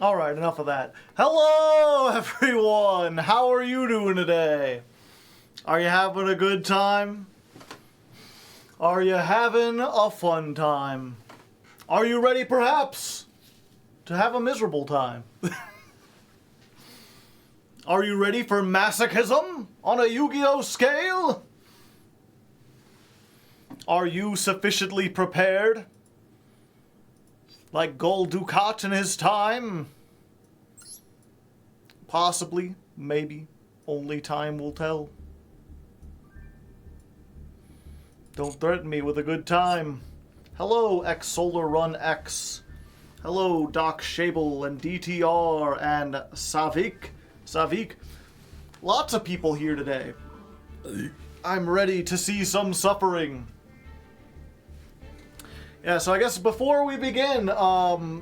Alright, enough of that. Hello, everyone! How are you doing today? Are you having a good time? Are you having a fun time? Are you ready, perhaps, to have a miserable time? Are you ready for masochism on a Yu-Gi-Oh scale? Are you sufficiently prepared? Like Gol Dukat in his time? Possibly, maybe, only time will tell. Don't threaten me with a good time. Hello, X Solar Run X. Hello, Doc Shable and DTR and Savik. Lots of people here today. I'm ready to see some suffering. Yeah, so I guess before we begin,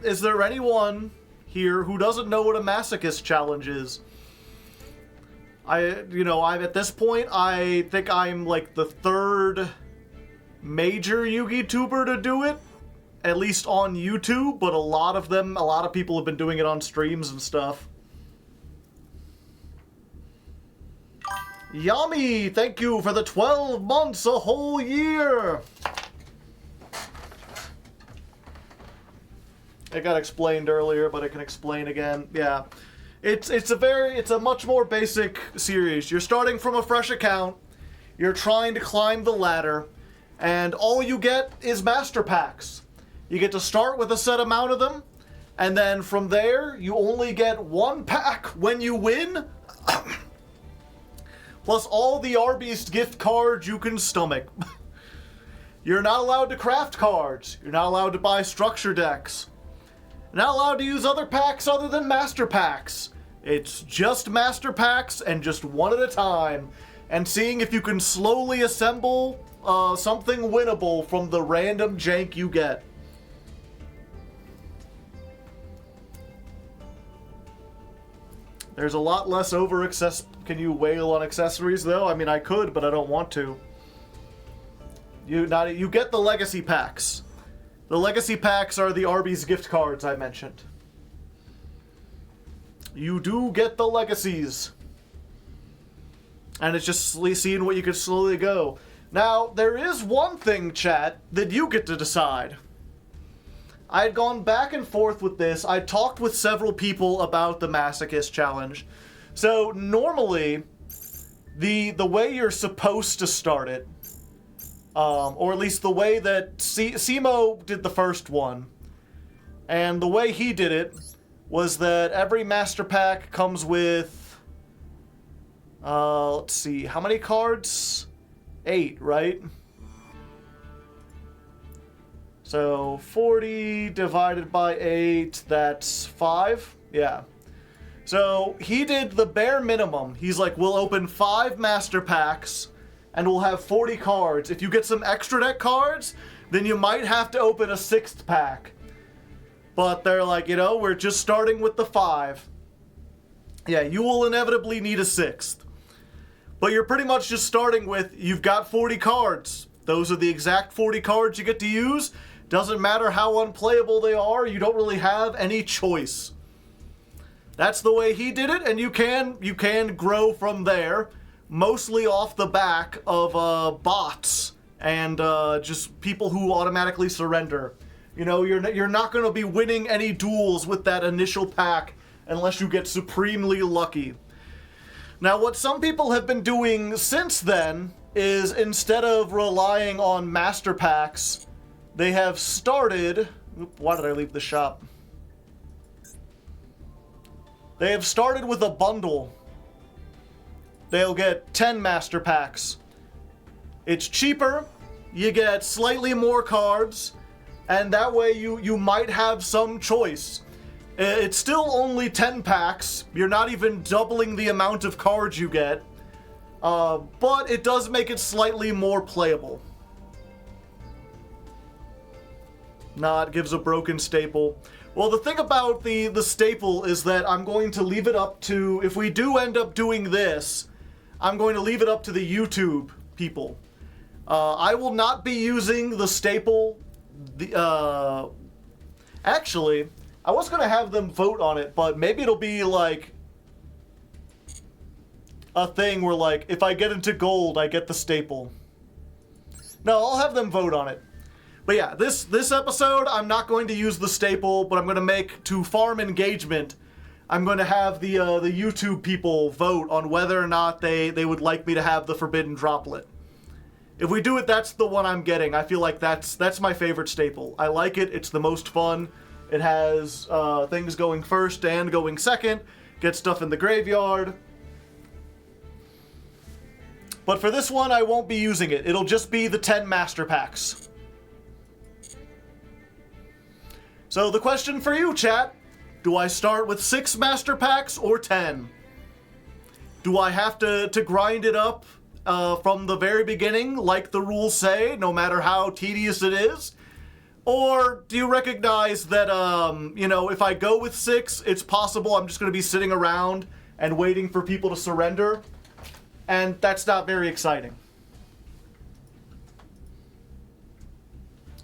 is there anyone here who doesn't know what a masochist challenge is? At this point, I think I'm like the third major Yu-Gi tuber to do it, at least on YouTube, but a lot of people have been doing it on streams and stuff. Yummy! Thank you for the 12 months, a whole year! It got explained earlier, but I can explain again. Yeah. It's a much more basic series. You're starting from a fresh account, you're trying to climb the ladder, and all you get is master packs. You get to start with a set amount of them, and then from there, you only get one pack when you win, plus all the Arby's gift cards you can stomach. You're not allowed to craft cards. You're not allowed to buy structure decks. You're not allowed to use other packs other than master packs. It's just master packs and just one at a time, and seeing if you can slowly assemble something winnable from the random jank you get. There's a lot less Can you wail on accessories though? I mean, I could, but I don't want to. You get the legacy packs. The legacy packs are the Arby's gift cards I mentioned. You do get the legacies. And it's just seeing what you can slowly go. Now, there is one thing, chat, that you get to decide. I had gone back and forth with this. I talked with several people about the Masochist challenge. So, normally, the way you're supposed to start it, or at least the way that Simo did the first one, and the way he did it was that every master pack comes with, let's see, how many cards? 8, right? So 40 divided by 8, that's 5? Yeah. So he did the bare minimum. He's like, we'll open 5 master packs and we'll have 40 cards. If you get some extra deck cards, then you might have to open a 6th pack. But they're like, we're just starting with the 5. Yeah, you will inevitably need a 6th. But you're pretty much just starting with, you've got 40 cards. Those are the exact 40 cards you get to use. Doesn't matter how unplayable they are, you don't really have any choice. That's the way he did it, and you can grow from there, mostly off the back of bots and just people who automatically surrender. You're not going to be winning any duels with that initial pack unless you get supremely lucky. Now, what some people have been doing since then is, instead of relying on master packs, they have started... Why did I leave the shop? They have started with a bundle. They'll get 10 master packs. It's cheaper, you get slightly more cards, and that way you might have some choice. It's still only 10 packs. You're not even doubling the amount of cards you get. But it does make it slightly more playable. Nah, it gives a broken staple. Well, the thing about the staple is that I'm going to leave it up to, if we do end up doing this, I'm going to leave it up to the YouTube people. I will not be using the staple. Actually, I was going to have them vote on it, but maybe it'll be like a thing where, like, if I get into gold, I get the staple. No, I'll have them vote on it. But yeah, this episode, I'm not going to use the staple, but I'm going to make, to farm engagement, I'm going to have the YouTube people vote on whether or not they would like me to have the forbidden droplet. If we do it, that's the one I'm getting. I feel like that's my favorite staple. I like it. It's the most fun. It has things going first and going second. Get stuff in the graveyard. But for this one, I won't be using it. It'll just be the 10 master packs. So the question for you, chat. Do I start with 6 master packs or 10? Do I have to grind it up from the very beginning, like the rules say, no matter how tedious it is? Or do you recognize that, you know, if I go with 6, it's possible I'm just going to be sitting around and waiting for people to surrender? And that's not very exciting.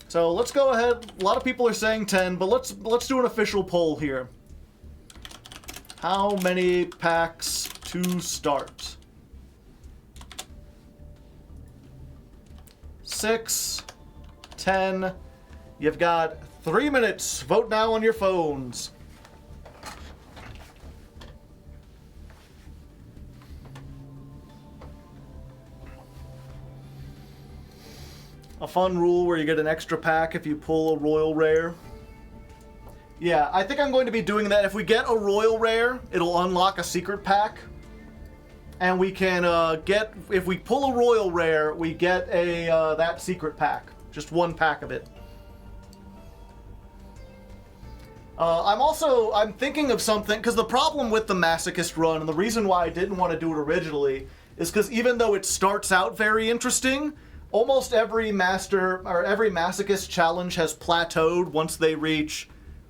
So let's go ahead. A lot of people are saying 10, but let's do an official poll here. How many packs to start? 6, 10. You've got 3 minutes. Vote now on your phones. A fun rule where you get an extra pack if you pull a royal rare. Yeah, I think I'm going to be doing that. If we get a royal rare, it'll unlock a secret pack. And we can get, if we pull a royal rare, we get a that secret pack. Just 1 pack of it. I'm thinking of something, because the problem with the Masochist run, and the reason why I didn't want to do it originally, is because even though it starts out very interesting, almost every every Masochist challenge has plateaued once they reach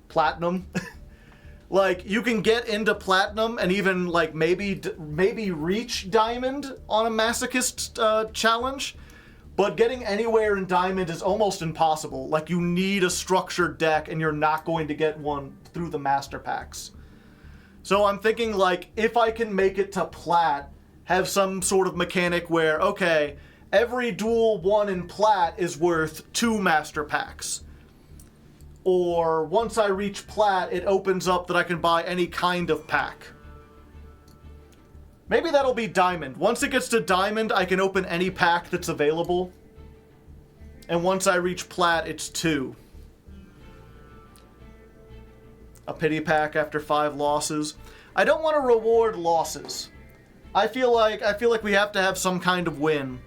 platinum. Like, you can get into platinum and even, like, maybe reach diamond on a Masochist challenge, but getting anywhere in diamond is almost impossible. Like, you need a structured deck, and you're not going to get one through the master packs. So I'm thinking, like, if I can make it to plat, have some sort of mechanic where, okay, every duel won in plat is worth 2 master packs. Or once I reach plat, it opens up that I can buy any kind of pack. Maybe that'll be diamond. Once it gets to diamond, I can open any pack that's available. And once I reach plat, it's 2. A pity pack after 5 losses. I don't want to reward losses. I feel like we have to have some kind of win.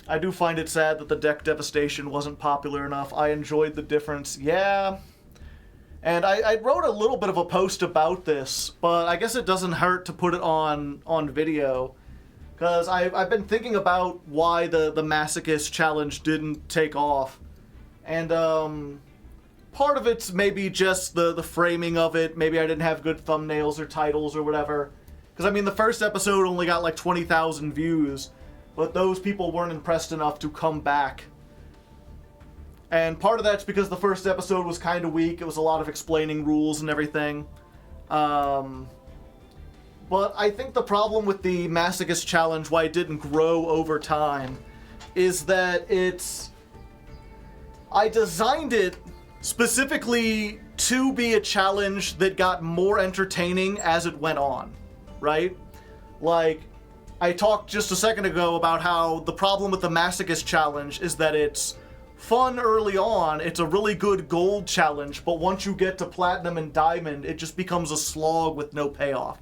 I do find it sad that the deck devastation wasn't popular enough. I enjoyed the difference. Yeah. And I wrote a little bit of a post about this, but I guess it doesn't hurt to put it on video. Because I've been thinking about why the Masochist challenge didn't take off. And part of it's maybe just the framing of it. Maybe I didn't have good thumbnails or titles or whatever. Because, I mean, the first episode only got like 20,000 views. But those people weren't impressed enough to come back. And part of that's because the first episode was kind of weak. It was a lot of explaining rules and everything. But I think the problem with the Masochist challenge, why it didn't grow over time, is that I designed it specifically to be a challenge that got more entertaining as it went on, right? Like, I talked just a second ago about how the problem with the Masochist challenge is that it's fun early on, it's a really good gold challenge, but once you get to platinum and diamond, it just becomes a slog with no payoff.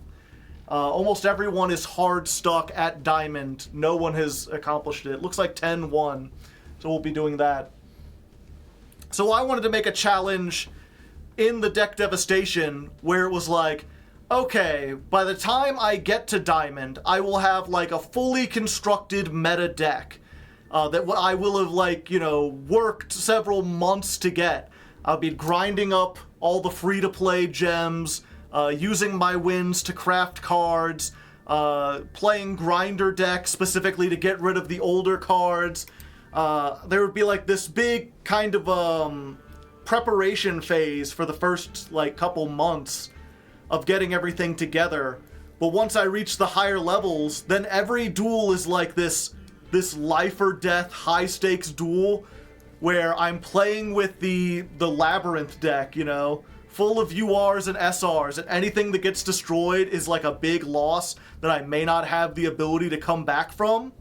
Almost everyone is hard stuck at diamond. No one has accomplished it. It looks like 10 won, so we'll be doing that. So I wanted to make a challenge in the deck devastation where it was like, okay, by the time I get to diamond, I will have like a fully constructed meta deck that I will have, like, you know, worked several months to get. I'll be grinding up all the free-to-play gems, using my wins to craft cards, playing grinder deck specifically to get rid of the older cards. There would be like this big kind of preparation phase for the first like couple months of getting everything together. But once I reach the higher levels, then every duel is like this life or death high stakes duel where I'm playing with the labyrinth deck, you know, full of URs and SRs, and anything that gets destroyed is like a big loss that I may not have the ability to come back from.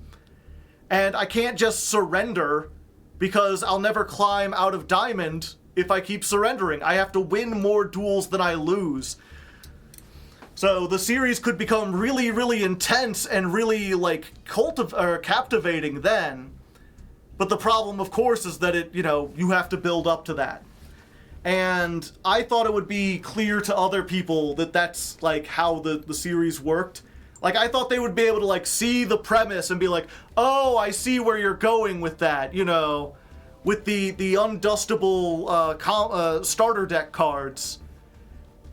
And I can't just surrender because I'll never climb out of diamond if I keep surrendering. I have to win more duels than I lose. So the series could become really, really intense and really like captivating then. But the problem, of course, is that you have to build up to that. And I thought it would be clear to other people that that's like how the series worked. Like, I thought they would be able to like see the premise and be like, oh, I see where you're going with that, you know, with the undustable starter deck cards.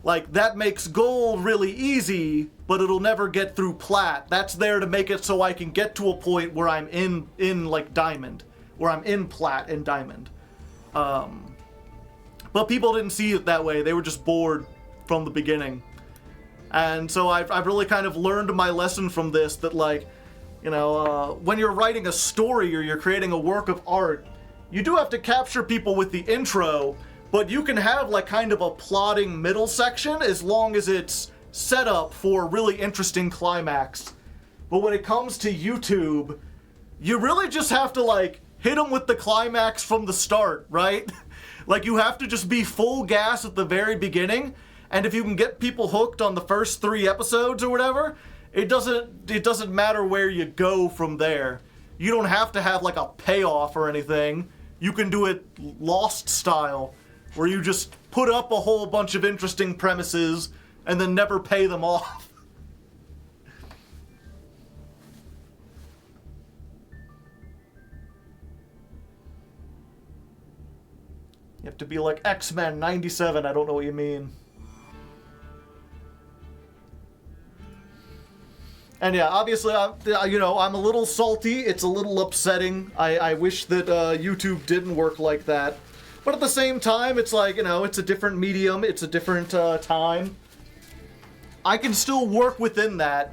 Like, that makes gold really easy, but it'll never get through plat. That's there to make it so I can get to a point where I'm in like diamond, where I'm in plat and diamond. But people didn't see it that way. They were just bored from the beginning. And so I've really kind of learned my lesson from this, that like, you know, when you're writing a story or you're creating a work of art, you do have to capture people with the intro, but you can have like kind of a plotting middle section as long as it's set up for a really interesting climax. But when it comes to YouTube, you really just have to like hit them with the climax from the start, right? Like, you have to just be full gas at the very beginning, and if you can get people hooked on the first 3 episodes or whatever, it doesn't matter where you go from there. You don't have to have like a payoff or anything. You can do it Lost style, where you just put up a whole bunch of interesting premises and then never pay them off. You have to be like X-Men 97, I don't know what you mean. And yeah, obviously, I'm a little salty. It's a little upsetting. I wish that YouTube didn't work like that. But at the same time, it's like, it's a different medium. It's a different time. I can still work within that.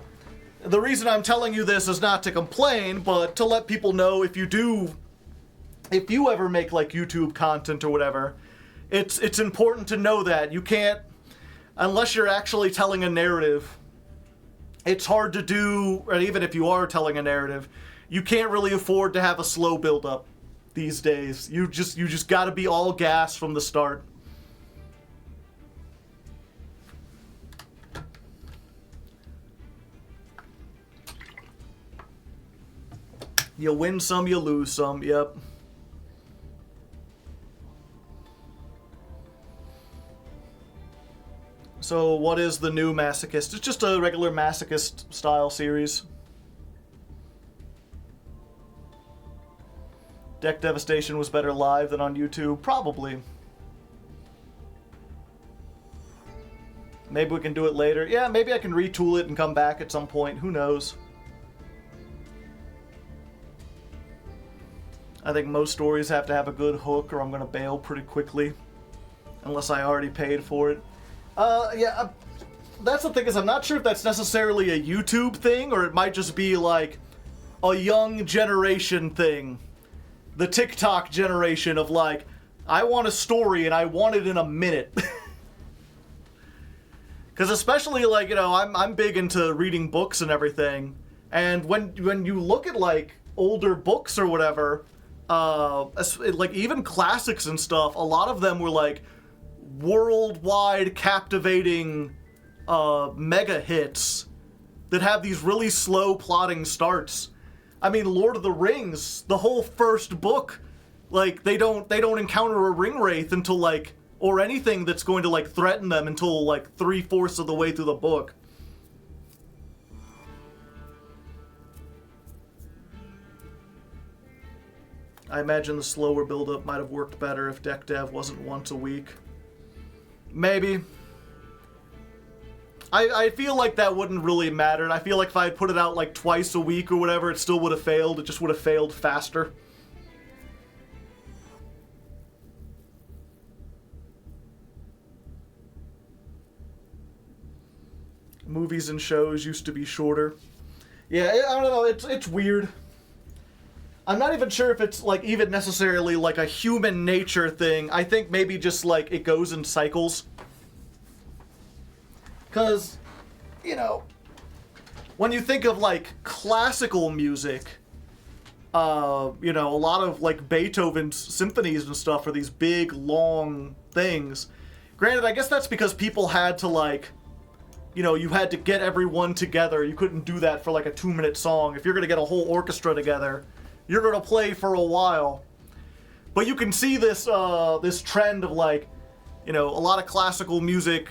The reason I'm telling you this is not to complain, but to let people know if you ever make like YouTube content or whatever, it's important to know that you can't, unless you're actually telling a narrative, it's hard to do, and even if you are telling a narrative, you can't really afford to have a slow build-up these days. You just gotta be all gas from the start. You win some, you lose some, yep. So what is the new Masochist? It's just a regular Masochist style series. Deck Devastation was better live than on YouTube? Probably. Maybe we can do it later. Yeah, maybe I can retool it and come back at some point. Who knows? I think most stories have to have a good hook or I'm going to bail pretty quickly. Unless I already paid for it. That's the thing, is I'm not sure if that's necessarily a YouTube thing, or it might just be like a young generation thing. The TikTok generation of like, I want a story and I want it in a minute. Because especially like, I'm big into reading books and everything, and when you look at like older books or whatever, like even classics and stuff, a lot of them were like worldwide captivating mega hits that have these really slow plotting starts. I mean, Lord of the Rings, the whole first book, like they don't encounter a ring wraith until like, or anything that's going to like threaten them until like 3/4 of the way through the book. I imagine the slower build-up might have worked better if deck dev wasn't once a week. Maybe. I feel like that wouldn't really matter. I feel like if I had put it out like twice a week or whatever, it still would have failed. It just would have failed faster. Movies and shows used to be shorter. Yeah, I don't know. It's weird. I'm not even sure if it's like even necessarily like a human nature thing. I think maybe just like it goes in cycles. Because, you know, when you think of like classical music, you know, a lot of like Beethoven's symphonies and stuff are these big, long things. Granted, I guess that's because people had to like, you know, you had to get everyone together. You couldn't do that for like a 2-minute song. If you're going to get a whole orchestra together, you're going to play for a while. But you can see this this trend of like, you know, a lot of classical music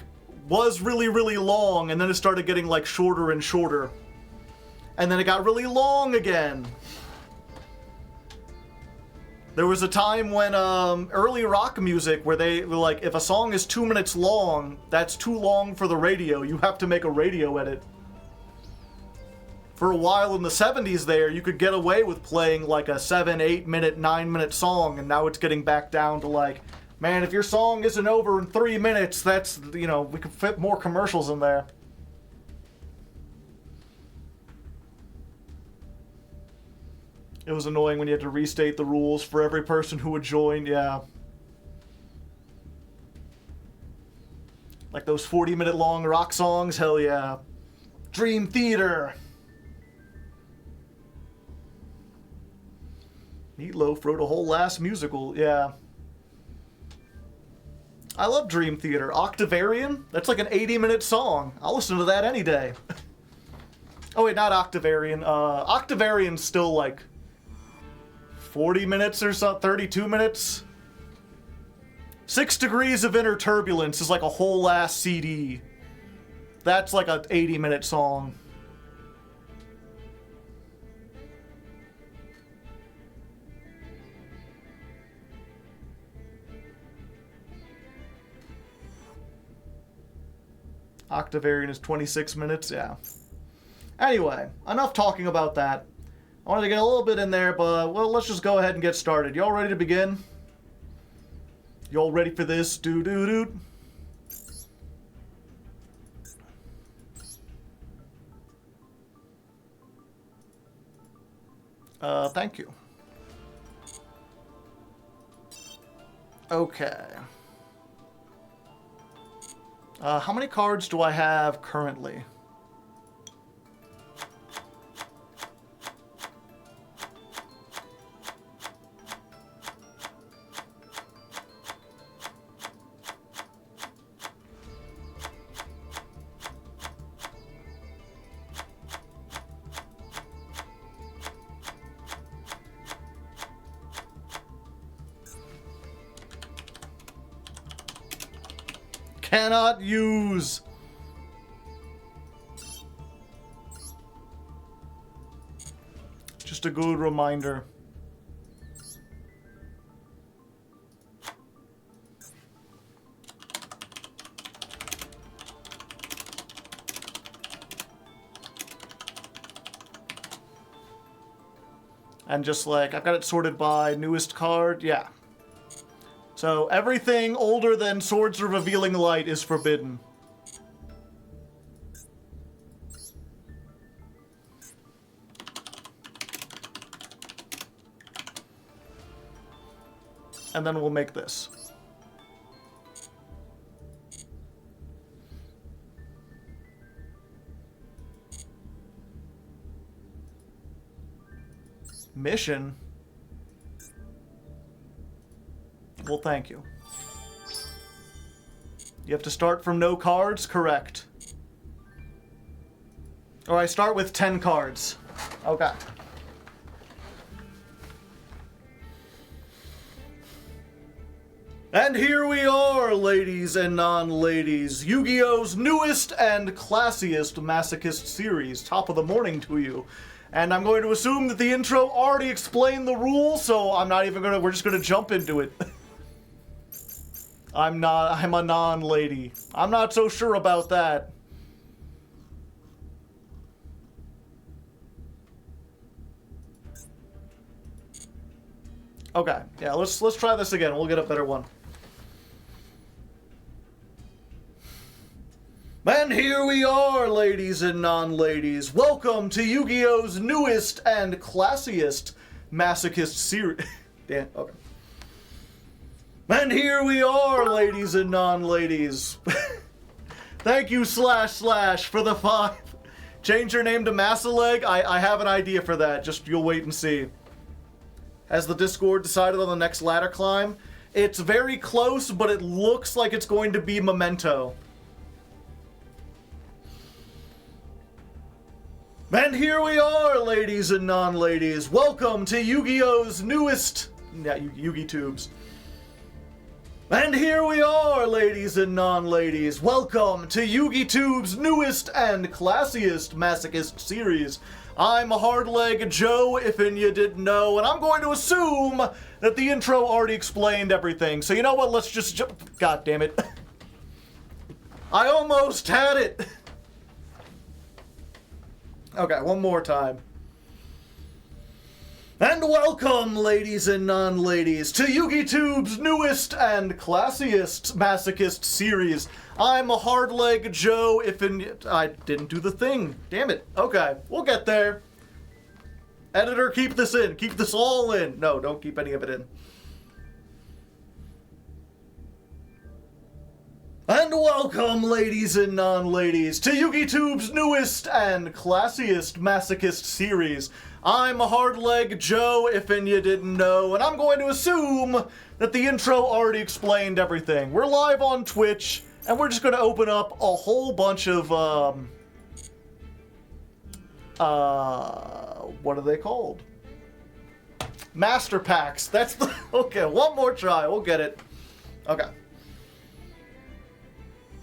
was really, really long, and then it started getting like shorter and shorter. And then it got really long again. There was a time when early rock music where they were like, if a song is 2 minutes long, that's too long for the radio. You have to make a radio edit. For a while in the 70s there, you could get away with playing like a 7, 8 minute, 9 minute song, and now it's getting back down to like, man, if your song isn't over in 3 minutes, that's, you know, we could fit more commercials in there. It was annoying when you had to restate the rules for every person who would join, yeah. Like those 40-minute long rock songs, hell yeah. Dream Theater. Meatloaf wrote a whole last musical, yeah. I love Dream Theater. Octavarian? That's like an 80-minute song. I'll listen to that any day. Oh wait, not Octavarian. Octavarian's still like 40 minutes or so, 32 minutes. 6 Degrees of Inner Turbulence is like a whole ass CD. That's like an 80-minute song. Octavarian is 26 minutes, yeah. Anyway, enough talking about that. I wanted to get a little bit in there, but, well, let's just go ahead and get started. Y'all ready to begin? Y'all ready for this? Doo-doo-doo. Thank you. Okay. How many cards do I have currently? Cannot use. Just a good reminder. And just like, I've got it sorted by newest card, yeah. So everything older than Swords of Revealing Light is forbidden. And then we'll make this. Mission? Well, thank you. You have to start from no cards? Correct. Or I start with 10 cards. Okay. And here we are, ladies and non-ladies. Yu-Gi-Oh's newest and classiest Masochist series. Top of the morning to you. And I'm going to assume that the intro already explained the rules, so I'm not even gonna, we're just gonna jump into it. I'm a non-lady. I'm not so sure about that. Okay, yeah, let's try this again. We'll get a better one. And here we are, ladies and non-ladies. Welcome to Yu-Gi-Oh's newest and classiest Masochist series. Damn, okay. And here we are, ladies and non-ladies. Thank you, / for the 5. Change your name to Hardleg. I have an idea for that. Just you'll wait and see. Has the Discord decided on the next ladder climb? It's very close, but it looks like it's going to be Memento. And here we are, ladies and non-ladies. Welcome to Yu-Gi-Oh's newest... Yeah, Yu-Gi Tubes. And here we are, ladies and non-ladies. Welcome to Yu-Gi Tube's newest and classiest Masochist series. I'm Hardleg Joe, if you didn't know, and I'm going to assume that the intro already explained everything. So you know what, let's just jump... God damn it. I almost had it. Okay, one more time. And welcome, ladies and non-ladies, to Yu-Gi Tube's newest and classiest Masochist series. I'm Hardleg Joe, I didn't do the thing. Damn it. Okay, we'll get there. Editor, keep this in. Keep this all in. No, don't keep any of it in. And welcome, ladies and non-ladies, to Yu-Gi Tube's newest and classiest Masochist series. I'm Hardleg Joe, if you didn't know, and I'm going to assume that the intro already explained everything. We're live on Twitch, and we're just going to open up a whole bunch of, what are they called? Master packs. That's the... Okay, one more try. We'll get it. Okay.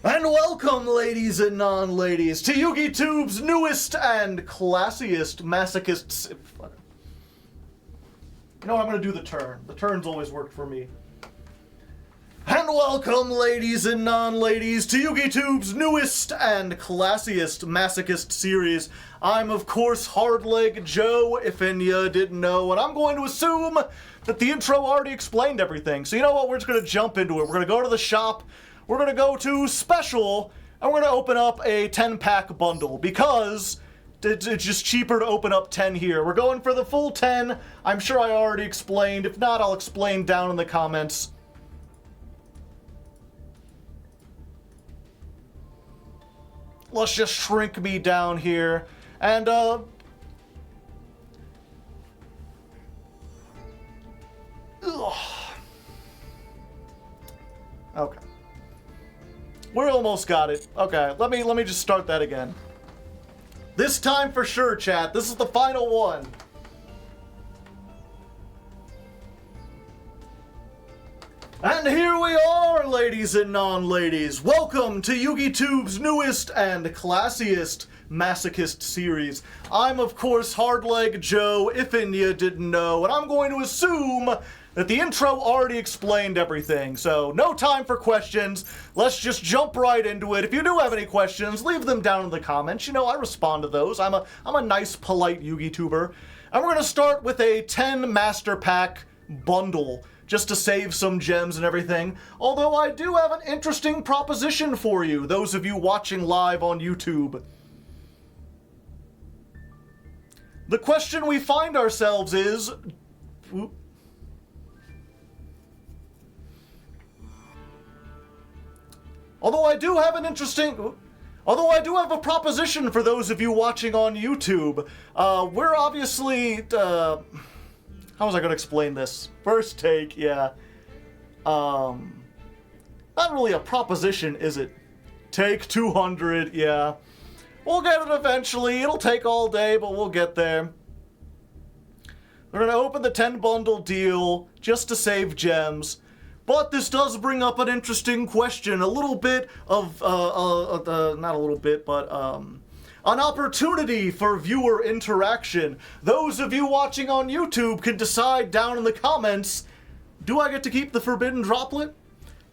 And welcome, ladies and non-ladies, to Yu-Gi Tube's newest and classiest Masochist... You know what, I'm going to do the turn. The turns always worked for me. And welcome, ladies and non-ladies, to Yu-Gi Tube's newest and classiest Masochist series. I'm, of course, Hardleg Joe, if you didn't know, and I'm going to assume that the intro already explained everything. So you know what, we're just going to jump into it. We're going to go to the shop. We're going to go to Special, and we're going to open up a 10-pack bundle, because it's just cheaper to open up 10 here. We're going for the full 10. I'm sure I already explained. If not, I'll explain down in the comments. Let's just shrink me down here, and, Ugh. Okay. We almost got it. Okay, let me just start that again. This time for sure, chat. This is the final one. And here we are, ladies and non-ladies. Welcome to Yu-Gi Tube's newest and classiest Masochist series. I'm, of course, Hardleg Joe, if you didn't know, and I'm going to assume that the intro already explained everything, so no time for questions. Let's just jump right into it. If you do have any questions, leave them down in the comments. You know, I respond to those. I'm a nice, polite Yu-Gi tuber. And we're going to start with a 10 Master Pack bundle, just to save some gems and everything. Although I do have an interesting proposition for you, those of you watching live on YouTube. The question we find ourselves is... Although I do have a proposition for those of you watching on YouTube. We're obviously, how was I going to explain this? First take, yeah. Not really a proposition, is it? Take 200, yeah. We'll get it eventually. It'll take all day, but we'll get there. We're going to open the 10 bundle deal just to save gems. But this does bring up an interesting question, a little bit of, not a little bit, but, an opportunity for viewer interaction. Those of you watching on YouTube can decide down in the comments, do I get to keep the forbidden droplet?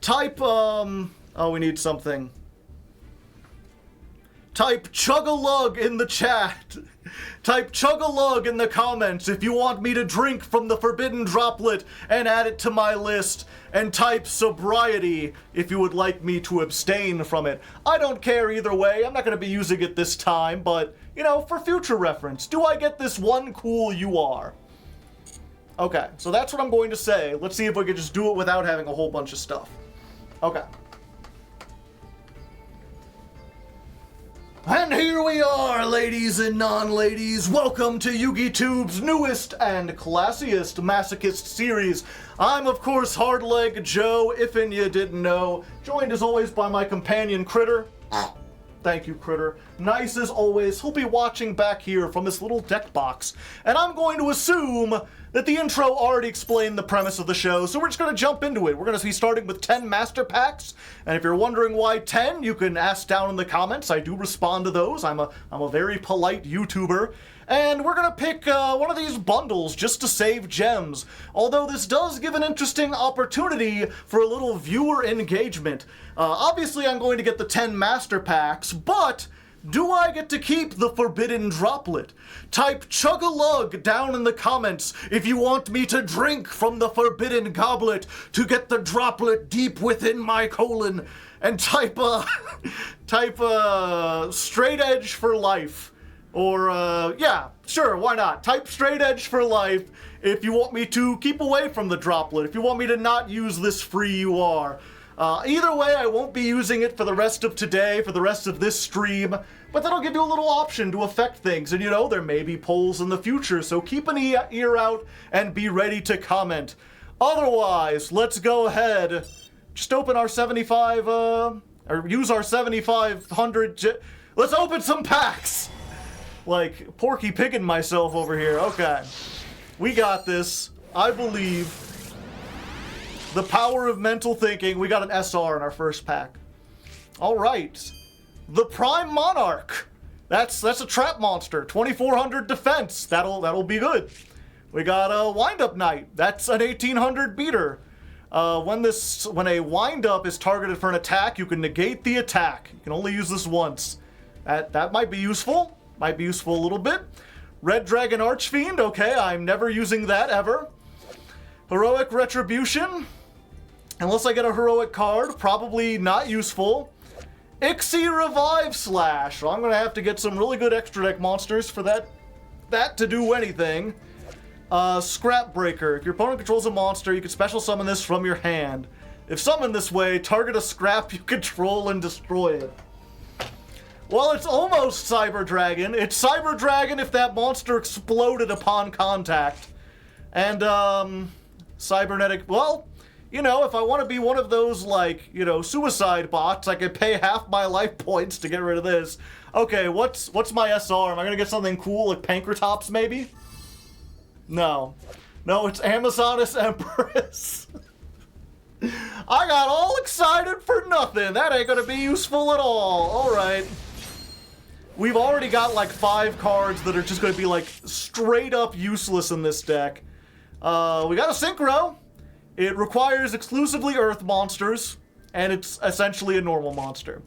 Type, oh, we need something. Type chug-a-lug in the chat. Type chug-a-lug in the comments if you want me to drink from the forbidden droplet and add it to my list. And type sobriety if you would like me to abstain from it. I don't care either way. I'm not going to be using it this time, but, you know, for future reference, do I get this one cool UR? Okay, so that's what I'm going to say. Let's see if we can just do it without having a whole bunch of stuff. Okay. And here we are, ladies and non-ladies. Welcome to YugiTube's newest and classiest Masochist series. I'm, of course, Hardleg Joe, if and you didn't know. Joined, as always, by my companion, Critter. Thank you, Critter. Nice as always. He'll be watching back here from this little deck box. And I'm going to assume that the intro already explained the premise of the show, so we're just going to jump into it. We're going to be starting with 10 Master Packs, and if you're wondering why 10, you can ask down in the comments. I do respond to those. I'm a very polite YouTuber. And we're going to pick one of these bundles just to save gems, although this does give an interesting opportunity for a little viewer engagement. Obviously, I'm going to get the 10 Master Packs, but do I get to keep the forbidden droplet? Type chug-a-lug down in the comments if you want me to drink from the forbidden goblet to get the droplet deep within my colon. And type straight edge for life. Or, yeah, sure, why not? Type straight edge for life if you want me to keep away from the droplet, if you want me to not use this free UR. Either way, I won't be using it for the rest of today, for the rest of this stream, but that'll give you a little option to affect things, and you know, there may be polls in the future, so keep an ear out and be ready to comment. Otherwise, let's go ahead, just open our 75, or use our 7,500, let's open some packs! Like, Porky Piggin myself over here. Okay. We got this. I believe. The power of mental thinking. We got an SR in our first pack. Alright. The Prime Monarch. That's a trap monster. 2,400 defense. That'll be good. We got a Wind-Up Knight. That's an 1,800 beater. When a wind-up is targeted for an attack, you can negate the attack. You can only use this once. That might be useful. Might be useful a little bit. Red Dragon Archfiend, okay, I'm never using that ever. Heroic Retribution, unless I get a heroic card, probably not useful. Ixie Revive Slash, well, I'm gonna have to get some really good extra deck monsters for that to do anything. Scrap Breaker, if your opponent controls a monster, you can special summon this from your hand. If summoned this way, target a scrap you control and destroy it. Well, it's almost Cyber Dragon. It's Cyber Dragon if that monster exploded upon contact. And, Cybernetic, well, you know, if I want to be one of those, like, you know, suicide bots, I could pay half my life points to get rid of this. Okay, what's my SR? Am I gonna get something cool, like Pankratops, maybe? No. No, it's Amazonas Empress. I got all excited for nothing. That ain't gonna be useful at all. Alright. We've already got like 5 cards that are just going to be like straight up useless in this deck. We got a Synchro. It requires exclusively Earth monsters, and it's essentially a normal monster.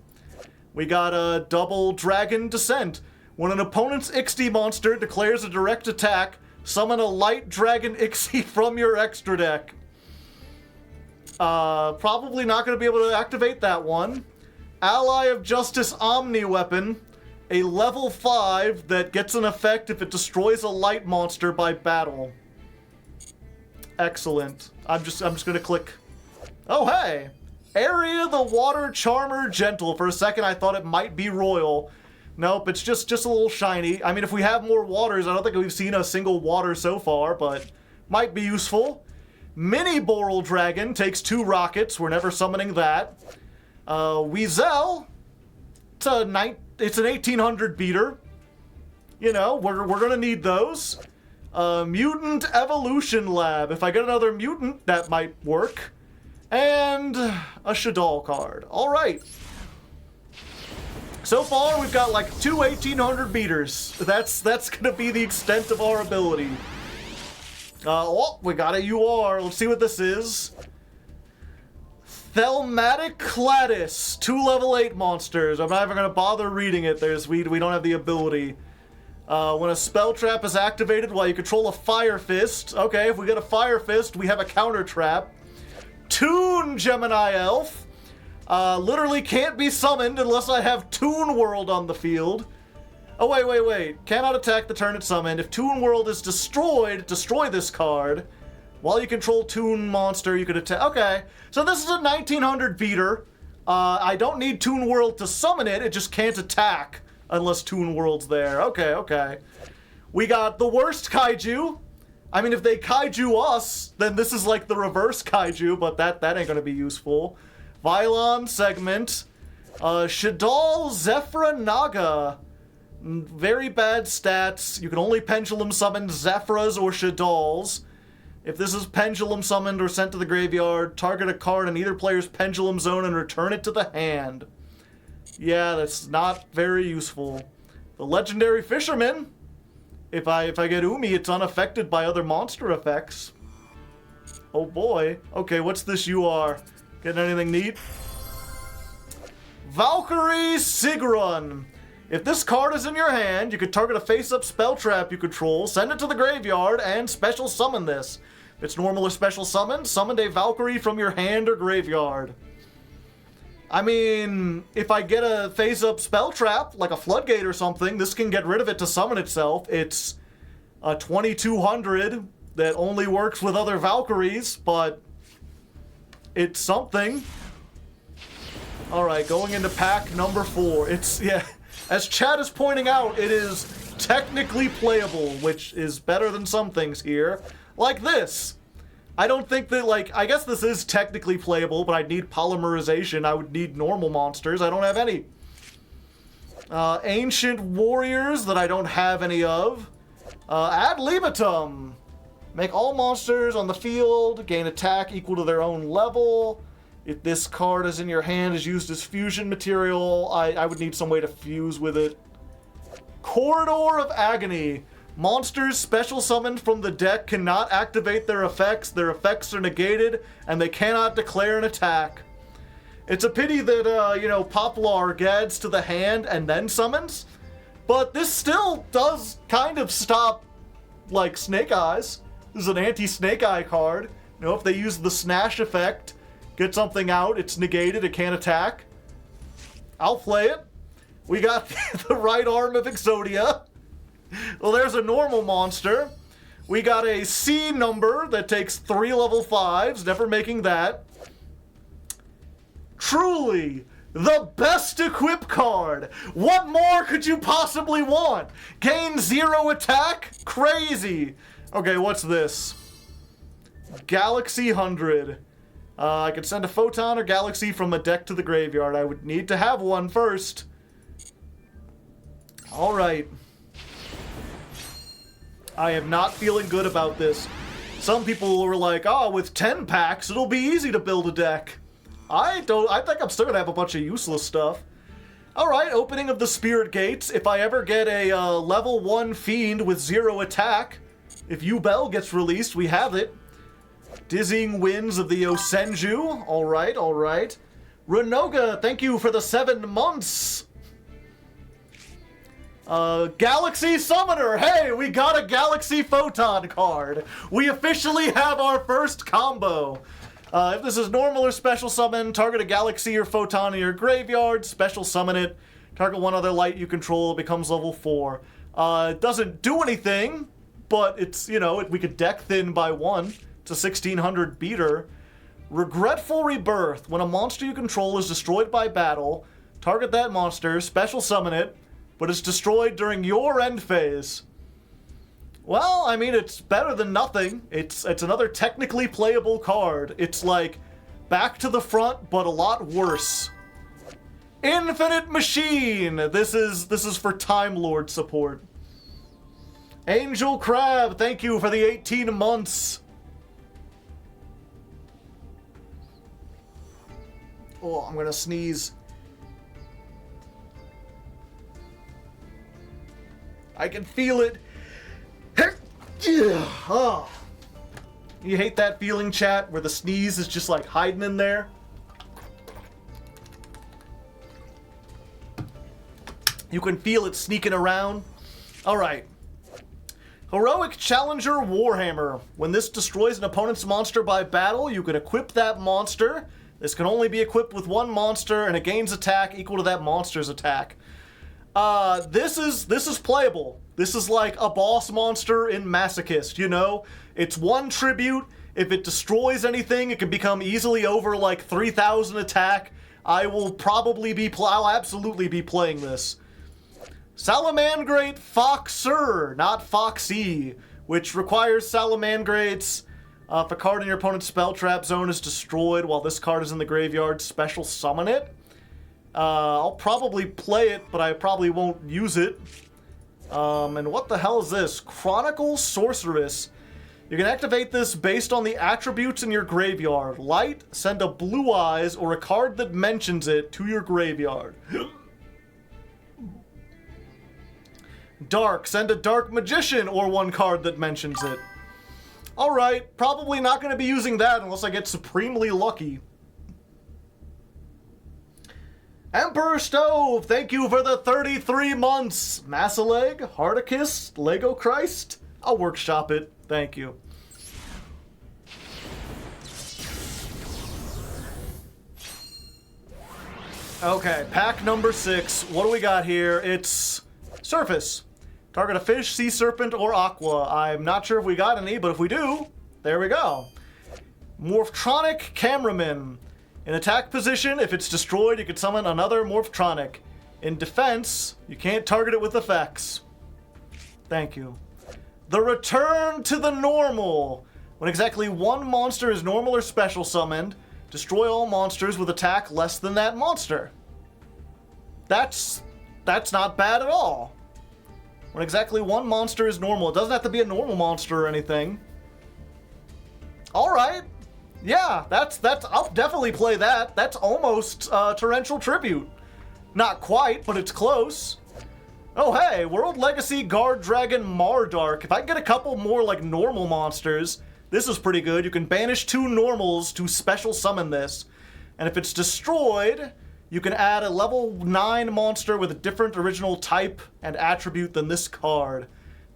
We got a double Dragon Descent. When an opponent's Ixie monster declares a direct attack, summon a light Dragon Ixie from your extra deck. Probably not going to be able to activate that one. Ally of Justice Omni Weapon. A level 5 that gets an effect if it destroys a light monster by battle. Excellent. I'm just gonna click. Oh hey! Area the Water Charmer Gentle. For a second I thought it might be Royal. Nope, it's just a little shiny. I mean, if we have more waters, I don't think we've seen a single water so far, but might be useful. Mini Boral Dragon takes 2 rockets. We're never summoning that. Weasel. It's an 1,800 beater. You know, we're gonna need those. Mutant Evolution Lab. If I get another mutant, that might work. And a Shaddoll card. Alright. So far, we've got like 2 1,800 beaters. That's gonna be the extent of our ability. Oh, we got a UR. Let's see what this is. Thelmatic Cladis, 2 level 8 monsters. I'm not even going to bother reading it. We don't have the ability. When a spell trap is activated while you control a Fire Fist. Okay, if we get a Fire Fist, we have a counter trap. Toon Gemini Elf. Literally can't be summoned unless I have Toon World on the field. Oh, wait. Cannot attack the turn it's summoned. If Toon World is destroyed, destroy this card. While you control Toon Monster, you can attack. Okay, so this is a 1900 beater. I don't need Toon World to summon it. It just can't attack unless Toon World's there. Okay. We got the worst kaiju. I mean, if they kaiju us, then this is like the reverse kaiju, but that ain't gonna be useful. Vylon Segment. Shadal Zephyra Naga. Very bad stats. You can only pendulum summon Zephyras or Shadals. If this is pendulum summoned or sent to the graveyard, target a card in either player's pendulum zone and return it to the hand. Yeah, that's not very useful. The Legendary Fisherman. If I get Umi, it's unaffected by other monster effects. Oh boy. Okay, what's this you are? Getting anything neat? Valkyrie Sigrun. If this card is in your hand, you can target a face-up spell trap you control, send it to the graveyard, and special summon this. If it's normal or special summoned, summon a Valkyrie from your hand or graveyard. I mean, if I get a face-up spell trap, like a Floodgate or something, this can get rid of it to summon itself. It's a 2200 that only works with other Valkyries, but it's something. Alright, going into pack number 4. As Chad is pointing out, it is technically playable, which is better than some things here. Like this. I don't think that, I guess this is technically playable, but I'd need polymerization. I would need normal monsters. I don't have any. Ancient Warriors that I don't have any of. Ad libitum. Make all monsters on the field gain attack equal to their own level. If this card is in your hand, is used as fusion material, I would need some way to fuse with it. Corridor of Agony. Monsters special summoned from the deck cannot activate their effects are negated, and they cannot declare an attack. It's a pity that, Poplar adds to the hand and then summons, but this still does kind of stop, Snake Eyes. This is an anti-Snake Eye card. If they use the Snash effect, get something out, it's negated, it can't attack. I'll play it. We got the right arm of Exodia. Well, there's a normal monster. We got a C number that takes 3 level 5s, never making that. Truly, the best equip card. What more could you possibly want? Gain 0 attack? Crazy. Okay, what's this? Galaxy 100. I could send a Photon or Galaxy from a deck to the graveyard. I would need to have one first. Alright. I am not feeling good about this. Some people were like, with 10 packs, it'll be easy to build a deck. I think I'm still gonna have a bunch of useless stuff. Alright, opening of the Spirit Gates. If I ever get a level 1 Fiend with 0 attack, if Yubel gets released, we have it. Dizzying Winds of the Osenju. Alright. Renoga, thank you for the 7 months. Galaxy Summoner. Hey, we got a Galaxy Photon card. We officially have our first combo. If this is normal or special summon, target a Galaxy or Photon in your graveyard, special summon it, target one other light you control, it becomes level 4. It doesn't do anything, but it's, we could deck thin by 1. It's a 1600 beater. Regretful Rebirth. When a monster you control is destroyed by battle, target that monster, special summon it, but it's destroyed during your end phase. Well, I mean, it's better than nothing. It's another technically playable card. It's like Back to the Front, but a lot worse. Infinite Machine. This is for Time Lord support. Angel Crab, thank you for the 18 months. Oh, I'm gonna sneeze. I can feel it. Oh. You hate that feeling, chat, where the sneeze is just hiding in there? You can feel it sneaking around. Alright. Heroic Challenger Warhammer. When this destroys an opponent's monster by battle, you can equip that monster. This can only be equipped with one monster, and it gains attack equal to that monster's attack. This is playable. This is like a boss monster in Masochist, you know? It's one tribute. If it destroys anything, it can become easily over like 3,000 attack. I'll absolutely be playing this. Salamandrate Foxer, not Foxy, which requires Salamandrates. If a card in your opponent's spell trap zone is destroyed while this card is in the graveyard, special summon it. I'll probably play it, but I probably won't use it. And what the hell is this? Chronicle Sorceress. You can activate this based on the attributes in your graveyard. Light, send a Blue Eyes or a card that mentions it to your graveyard. Dark, send a Dark Magician or one card that mentions it. Alright, probably not going to be using that unless I get supremely lucky. Emperor Stove, thank you for the 33 months. Hardleg, Hardleg, Lego Christ. I'll workshop it. Thank you. Okay, pack number 6. What do we got here? It's Surface. Target a fish, sea serpent, or aqua. I'm not sure if we got any, but if we do, there we go. Morphtronic Cameraman. In attack position, if it's destroyed, you can summon another Morphtronic. In defense, you can't target it with effects. Thank you. The Return to the Normal. When exactly one monster is normal or special summoned, destroy all monsters with attack less than that monster. That's not bad at all. When exactly one monster is normal. It doesn't have to be a normal monster or anything. Alright. Yeah, I'll definitely play that. That's almost Torrential Tribute. Not quite, but it's close. Oh hey, World Legacy Guard Dragon Mardark. If I can get a couple more like normal monsters, this is pretty good. You can banish 2 normals to special summon this. And if it's destroyed, you can add a level 9 monster with a different original type and attribute than this card.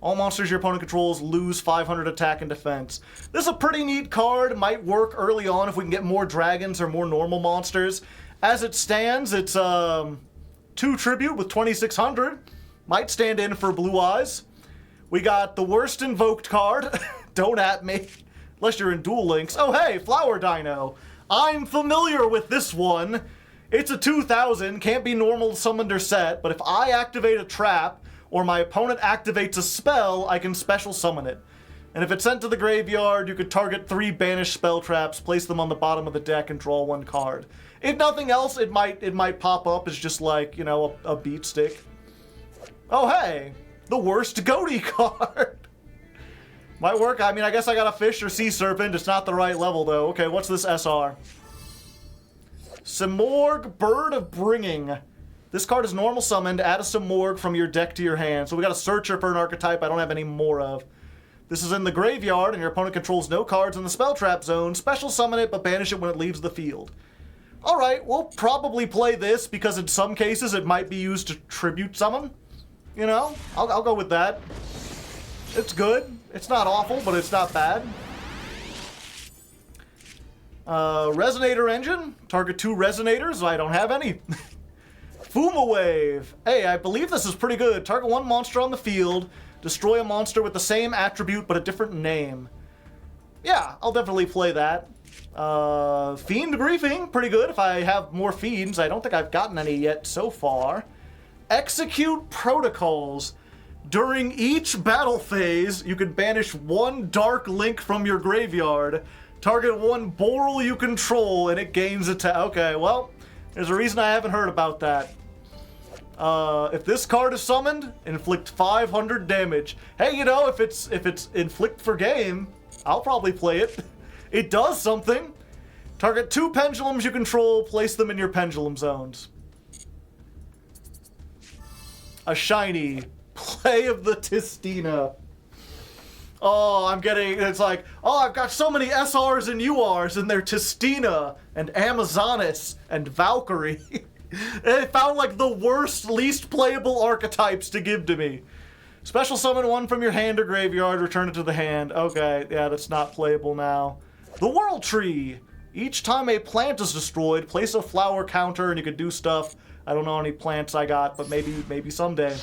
All monsters your opponent controls lose 500 attack and defense. This is a pretty neat card. Might work early on if we can get more dragons or more normal monsters. As it stands, it's 2 tribute with 2600. Might stand in for Blue Eyes. We got the worst invoked card. Don't at me. Unless you're in Duel Links. Oh hey, Flower Dino. I'm familiar with this one. It's a 2000, can't be normal summoned or set, but if I activate a trap, or my opponent activates a spell, I can special summon it. And if it's sent to the graveyard, you could target 3 banished spell traps, place them on the bottom of the deck, and draw 1 card. If nothing else, it might pop up as just like, you know, a beat stick. Oh hey, the worst goatee card. Might work. I mean, I guess I got a fish or sea serpent. It's not the right level though. Okay, what's this SR? Simorg, Bird of Bringing. This card is normal summoned. Add a Simorg from your deck to your hand. So we got a Searcher for an archetype I don't have any more of. This is in the graveyard, and your opponent controls no cards in the spell trap zone. Special summon it, but banish it when it leaves the field. Alright, we'll probably play this, because in some cases it might be used to tribute summon. You know? I'll go with that. It's good. It's not awful, but it's not bad. Resonator Engine. Target 2 Resonators. I don't have any. Fuma Wave. Hey, I believe this is pretty good. Target 1 monster on the field. Destroy a monster with the same attribute but a different name. Yeah, I'll definitely play that. Fiend Briefing. Pretty good if I have more Fiends. I don't think I've gotten any yet so far. Execute Protocols. During each battle phase, you can banish 1 Dark Link from your graveyard. Target 1 Boral you control, and it gains attack. Okay, well, there's a reason I haven't heard about that. If this card is summoned, inflict 500 damage. Hey, you know, if it's inflict for game, I'll probably play it. It does something. Target 2 pendulums you control, place them in your pendulum zones. A shiny Play of the Tistina. Oh, I'm getting, it's like, oh, I've got so many SRs and URs, and they're Tistina, and Amazonis, and Valkyrie. It found like the worst, least playable archetypes to give to me. Special summon one from your hand or graveyard, return it to the hand. Okay, yeah, that's not playable now. The World Tree. Each time a plant is destroyed, place a flower counter and you can do stuff. I don't know how many plants I got, but maybe someday.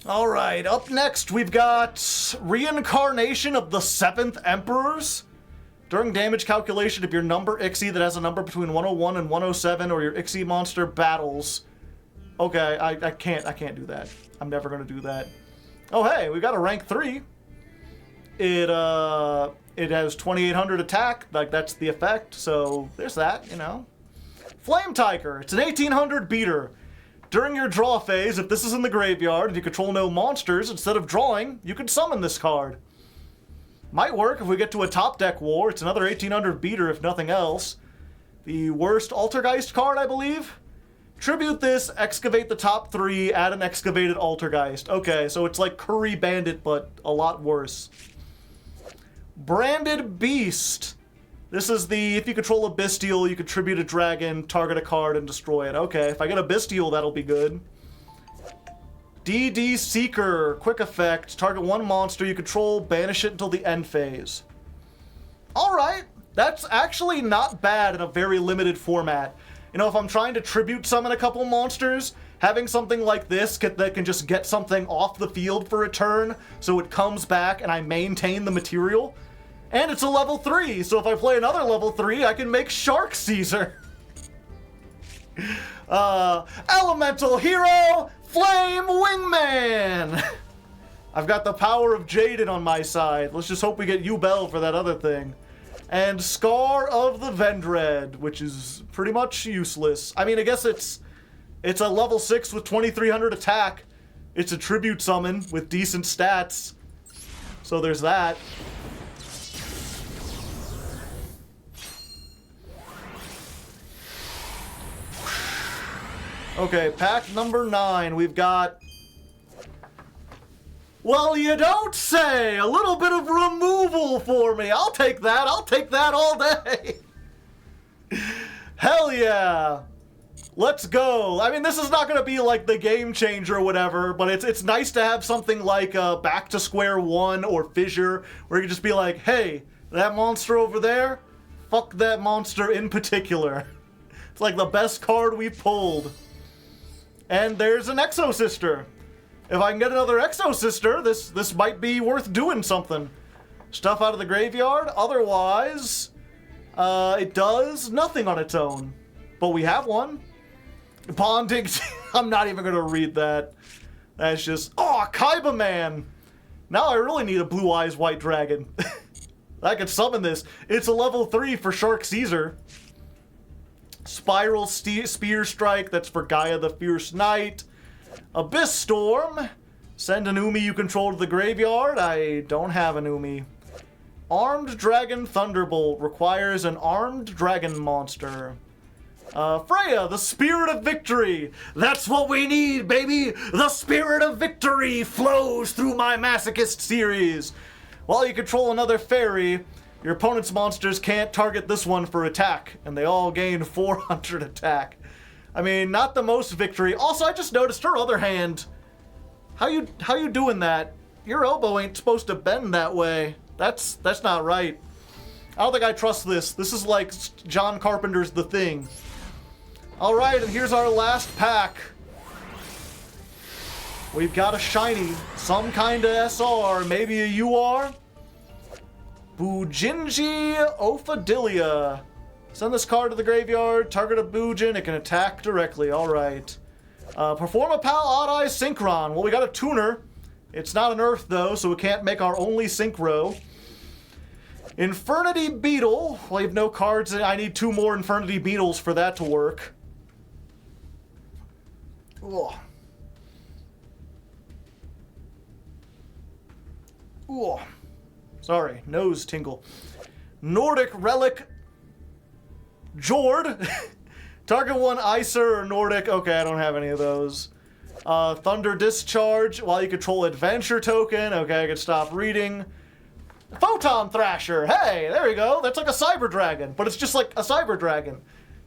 Alright, up next we've got Reincarnation of the Seventh Emperors. During damage calculation, if your number Ixie that has a number between 101 and 107 or your Ixie monster battles. Okay, I can't do that. I'm never gonna do that. Oh hey, we got a rank 3. It has 2800 attack, like that's the effect, so there's that, you know. Flame Tiger, it's an 1800 beater. During your draw phase, if this is in the graveyard and you control no monsters, instead of drawing, you can summon this card. Might work if we get to a top deck war. It's another 1800 beater if nothing else. The worst Altergeist card, I believe. Tribute this, excavate the top 3, add an excavated Altergeist. Okay, so it's like Curry Bandit, but a lot worse. Branded Beast. This is the, if you control a Bestial, you can tribute a dragon, target a card, and destroy it. Okay, if I get a Bestial, that'll be good. DD Seeker. Quick effect. Target one monster you control, banish it until the end phase. Alright, that's actually not bad in a very limited format. You know, if I'm trying to tribute summon a couple monsters, having something like this that can just get something off the field for a turn, so it comes back and I maintain the material. And it's a level 3, so if I play another level 3, I can make Shark Caesar. Elemental Hero, Flame Wingman! I've got the power of Jaden on my side. Let's just hope we get Yubel for that other thing. And Scar of the Vendread, which is pretty much useless. I mean, I guess it's a level 6 with 2300 attack. It's a tribute summon with decent stats. So there's that. Okay, pack number 9. We've got... Well, you don't say! A little bit of removal for me. I'll take that. I'll take that all day. Hell yeah. Let's go. I mean, this is not going to be like the game changer or whatever, but it's nice to have something like Back to Square One or Fissure, where you can just be like, hey, that monster over there, fuck that monster in particular. It's like the best card we pulled. And there's an Exo Sister. If I can get another Exo Sister, this might be worth doing something. Stuff out of the graveyard. Otherwise, it does nothing on its own. But we have one. Bonding. I'm not even going to read that. That's just... Oh, Kaiba Man! Now I really need a Blue Eyes White Dragon. I could summon this. It's a level 3 for Shark Caesar. Spiral Spear Strike, that's for Gaia the Fierce Knight. Abyss Storm. Send an Umi you control to the graveyard. I don't have an Umi. Armed Dragon Thunderbolt requires an armed dragon monster. Freya, the Spirit of Victory. That's what we need, baby. The Spirit of Victory flows through my Masochist series. While you control another fairy, your opponent's monsters can't target this one for attack, and they all gain 400 attack. I mean, not the most victory. Also, I just noticed her other hand. How you doing that? Your elbow ain't supposed to bend that way. That's not right. I don't think I trust this. This is like John Carpenter's The Thing. All right, and here's our last pack. We've got a shiny, some kind of SR, maybe a UR. Bujinji Ophadilia. Send this card to the graveyard, target a Bujin, it can attack directly, alright. Perform a Pal Odd-Eye Synchron. Well, we got a tuner. It's not an Earth, though, so we can't make our only Synchro. Infernity Beetle. Well, you have no cards. I need 2 more Infernity Beetles for that to work. Ugh. Ugh. Sorry, nose tingle. Nordic Relic Jord. Target one Icer or Nordic. Okay, I don't have any of those. Thunder Discharge. While you control Adventure Token. Okay, I can stop reading. Photon Thrasher! Hey, there we go. That's like a Cyber Dragon, but it's just like a Cyber Dragon.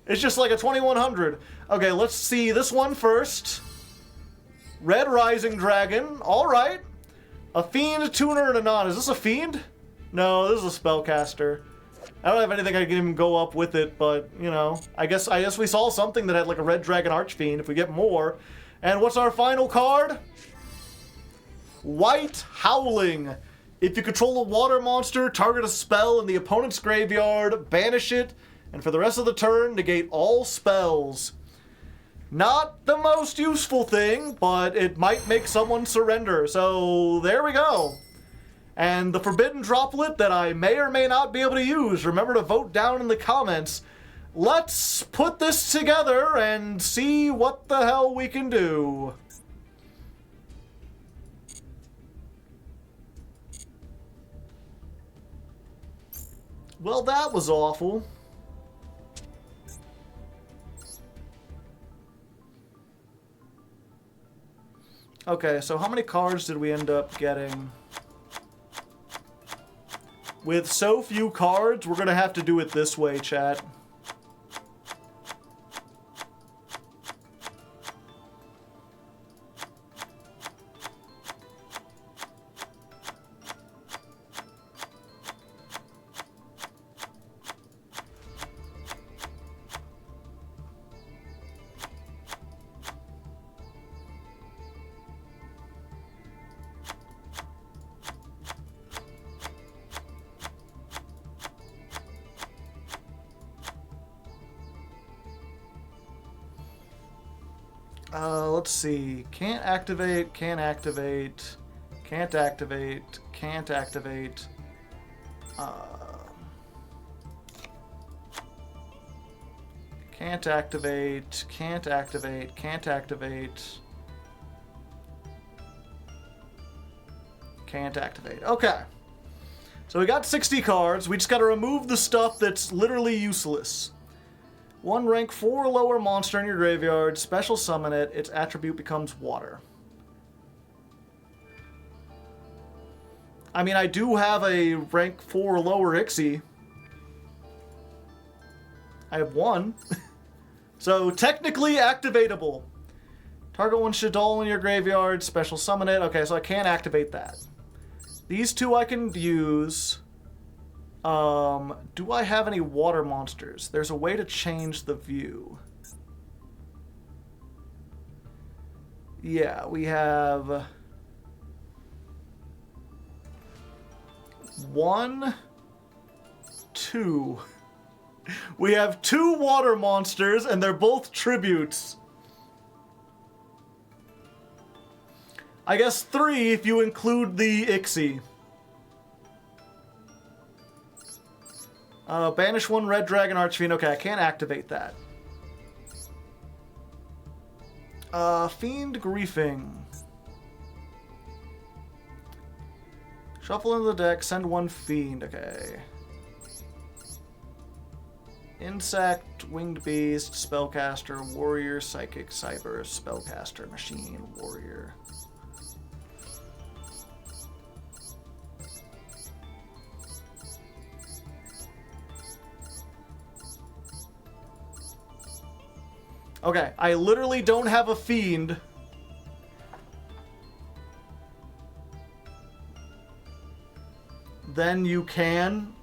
It's just like a 2100. Okay, let's see this one first. Red Rising Dragon. Alright. A Fiend, Tuner, and a Non. Is this a Fiend? No, this is a Spellcaster. I don't have anything I can even go up with it, but, you know, I guess we saw something that had like a Red Dragon Archfiend if we get more. And what's our final card? White Howling. If you control a water monster, target a spell in the opponent's graveyard, banish it, and for the rest of the turn, negate all spells. Not the most useful thing, but it might make someone surrender. So there we go. And the forbidden droplet that I may or may not be able to use, remember to vote down in the comments. Let's put this together and see what the hell we can do. Well, that was awful. Okay, so how many cards did we end up getting? With so few cards, we're gonna have to do it this way, chat. Let's see. Can't activate, can't activate, can't activate, can't activate. Can't activate, can't activate, can't activate. Can't activate. Okay. So we got 60 cards. We just got to remove the stuff that's literally useless. One rank 4 or lower monster in your graveyard, special summon it, its attribute becomes water. I mean, I do have a rank 4 or lower Ixie. I have one. So, technically activatable. Target one Shaddoll in your graveyard, special summon it. Okay, so I can't activate that. These two I can use. Do I have any water monsters? There's a way to change the view. Yeah, we have 1, 2. We have 2 water monsters, and they're both tributes. I guess 3 if you include the Ixie. Banish 1 Red Dragon Archfiend. Okay, I can't activate that. Fiend Griefing. Shuffle into the deck, send 1 Fiend. Okay. Insect, Winged Beast, Spellcaster, Warrior, Psychic, Cyber, Spellcaster, Machine, Warrior. Okay, I literally don't have a Fiend. Then you can.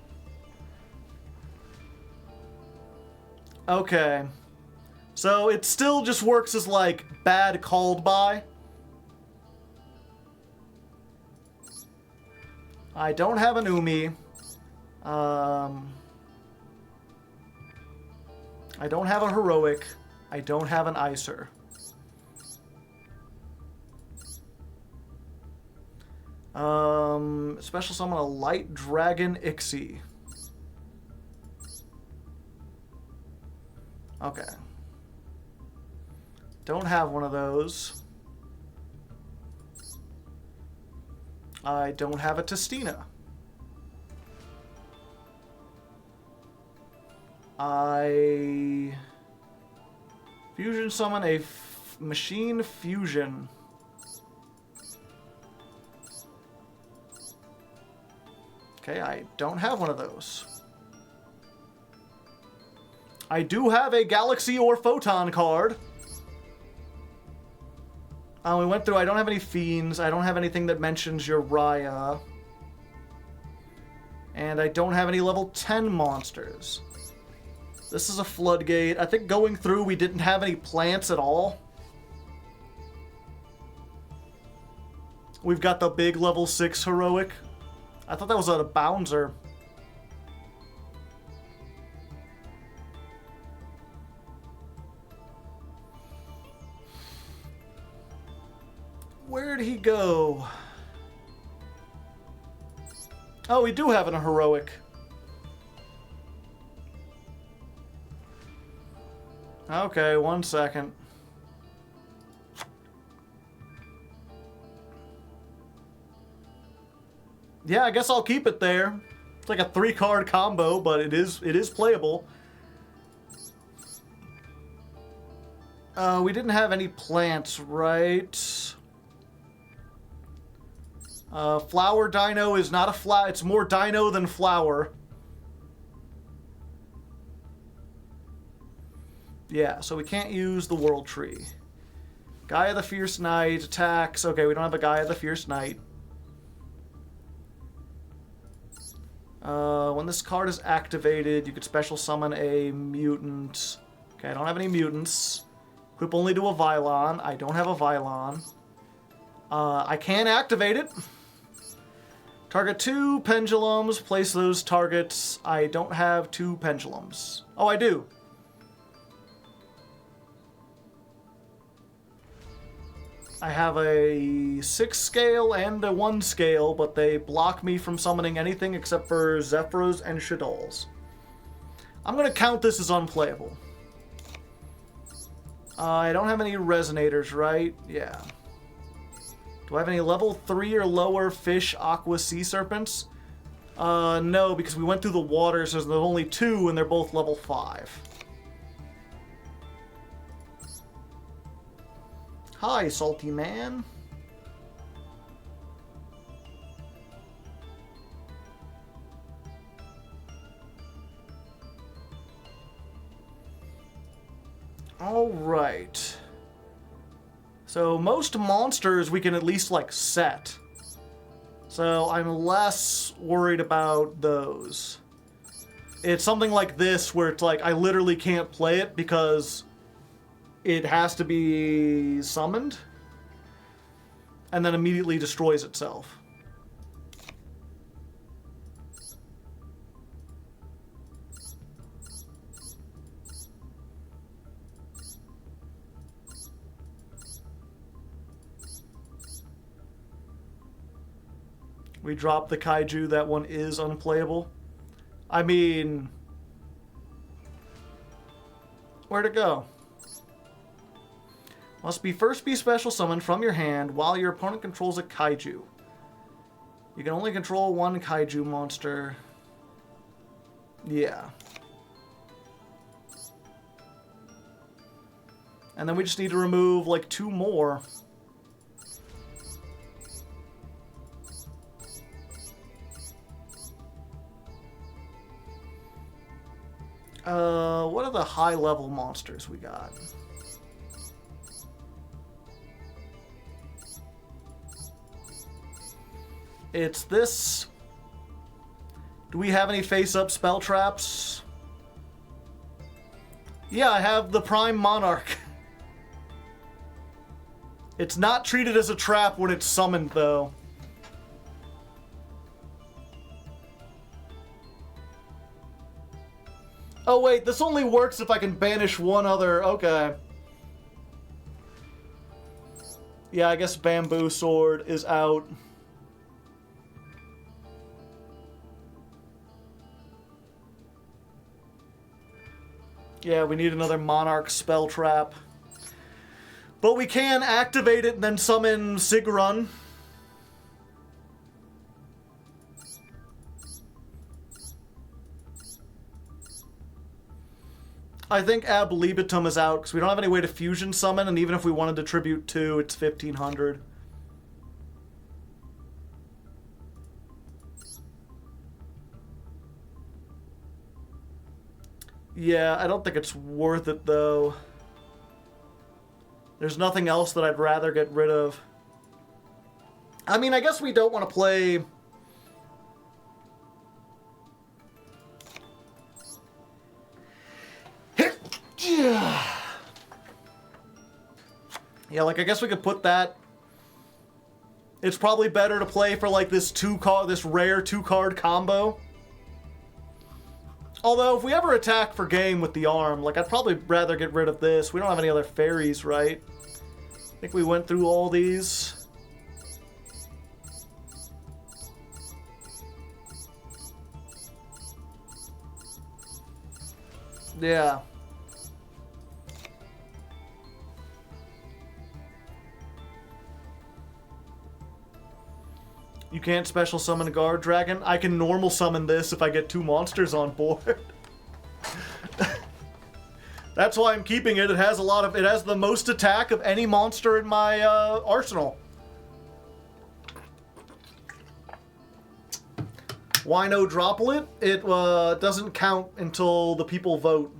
Okay. So it still just works as like bad called by. I don't have an Umi. I don't have a Heroic. I don't have an Icer. Special summon a Light Dragon Ixie. Okay. Don't have one of those. I don't have a Testina. I fusion summon a Machine Fusion. Okay, I don't have one of those. I do have a Galaxy or Photon card. We went through, I don't have any Fiends. I don't have anything that mentions Uriah. And I don't have any level 10 monsters. This is a Floodgate. I think going through, we didn't have any plants at all. We've got the big level 6 heroic. I thought that was a Bouncer. Where'd he go? Oh, we do have a heroic. Okay, 1 second. Yeah, I guess I'll keep it there. It's like a 3-card combo, but it is playable. We didn't have any plants, right? Flower Dino is not a flower. It's more Dino than flower. Yeah, so we can't use the World Tree. Gaia the Fierce Knight attacks. Okay, we don't have a Gaia the Fierce Knight. When this card is activated, you could special summon a mutant. Okay, I don't have any mutants. Equip only to a Vylon. I don't have a Vylon. I can activate it. Target 2 pendulums. Place those targets. I don't have 2 pendulums. Oh, I do. I have a 6 scale and a 1 scale, but they block me from summoning anything except for Zephyros and Shaddolls. I'm going to count this as unplayable. I don't have any resonators, right? Yeah. Do I have any level 3 or lower fish, aqua, sea serpents? No, because we went through the water, so there's only 2, and they're both level 5. Hi, salty man. All right. So most monsters we can at least, like, set. So I'm less worried about those. It's something like this where it's like I literally can't play it because it has to be summoned and then immediately destroys itself. We dropped the Kaiju. That one is unplayable. I mean, where'd it go? Must first be special summoned from your hand while your opponent controls a Kaiju. You can only control 1 Kaiju monster. Yeah. And then we just need to remove, like, 2 more. What are the high-level monsters we got? It's this. Do we have any face-up spell traps? Yeah, I have the Prime Monarch. It's not treated as a trap when it's summoned, though. Oh, wait, this only works if I can banish 1 other... Okay. Yeah, I guess Bamboo Sword is out. Yeah, we need another Monarch spell trap. But we can activate it and then summon Sigrun. I think Ab Libitum is out because we don't have any way to fusion summon, and even if we wanted to tribute 2, it's 1500. Yeah, I don't think it's worth it, though. There's nothing else that I'd rather get rid of. I mean, I guess we don't want to play... Yeah, like, I guess we could put that... It's probably better to play for, like, this rare two-card combo. Although, if we ever attack for game with the arm, like, I'd probably rather get rid of this. We don't have any other fairies, right? I think we went through all these. Yeah. You can't special summon a guard dragon. I can normal summon this if I get 2 monsters on board. That's why I'm keeping it. It has the most attack of any monster in my arsenal. Why no droplet? It doesn't count until the people vote.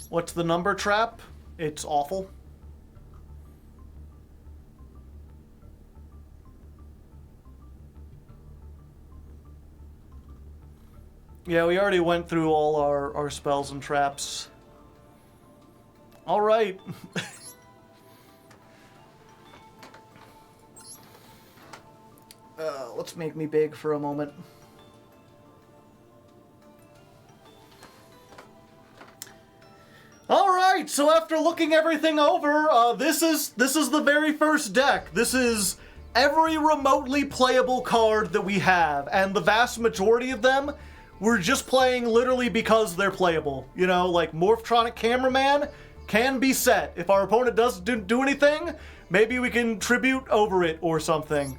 What's the number trap? It's awful. Yeah, we already went through all our spells and traps. All right. Let's make me big for a moment. Alright, so after looking everything over, this is the very first deck. This is every remotely playable card that we have, and the vast majority of them, we're just playing literally because they're playable. You know, like Morphtronic Cameraman can be set. If our opponent doesn't do anything, maybe we can tribute over it or something.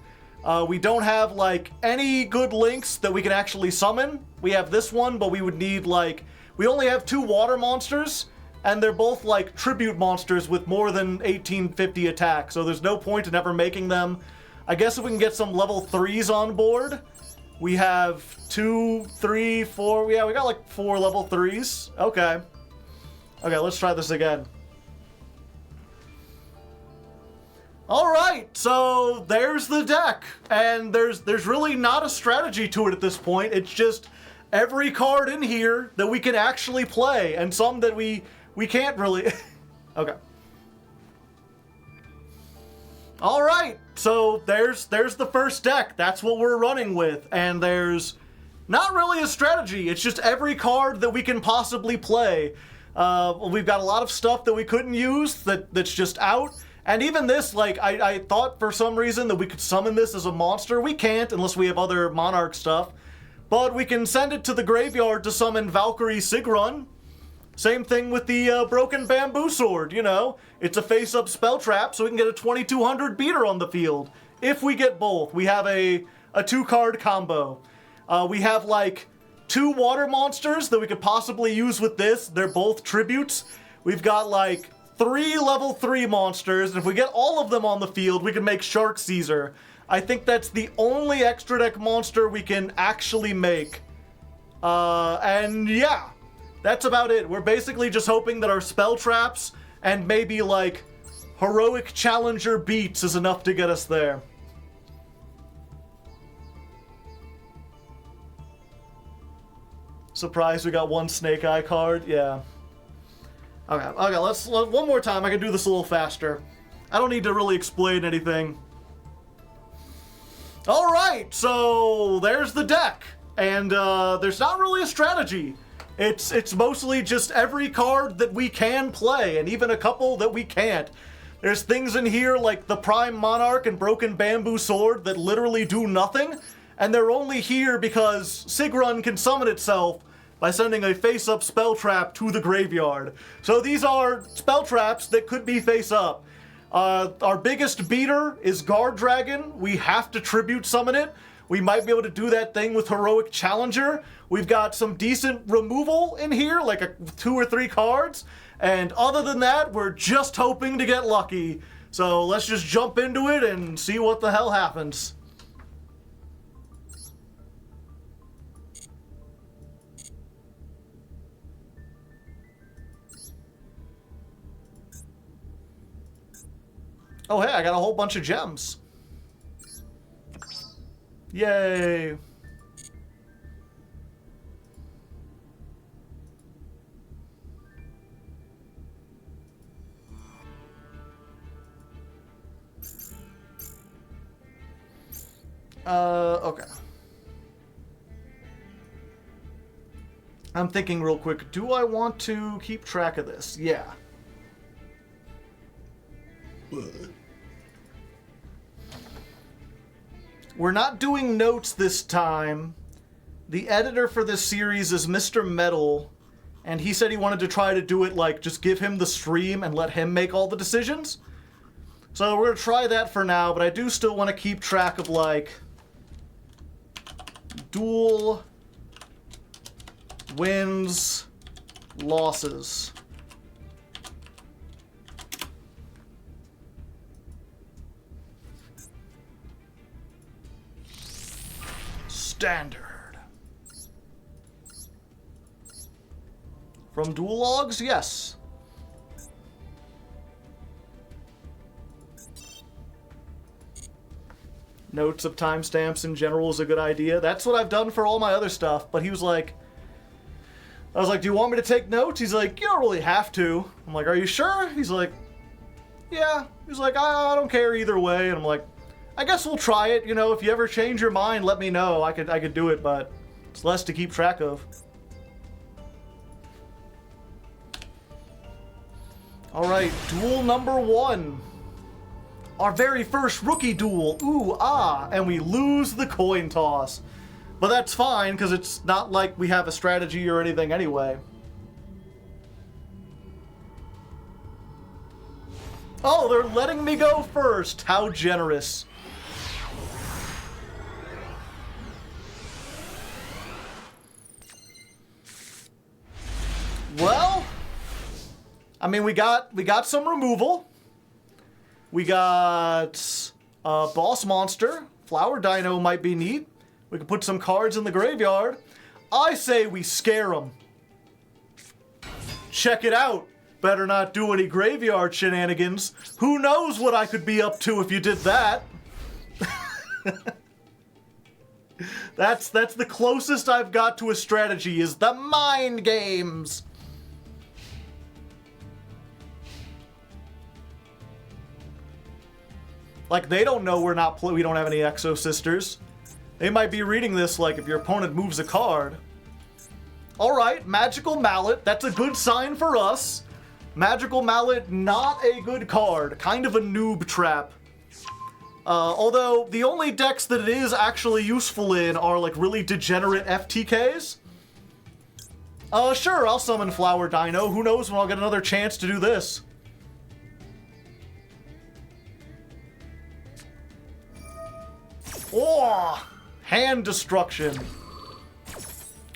We don't have, like, any good links that we can actually summon. We have this one, but we would need, like... We only have 2 water monsters, and they're both, like, tribute monsters with more than 1850 attack, so there's no point in ever making them. I guess if we can get some level 3s on board, we have 2, 3, 4... Yeah, we got, like, 4 level 3s. Okay. Okay, let's try this again. Alright, so there's the deck, and there's really not a strategy to it at this point. It's just every card in here that we can actually play, and some that we can't really... Okay. Alright, so there's the first deck. That's what we're running with, and there's not really a strategy. It's just every card that we can possibly play. We've got a lot of stuff that we couldn't use that's just out. And even this, like, I thought for some reason that we could summon this as a monster. We can't unless we have other Monarch stuff. But we can send it to the graveyard to summon Valkyrie Sigrun. Same thing with the Broken Bamboo Sword, you know. It's a face-up spell trap, so we can get a 2200 beater on the field. If we get both, we have a 2-card combo. We have, like, 2 water monsters that we could possibly use with this. They're both tributes. We've got, like... 3 level 3 monsters, and if we get all of them on the field, we can make Shark Caesar. I think that's the only extra deck monster we can actually make. And yeah, that's about it. We're basically just hoping that our spell traps and maybe, like, heroic challenger beats is enough to get us there. Surprised we got 1 Snake Eye card? Yeah. Okay, let's one more time. I can do this a little faster. I don't need to really explain anything. Alright, so there's the deck. And there's not really a strategy. It's mostly just every card that we can play, and even a couple that we can't. There's things in here like the Prime Monarch and Broken Bamboo Sword that literally do nothing, and they're only here because Sigrun can summon itself by sending a face-up spell trap to the graveyard. So these are spell traps that could be face-up. Our biggest beater is Guard Dragon. We have to tribute summon it. We might be able to do that thing with Heroic Challenger. We've got some decent removal in here, like 2 or 3 cards. And other than that, we're just hoping to get lucky. So let's just jump into it and see what the hell happens. Oh, hey, I got a whole bunch of gems. Yay. Okay. I'm thinking real quick, do I want to keep track of this? Yeah. We're not doing notes this time. The editor for this series is Mr. Metal, and he said he wanted to try to do it like just give him the stream and let him make all the decisions. So we're gonna try that for now, but I do still want to keep track of like duel wins, losses. Standard. From duel logs? Yes. Notes of timestamps in general is a good idea. That's what I've done for all my other stuff, but he was like, I was like, do you want me to take notes? He's like, you don't really have to. I'm like, are you sure? He's like, yeah. He's like, I don't care either way. And I'm like, I guess we'll try it. You know, if you ever change your mind, let me know. I could do it, but it's less to keep track of. All right, duel number 1. Our very first rookie duel. Ooh, ah, and we lose the coin toss. But that's fine, because it's not like we have a strategy or anything anyway. Oh, they're letting me go first. How generous. Well, I mean, we got some removal. We got Boss Monster. Flower Dino might be neat. We can put some cards in the graveyard. I say we scare them. Check it out. Better not do any graveyard shenanigans. Who knows what I could be up to if you did that? That's the closest I've got to a strategy, is the mind games. Like, they don't know we don't have any Exo Sisters. They might be reading this like, if your opponent moves a card. Alright, Magical Mallet. That's a good sign for us. Magical Mallet, not a good card. Kind of a noob trap. Although, the only decks that it is actually useful in are, like, really degenerate FTKs. Sure, I'll summon Flower Dino. Who knows when I'll get another chance to do this. Oh! Hand destruction.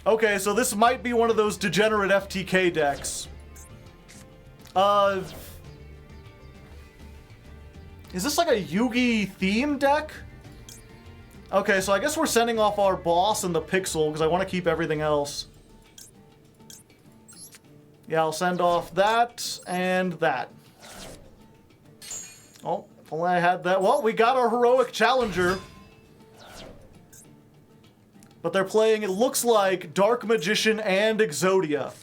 Okay, so this might be one of those degenerate FTK decks. Is this like a Yugi theme deck? Okay, so I guess we're sending off our boss and the Pixel, because I want to keep everything else. Yeah, I'll send off that and that. Oh, if only I had that. Well, we got our Heroic Challenger. But they're playing, it looks like, Dark Magician and Exodia.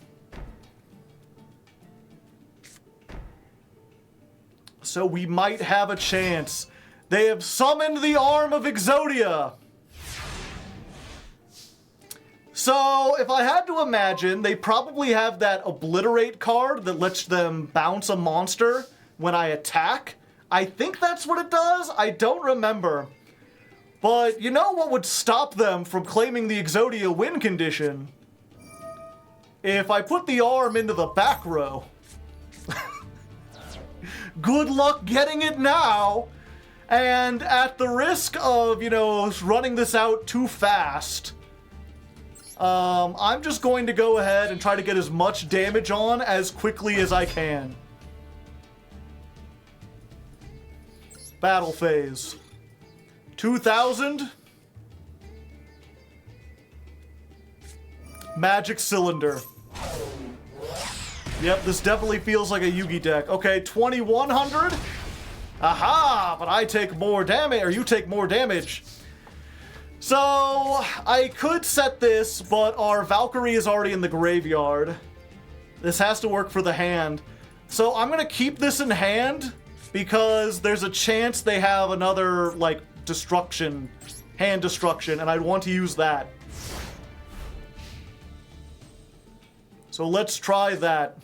So we might have a chance. They have summoned the arm of Exodia. So, if I had to imagine, they probably have that Obliterate card that lets them bounce a monster when I attack. I think that's what it does. I don't remember. But you know what would stop them from claiming the Exodia win condition? If I put the arm into the back row. Good luck getting it now! And at the risk of, you know, running this out too fast, I'm just going to go ahead and try to get as much damage on as quickly as I can. Battle phase. 2000. Magic cylinder. Yep, this definitely feels like a Yugi deck. Okay, 2100. Aha, but I take more damage, or you take more damage. So, I could set this, but our Valkyrie is already in the graveyard. This has to work for the hand. So I'm gonna keep this in hand, because there's a chance they have another, like, destruction, hand destruction, and I'd want to use that. So let's try that.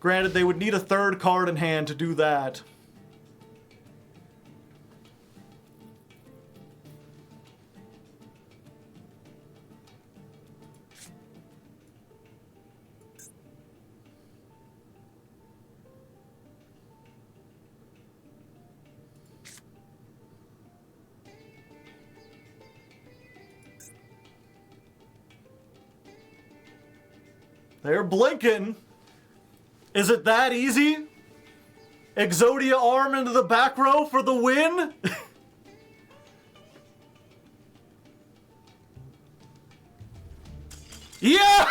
Granted, they would need a third card in hand to do that. They're blinking. Is it that easy? Exodia arm into the back row for the win? Yeah!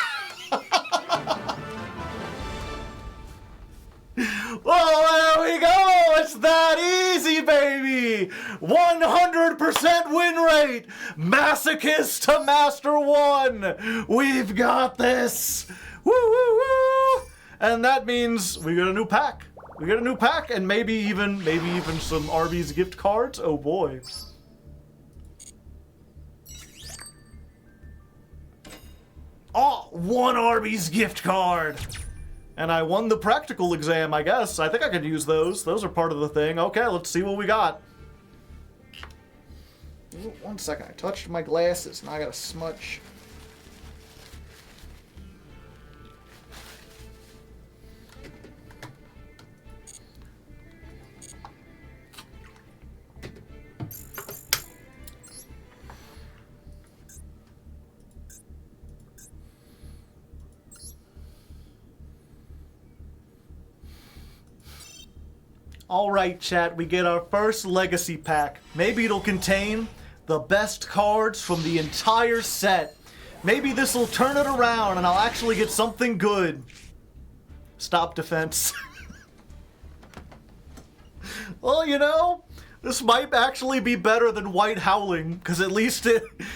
Oh, there we go! It's that easy, baby! 100% win rate! Masochist to Master 1! We've got this! Woo, woo, woo! And that means we got a new pack. We got a new pack, and maybe even some Arby's gift cards. Oh boy. Oh, one Arby's gift card! And I won the practical exam, I guess. I think I could use those. Those are part of the thing. Okay, let's see what we got. Ooh, 1 second, I touched my glasses, and I got a smudge. Alright, chat, we get our first legacy pack. Maybe it'll contain the best cards from the entire set. Maybe this will turn it around and I'll actually get something good. Stop defense. Well, you know, this might actually be better than White Howling, because at least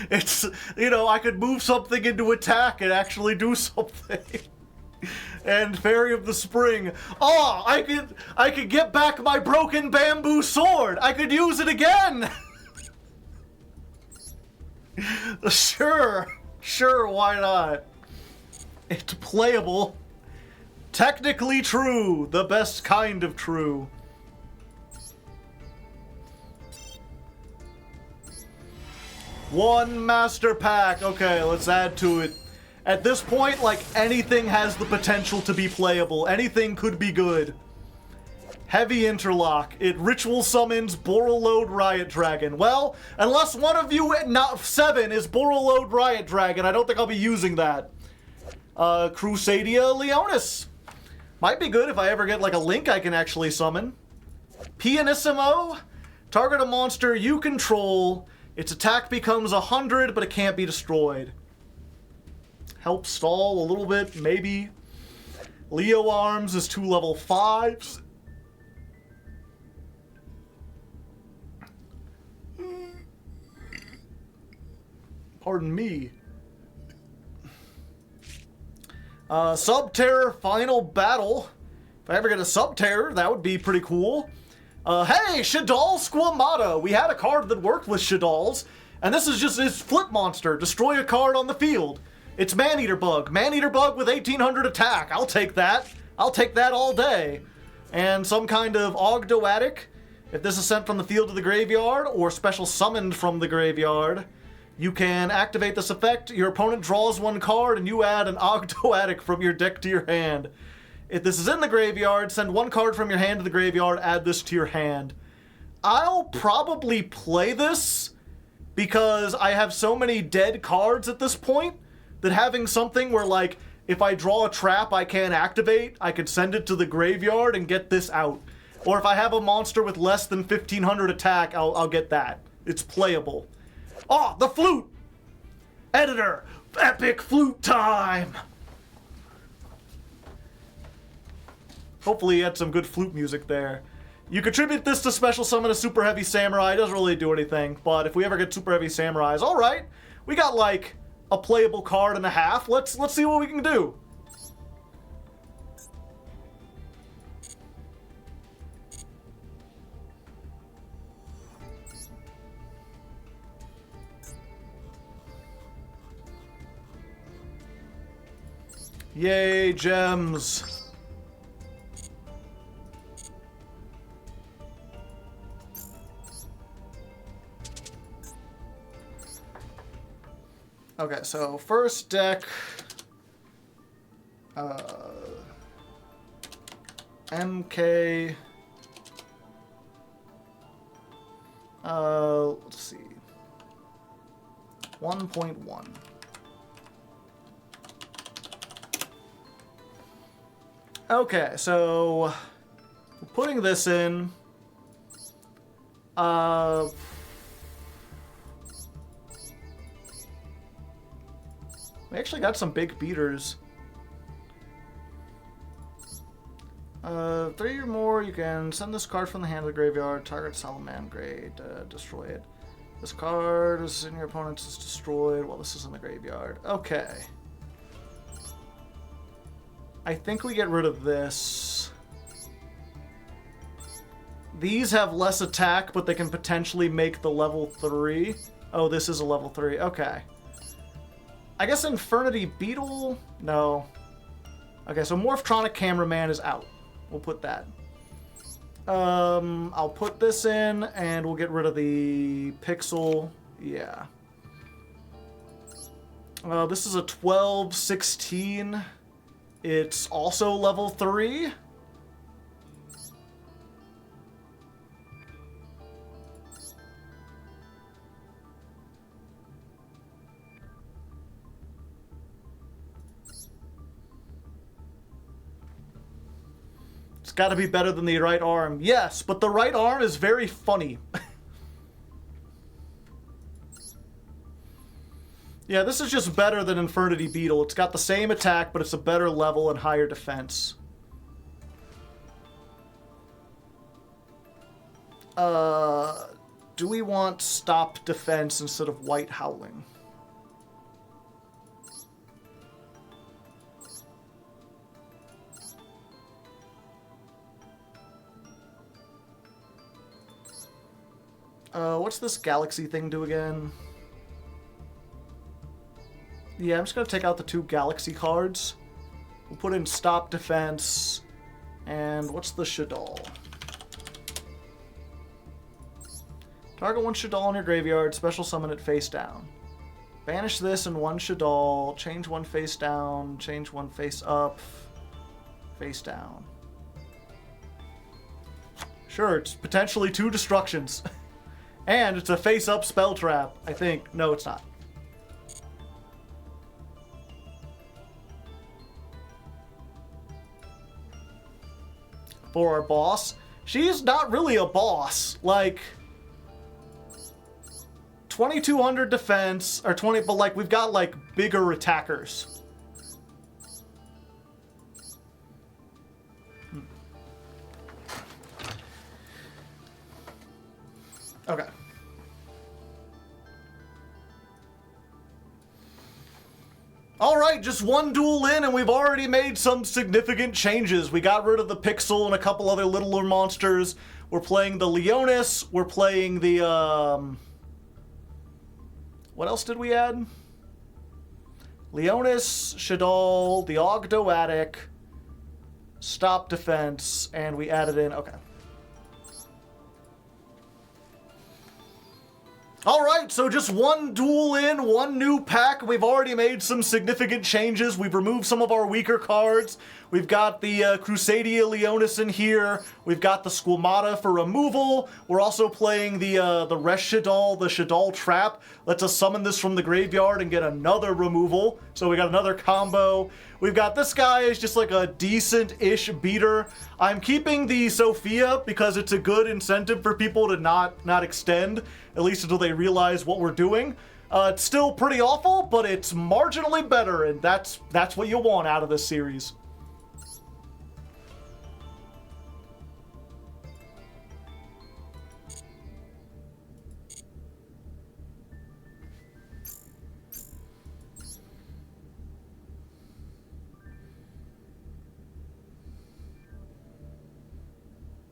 it's, you know, I could move something into attack and actually do something. And Fairy of the Spring. Oh, I could get back my broken bamboo sword. I could use it again. Sure, why not? It's playable. Technically true, the best kind of true. One master pack. Okay, let's add to it. At this point, like, anything has the potential to be playable. Anything could be good. Heavy Interlock. It ritual summons Borreload Riot Dragon. Well, unless one of you, not 7, is Borreload Riot Dragon, I don't think I'll be using that. Crusadia Leonis. Might be good if I ever get, like, a link I can actually summon. Pianissimo. Target a monster you control. Its attack becomes 100, but it can't be destroyed. Help stall a little bit, maybe. Leo Arms is 2 level 5s. Pardon me. Subterror Final Battle. If I ever get a Subterror, that would be pretty cool. Hey, Shadal Squamata. We had a card that worked with Shadal's, and this is just his flip monster. Destroy a card on the field. It's Maneater Bug. Maneater Bug with 1800 attack. I'll take that. I'll take that all day. And some kind of Ogdoadic. If this is sent from the field to the graveyard, or special summoned from the graveyard, you can activate this effect. Your opponent draws 1 card, and you add an Ogdoadic from your deck to your hand. If this is in the graveyard, send one card from your hand to the graveyard, add this to your hand. I'll probably play this because I have so many dead cards at this point that having something where, like, if I draw a trap I can't activate, I could send it to the graveyard and get this out. Or if I have a monster with less than 1500 attack, I'll get that. It's playable. Oh, the flute! Editor, epic flute time! Hopefully you had some good flute music there. You contribute this to special summon a super heavy samurai. It doesn't really do anything, but if we ever get super heavy samurais, all right. We got like a playable card and a half. Let's see what we can do. Yay, gems. Okay, so first deck, MK, let's see, 1.1. Okay, so we're putting this in, we actually got some big beaters. 3 or more, you can send this card from the hand to the graveyard, target Salaman, great, destroy it. This card is in your opponent's is destroyed while this is in the graveyard. Okay. I think we get rid of this. These have less attack, but they can potentially make the level 3. Oh, this is a level 3. Okay. I guess Infernity Beetle? No. Okay, so Morphtronic Cameraman is out. We'll put that. I'll put this in, and we'll get rid of the Pixel. Yeah. This is a 12-16. It's also level 3. It's got to be better than the right arm. Yes, but the right arm is very funny. Yeah, this is just better than Infernity Beetle. It's got the same attack, but it's a better level and higher defense. Do we want Stop Defense instead of White Howling? What's this Galaxy thing do again? Yeah, I'm just going to take out the 2 Galaxy cards. We'll put in Stop Defense. And what's the Shaddoll? Target 1 Shaddoll in your graveyard. Special summon it face down. Banish this and 1 Shaddoll. Change 1 face down. Change 1 face up. Face down. Sure, it's potentially 2 destructions. And it's a face-up spell trap, I think. No, it's not. For our boss, she's not really a boss. Like, 2200 defense, or 20, but like, we've got like bigger attackers. Okay. Alright, just 1 duel in and we've already made some significant changes. We got rid of the Pixel and a couple other littler monsters. We're playing the Leonis. We're playing the, what else did we add? Leonis, Shaddoll, the Ogdoadic, Stop Defense, and we added in, okay. Alright, so just one duel in, one new pack. We've already made some significant changes. We've removed some of our weaker cards. We've got the Crusadia Leonis in here. We've got the Squamata for removal. We're also playing the Resh Shadal, the Shadal Trap. Lets us summon this from the graveyard and get another removal. So we got another combo. We've got this guy is just like a decent-ish beater. I'm keeping the Sophia because it's a good incentive for people to not extend, at least until they realize what we're doing. It's still pretty awful, but it's marginally better, and that's what you want out of this series.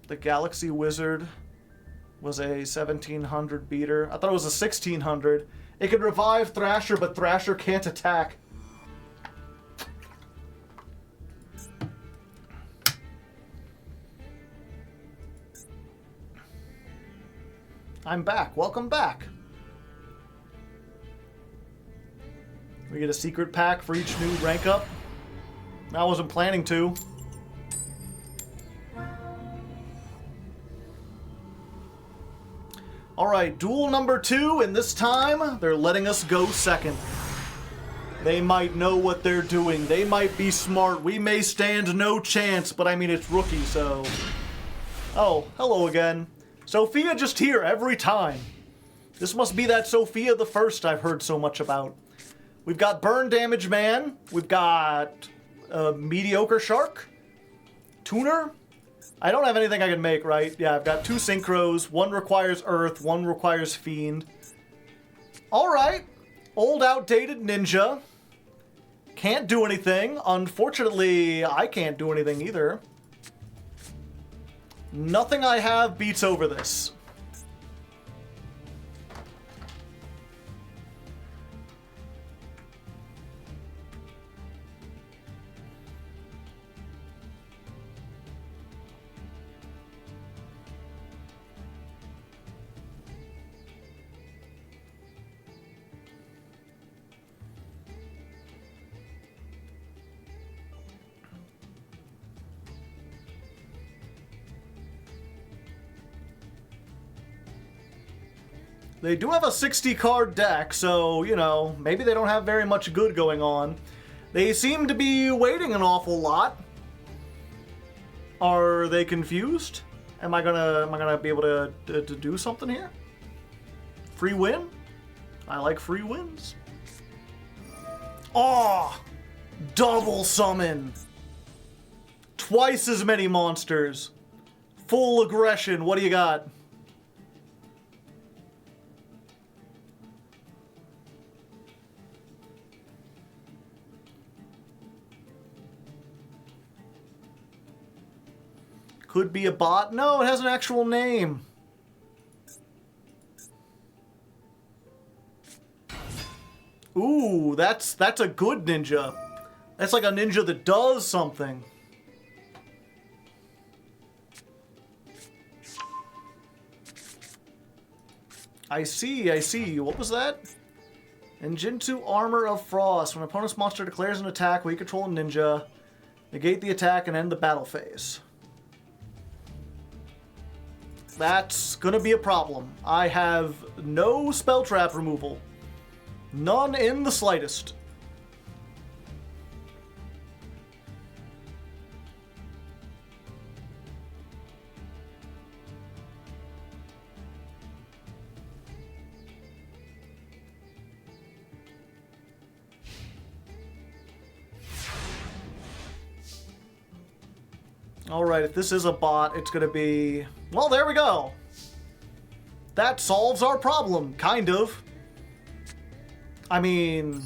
The Galaxy Wizard was a 1700 beater. I thought it was a 1600. It could revive Thrasher, but Thrasher can't attack. I'm back. Welcome back. We get a secret pack for each new rank up. I wasn't planning to. Alright, duel number 2, and this time, they're letting us go second. They might know what they're doing. They might be smart. We may stand no chance, but I mean, it's rookie, so... Oh, hello again. Sophia just here every time. This must be that Sophia the First I've heard so much about. We've got Burn Damage Man. We've got Mediocre Shark. Tuner. I don't have anything I can make, right? Yeah, I've got 2 synchros. One requires Earth, one requires Fiend. Alright. Old outdated ninja. Can't do anything. Unfortunately, I can't do anything either. Nothing I have beats over this. They do have a 60-card deck, so, you know, maybe they don't have very much good going on. They seem to be waiting an awful lot. Are they confused? Am I gonna be able to do something here? Free win? I like free wins. Oh! Double summon! Twice as many monsters. Full aggression, what do you got? Could be a bot. No, it has an actual name. Ooh, that's a good ninja. That's like a ninja that does something. I see. What was that? Ninjutsu Armor of Frost. When an opponent's monster declares an attack, we control a ninja. Negate the attack and end the battle phase. That's gonna be a problem. I have no spell trap removal. None in the slightest. Alright, if this is a bot, it's gonna be... Well, there we go. That solves our problem, kind of. I mean,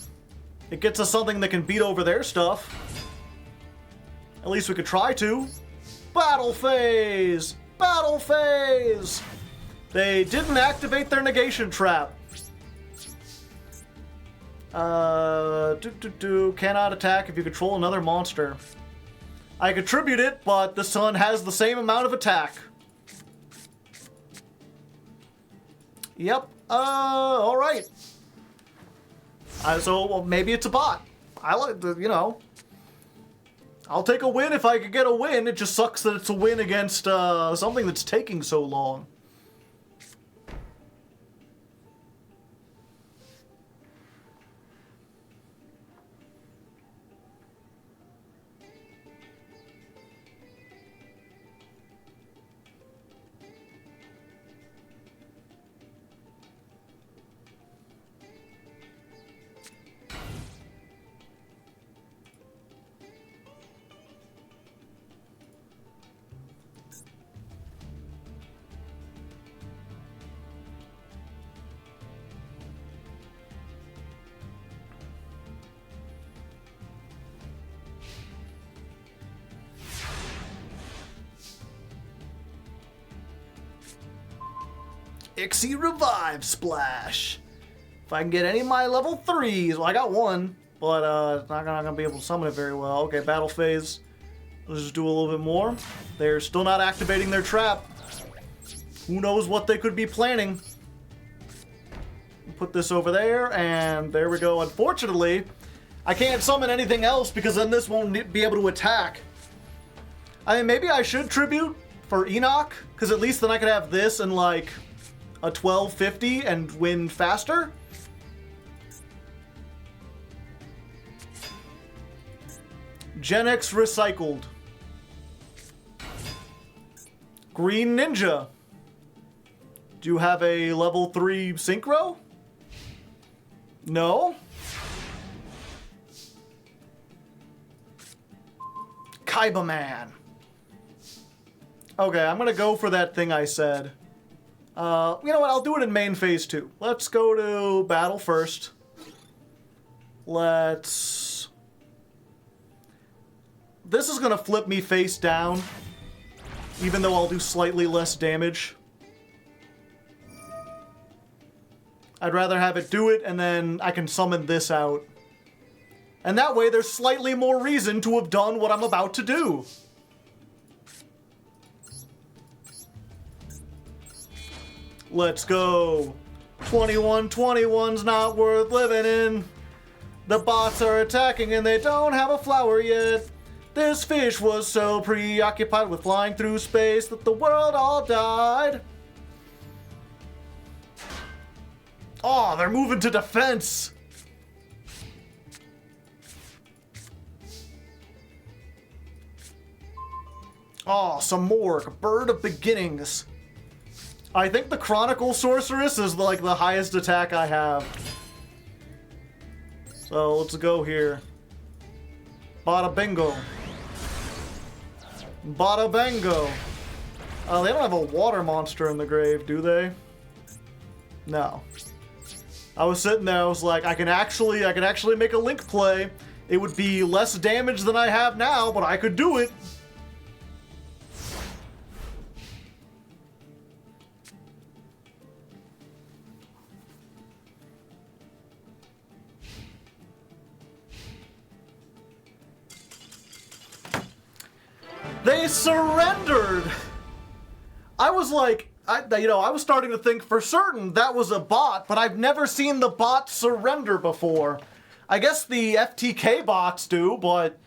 it gets us something that can beat over their stuff. At least we could try to. Battle phase! Battle phase! They didn't activate their negation trap. Cannot attack if you control another monster. I contribute it, but the sun has the same amount of attack. Yep, Alright. So, well, maybe it's a bot. I like, you know. I'll take a win if I could get a win. It just sucks that it's a win against something that's taking so long. Ixie Revive Splash. If I can get any of my level 3s, well, I got one, but not gonna be able to summon it very well. Okay, battle phase. Let's just do a little bit more. They're still not activating their trap. Who knows what they could be planning? Put this over there, and there we go. Unfortunately, I can't summon anything else because then this won't be able to attack. I mean, maybe I should tribute for Enoch, because at least then I could have this and like a 1250 and win faster. Gen X recycled. Green Ninja. Do you have a level 3 synchro? No. Kaiba Man. Okay, I'm gonna go for that thing I said. You know what? I'll do it in main phase 2. Let's go to battle first. Let's... This is gonna flip me face down, even though I'll do slightly less damage. I'd rather have it do it, and then I can summon this out. And that way there's slightly more reason to have done what I'm about to do. Let's go. 2121's not worth living in. The bots are attacking and they don't have a flower yet. This fish was so preoccupied with flying through space that the world all died. Oh, they're moving to defense. Oh, some more. Bird of Beginnings. I think the Chronicle Sorceress is like the highest attack I have. So let's go here. Bada bingo. Bada bango. They don't have a water monster in the grave, do they? No. I was sitting there, I was like, I can actually make a Link play. It would be less damage than I have now, but I could do it. They surrendered! I was like, I was starting to think for certain that was a bot, but I've never seen the bot surrender before. I guess the FTK bots do, but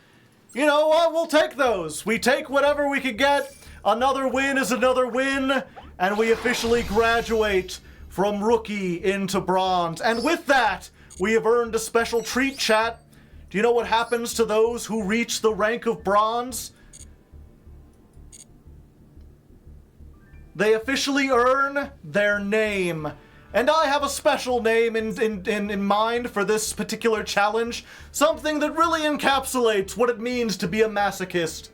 you know what? We'll take those. We take whatever we could get. Another win is another win, and we officially graduate from rookie into bronze. And with that, we have earned a special treat, chat. Do you know what happens to those who reach the rank of bronze? They officially earn their name. And I have a special name in mind for this particular challenge. Something that really encapsulates what it means to be a masochist.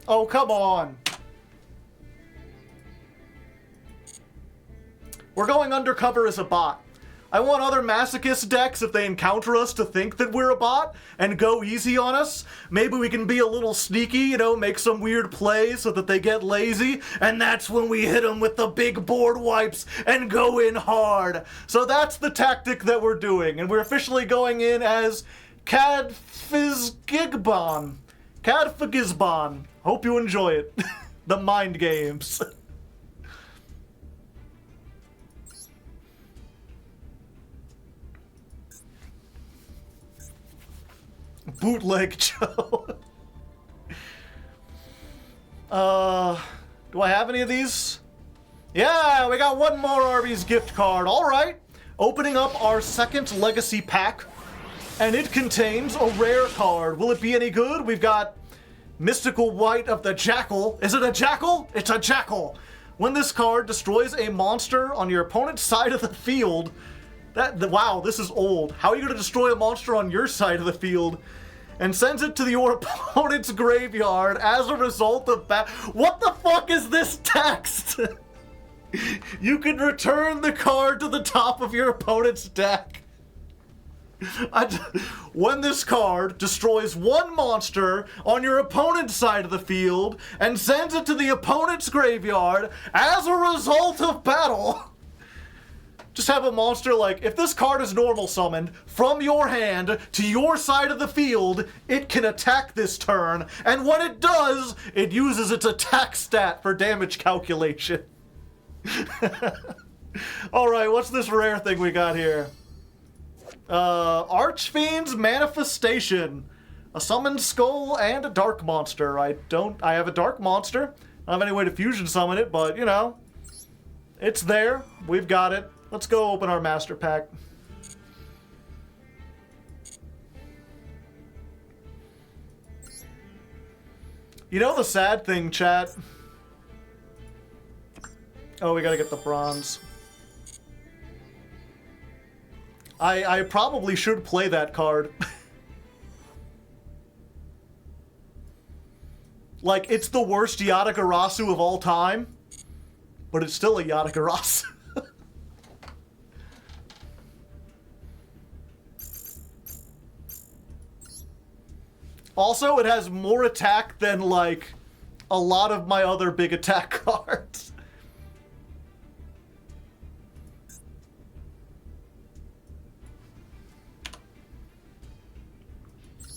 Oh, come on. We're going undercover as a bot. I want other masochist decks, if they encounter us, to think that we're a bot and go easy on us. Maybe we can be a little sneaky, make some weird plays so that they get lazy, and that's when we hit them with the big board wipes and go in hard. So that's the tactic that we're doing, and we're officially going in as Cadfizgigbon. Cadfizgigbon. Hope you enjoy it. The mind games. Bootleg Joe. Do I have any of these? Yeah, we got one more Arby's gift card. All right. Opening up our second legacy pack. And it contains a rare card. Will it be any good? We've got Mystical White of the Jackal. Is it a Jackal? It's a Jackal. When this card destroys a monster on your opponent's side of the field... Wow, this is old. How are you going to destroy a monster on your side of the field? And sends it to your opponent's graveyard as a result of what the fuck is this text? You can return the card to the top of your opponent's deck. When this card destroys one monster on your opponent's side of the field and sends it to the opponent's graveyard as a result of battle... Just have a monster like, if this card is normal summoned from your hand to your side of the field, it can attack this turn, and when it does, it uses its attack stat for damage calculation. Alright, what's this rare thing we got here? Archfiend's Manifestation. A summoned skull and a dark monster. I have a dark monster. I don't have any way to fusion summon it, but, you know, it's there. We've got it. Let's go open our master pack. You know the sad thing, chat? Oh, we gotta get the bronze. I probably should play that card. Like, it's the worst Yatagarasu of all time, but it's still a Yatagarasu. Also, it has more attack than, like, a lot of my other big attack cards.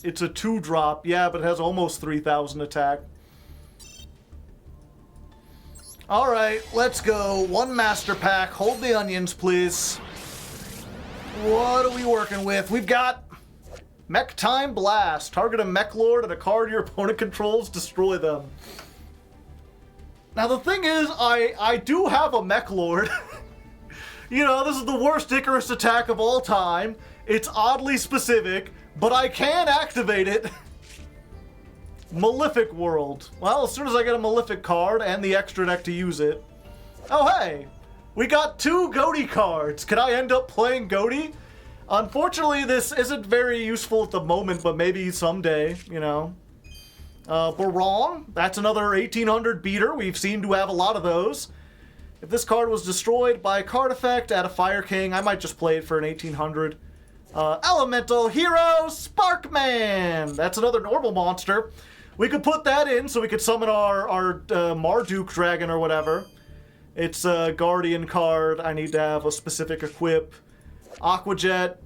It's a 2-drop, yeah, but it has almost 3,000 attack. Alright, let's go. One master pack. Hold the onions, please. What are we working with? We've got... Mech Time Blast. Target a Mech Lord and a card your opponent controls, destroy them. Now the thing is, I do have a Mech Lord. You know, this is the worst Icarus attack of all time. It's oddly specific, but I can activate it. Malefic World. Well, as soon as I get a Malefic card and the extra deck to use it. Oh hey, we got 2 Goaty cards. Can I end up playing Goaty? Unfortunately, this isn't very useful at the moment, but maybe someday, you know. Barong, that's another 1800 beater. We've seemed to have a lot of those. If this card was destroyed by a card effect, add a Fire King. I might just play it for an 1800. Elemental Hero Sparkman. That's another normal monster. We could put that in so we could summon our Marduk dragon or whatever. It's a Guardian card. I need to have a specific equip. Aquajet,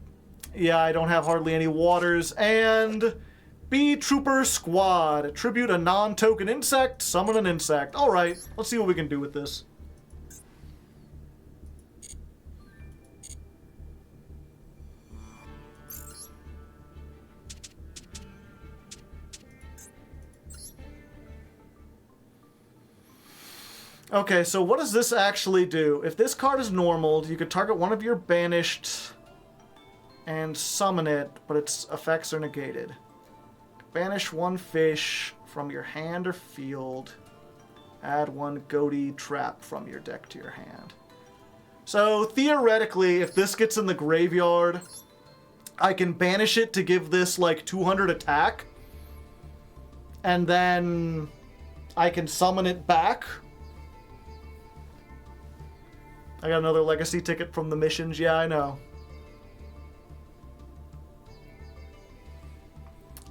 yeah, I don't have hardly any waters, and Bee Trooper Squad. Attribute a non-token insect, summon an insect. Alright, let's see what we can do with this. Okay, so what does this actually do? If this card is normaled, you could target one of your banished and summon it, but its effects are negated. Banish one fish from your hand or field. Add one Goaty trap from your deck to your hand. So, theoretically, if this gets in the graveyard, I can banish it to give this, like, 200 attack. And then I can summon it back. I got another legacy ticket from the missions. Yeah, I know.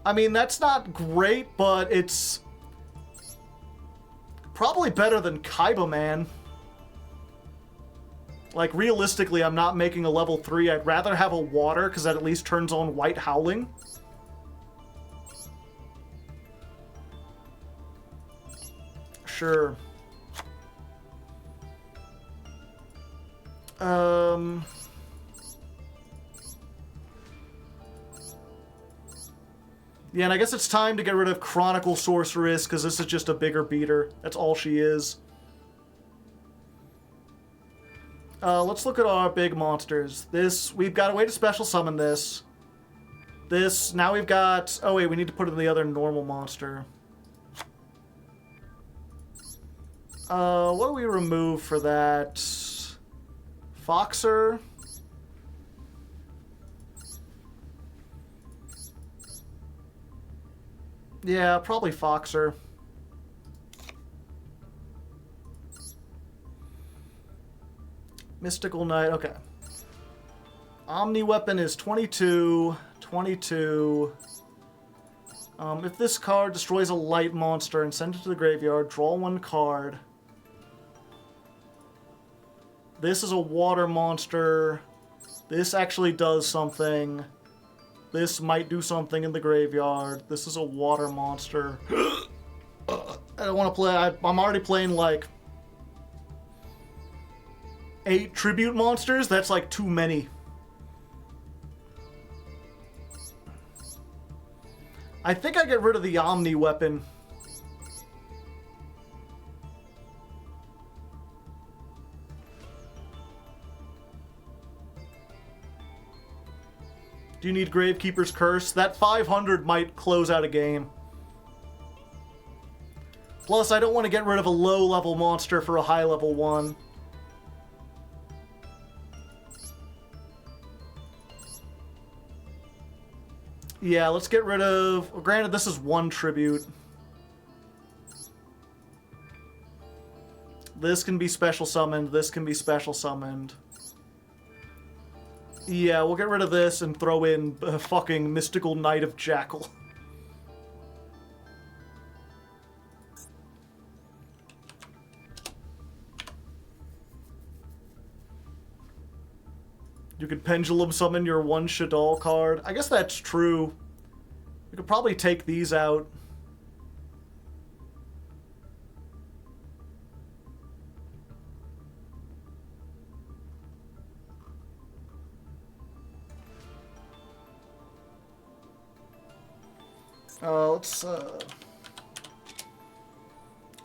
I mean, that's not great, but it's probably better than Kaiba Man. Like, realistically, I'm not making a level 3. I'd rather have a water, because that at least turns on White Howling. Sure. Yeah, and I guess it's time to get rid of Chronicle Sorceress, because this is just a bigger beater. That's all she is. Let's look at our big monsters. This, we've got a way to special summon this. This, now we've got... Oh wait, we need to put in the other normal monster. What do we remove for that? Foxer? Yeah, probably Foxer. Mystical Knight, okay. Omni Weapon is 22, 22. If this card destroys a light monster and sends it to the graveyard, draw one card. This is a water monster. This actually does something. This might do something in the graveyard. This is a water monster. I don't want to play... I'm already playing, like, 8 tribute monsters. That's, like, too many. I think I get rid of the Omni Weapon. Do you need Gravekeeper's Curse? That 500 might close out a game. Plus, I don't want to get rid of a low-level monster for a high-level one. Yeah, let's get rid of... Well, granted, this is 1 tribute. This can be special summoned. This can be special summoned. Yeah, we'll get rid of this and throw in fucking Mystical Knight of Jackal. You could Pendulum Summon your 1 Shaddoll card. I guess that's true. You could probably take these out.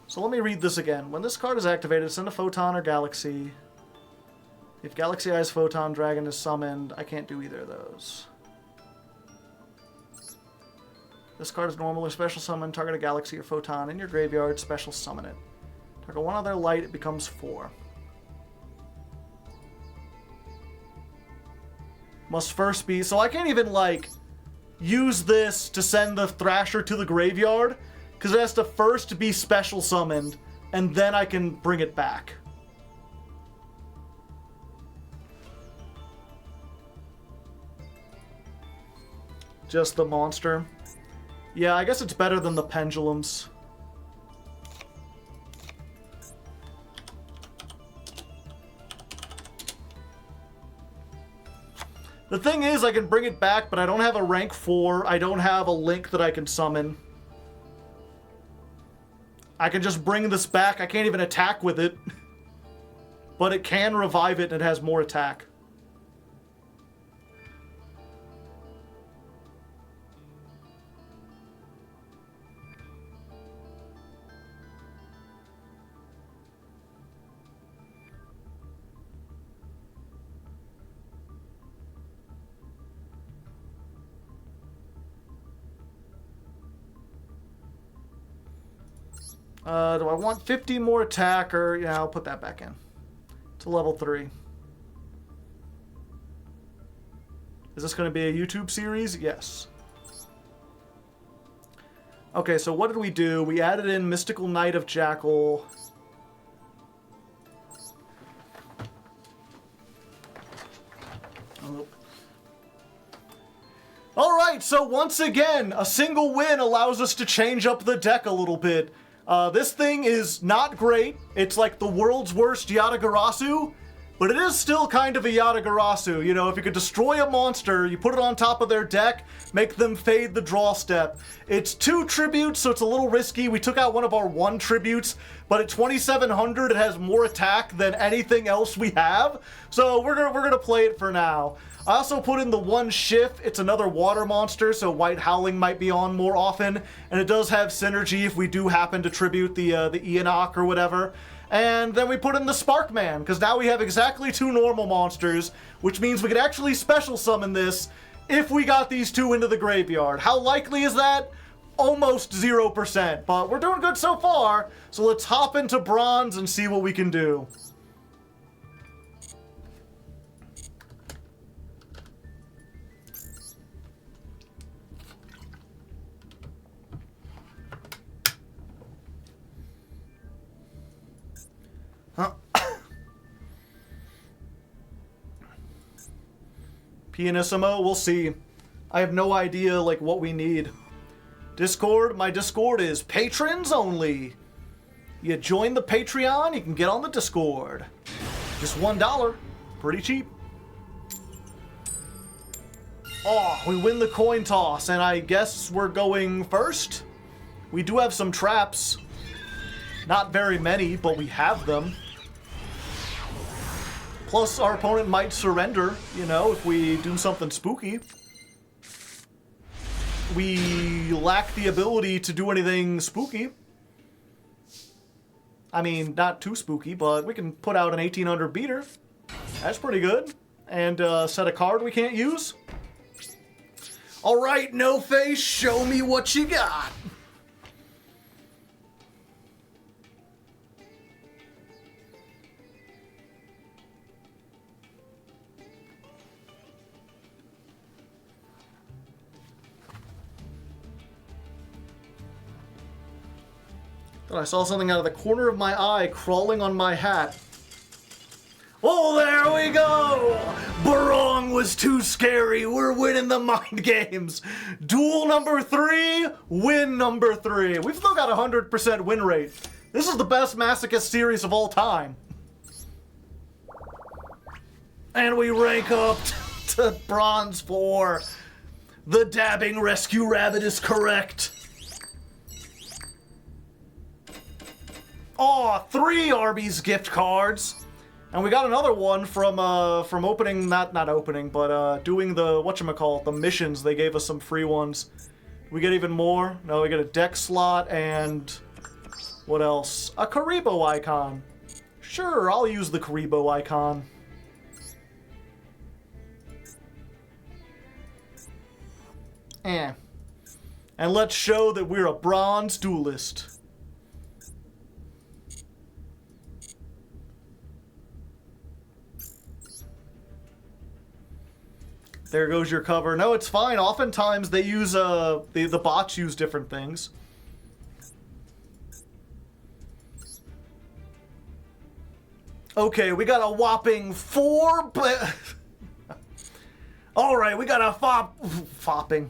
So let me read this again. When this card is activated, send a Photon or Galaxy. If Galaxy Eyes Photon Dragon is summoned, I can't do either of those. This card is normal or special summon. Target a Galaxy or Photon in your graveyard. Special summon it. Target 1 other light. It becomes 4. Must first be... So I can't even, like, use this to send the Thrasher to the graveyard, because it has to first be special summoned, and then I can bring it back. Just the monster. Yeah, I guess it's better than the pendulums. The thing is, I can bring it back, but I don't have a rank 4. I don't have a link that I can summon. I can just bring this back. I can't even attack with it. But it can revive it and it has more attack. Do I want 50 more attack, or... Yeah, I'll put that back in. To level 3. Is this going to be a YouTube series? Yes. Okay, so what did we do? We added in Mystical Knight of Jackal. Oh. Alright, so once again, a single win allows us to change up the deck a little bit. This thing is not great. It's like the world's worst Yatagarasu, But it is still kind of a Yatagarasu. You know, if you could destroy a monster, you put it on top of their deck, make them fade the draw step. It's 2 tributes, so it's a little risky. We took out one of our 1 tributes, but at 2,700, it has more attack than anything else we have. So we're gonna play it for now. I also put in the 1 Shift. It's another water monster, so White Howling might be on more often, and it does have synergy if we do happen to tribute the Eonok or whatever. And then we put in the Sparkman, because now we have exactly 2 normal monsters, which means we could actually special summon this if we got these 2 into the graveyard. How likely is that? Almost 0%, but we're doing good so far, so let's hop into Bronze and see what we can do. Pianissimo, we'll see. I have no idea, like, what we need. Discord, my Discord is patrons only. You join the Patreon, you can get on the Discord. Just $1, pretty cheap. Oh, we win the coin toss, and I guess we're going first? We do have some traps. Not very many, but we have them. Plus, our opponent might surrender, you know, if we do something spooky. We lack the ability to do anything spooky. I mean, not too spooky, but we can put out an 1800 beater. That's pretty good. And set a card we can't use. Alright, No Face, show me what you got. Thought I saw something out of the corner of my eye crawling on my hat. Oh, there we go! Barong was too scary. We're winning the mind games. Duel number 3, win number 3. We've still got a 100% win rate. This is the best Masochist series of all time. And we rank up to Bronze 4. The dabbing rescue rabbit is correct. Oh, 3 Arby's gift cards. And we got another one from opening, not opening, but doing the, whatchamacallit, the missions. They gave us some free ones. We get even more. No, we get a deck slot and what else? A Karibo icon. Sure, I'll use the Karibo icon. And let's show that we're a bronze duelist. There goes your cover. No, it's fine. Oftentimes they use, the bots use different things. Okay, we got a whopping 4... Alright, we got a fopping.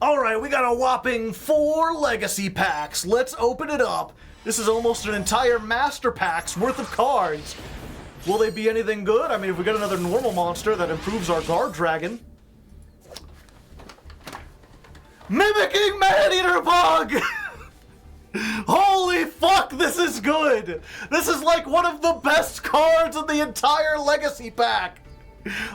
Alright, we got a whopping 4 legacy packs. Let's open it up. This is almost an entire master pack's worth of cards. Will they be anything good? I mean, if we get another normal monster, that improves our guard dragon. Mimicking Maneater Bug! Holy fuck, this is good! This is like one of the best cards in the entire legacy pack!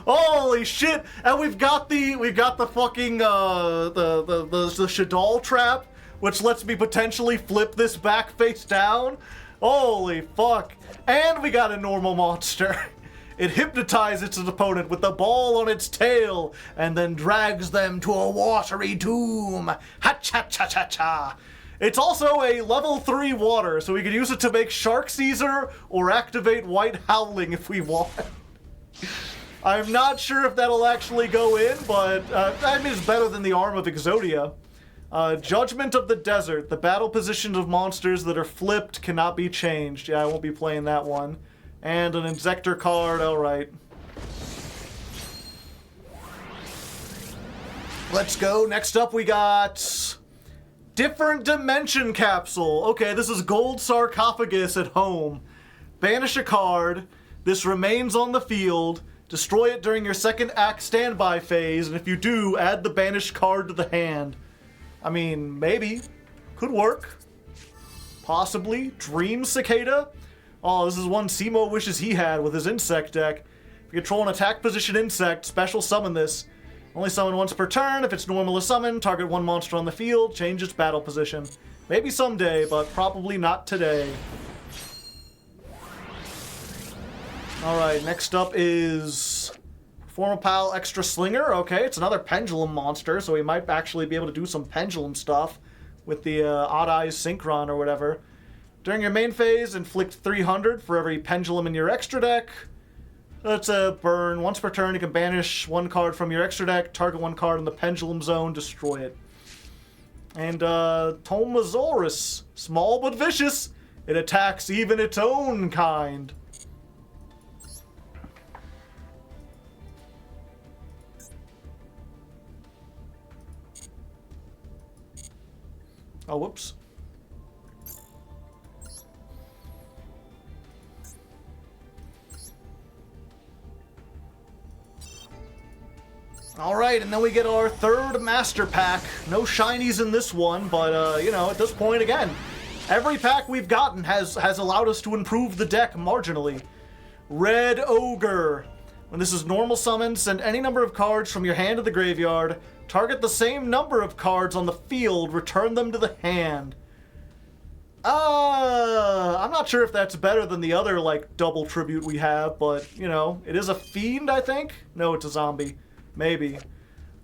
Holy shit! And we've got the fucking the Shadal trap, which lets me potentially flip this back face down. Holy fuck. And we got a normal monster. It hypnotizes its opponent with the ball on its tail and then drags them to a watery doom. Ha-cha-cha-cha-cha. It's also a level 3 water, so we can use it to make Shark Caesar or activate White Howling if we want. I'm not sure if that'll actually go in, but I mean, it's better than the Arm of Exodia. Judgment of the Desert. The battle positions of monsters that are flipped cannot be changed. Yeah, I won't be playing that one. And an Inzector card, alright. Let's go. Next up we got... Different Dimension Capsule. Okay, this is Gold Sarcophagus at home. Banish a card. This remains on the field. Destroy it during your second act standby phase, and if you do, add the banished card to the hand. I mean, maybe. Could work. Possibly. Dream Cicada? Oh, this is one Simo wishes he had with his insect deck. If you control an attack position insect, special summon this. Only summon once per turn. If it's normal to summon, target one monster on the field, change its battle position. Maybe someday, but probably not today. Alright, next up is Formapal Extra Slinger. Okay, it's another pendulum monster, so we might actually be able to do some pendulum stuff with the Odd Eyes Synchron or whatever. During your main phase, inflict 300 for every pendulum in your extra deck. That's a burn. Once per turn, you can banish one card from your extra deck, target one card in the pendulum zone, destroy it. And Tomasaurus, small but vicious. It attacks even its own kind. Oh, whoops. Alright, and then we get our third Master Pack. No shinies in this one, but, you know, at this point, again, every pack we've gotten has allowed us to improve the deck marginally. Red Ogre. When this is normal summon, send any number of cards from your hand to the graveyard. Target the same number of cards on the field, return them to the hand. I'm not sure if that's better than the other, like, double tribute we have, but, you know, it is a fiend, I think? No, it's a zombie. Maybe.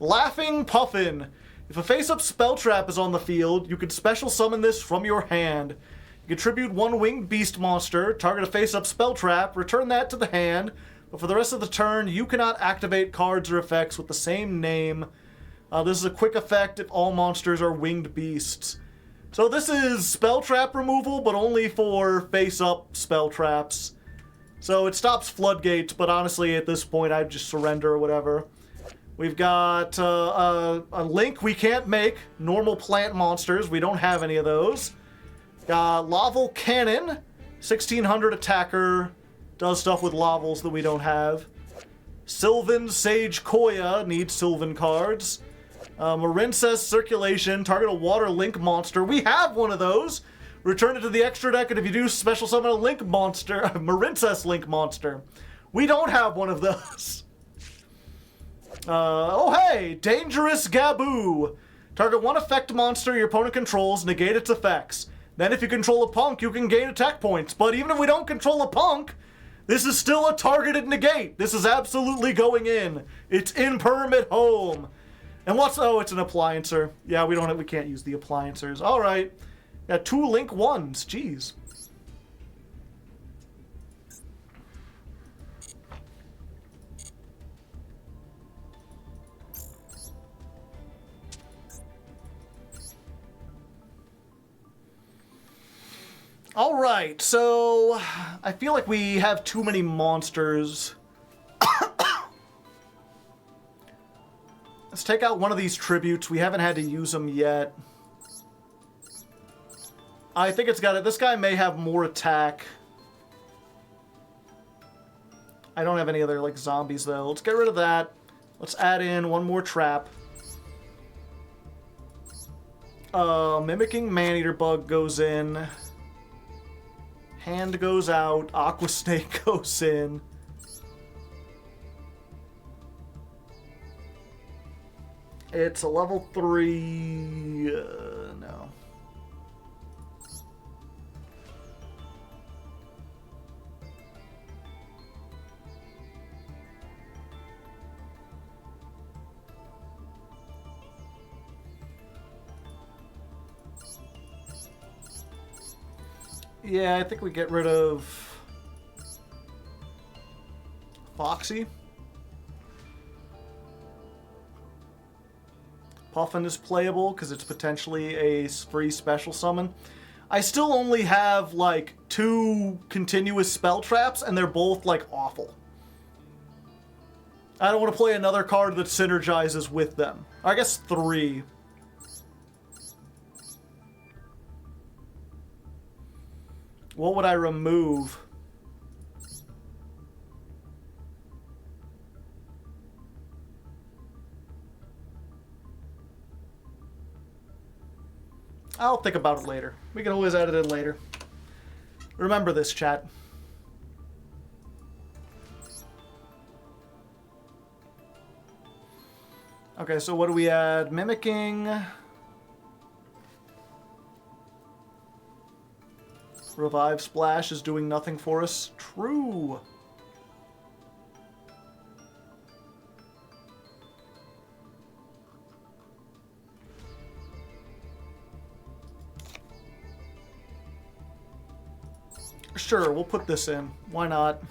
Laughing Puffin. If a face-up spell trap is on the field, you can special summon this from your hand. You contribute one winged beast monster, target a face-up spell trap, return that to the hand, but for the rest of the turn, you cannot activate cards or effects with the same name. This is a quick effect if all monsters are winged beasts. So this is spell trap removal, but only for face-up spell traps. So it stops floodgates, but honestly, at this point, I'd just surrender or whatever. We've got a link we can't make. Normal plant monsters. We don't have any of those. Got Laval Cannon. 1600 attacker. Does stuff with Lavals that we don't have. Sylvan Sage Koya. Needs Sylvan cards. Marincess Circulation. Target a water link monster. We have one of those. Return it to the extra deck, and if you do, special summon a link monster. Marincess link monster. We don't have one of those. Oh hey! Dangerous Gaboo! Target one effect monster your opponent controls, negate its effects. Then if you control a punk, you can gain attack points. But even if we don't control a punk, this is still a targeted negate. This is absolutely going in. It's in permit home. And what's... oh, it's an appliancer. Yeah, we can't use the appliancers. Alright. Got two link ones. Jeez. Alright, so I feel like we have too many monsters. Let's take out one of these tributes. We haven't had to use them yet. I think it's got it. This guy may have more attack. I don't have any other, like, zombies, though. Let's get rid of that. Let's add in one more trap. Mimicking Maneater Bug goes in. Hand goes out. Aqua Snake goes in. It's a level 3... no. Yeah, I think we get rid of Foxy. Puffin is playable because it's potentially a free special summon. I still only have, like, 2 continuous spell traps, and they're both, like, awful. I don't want to play another card that synergizes with them. I guess 3. What would I remove? I'll think about it later. We can always edit it later. Remember this, chat. Okay, so what do we add? Mimicking. Revive Splash is doing nothing for us. True. Sure, we'll put this in. Why not?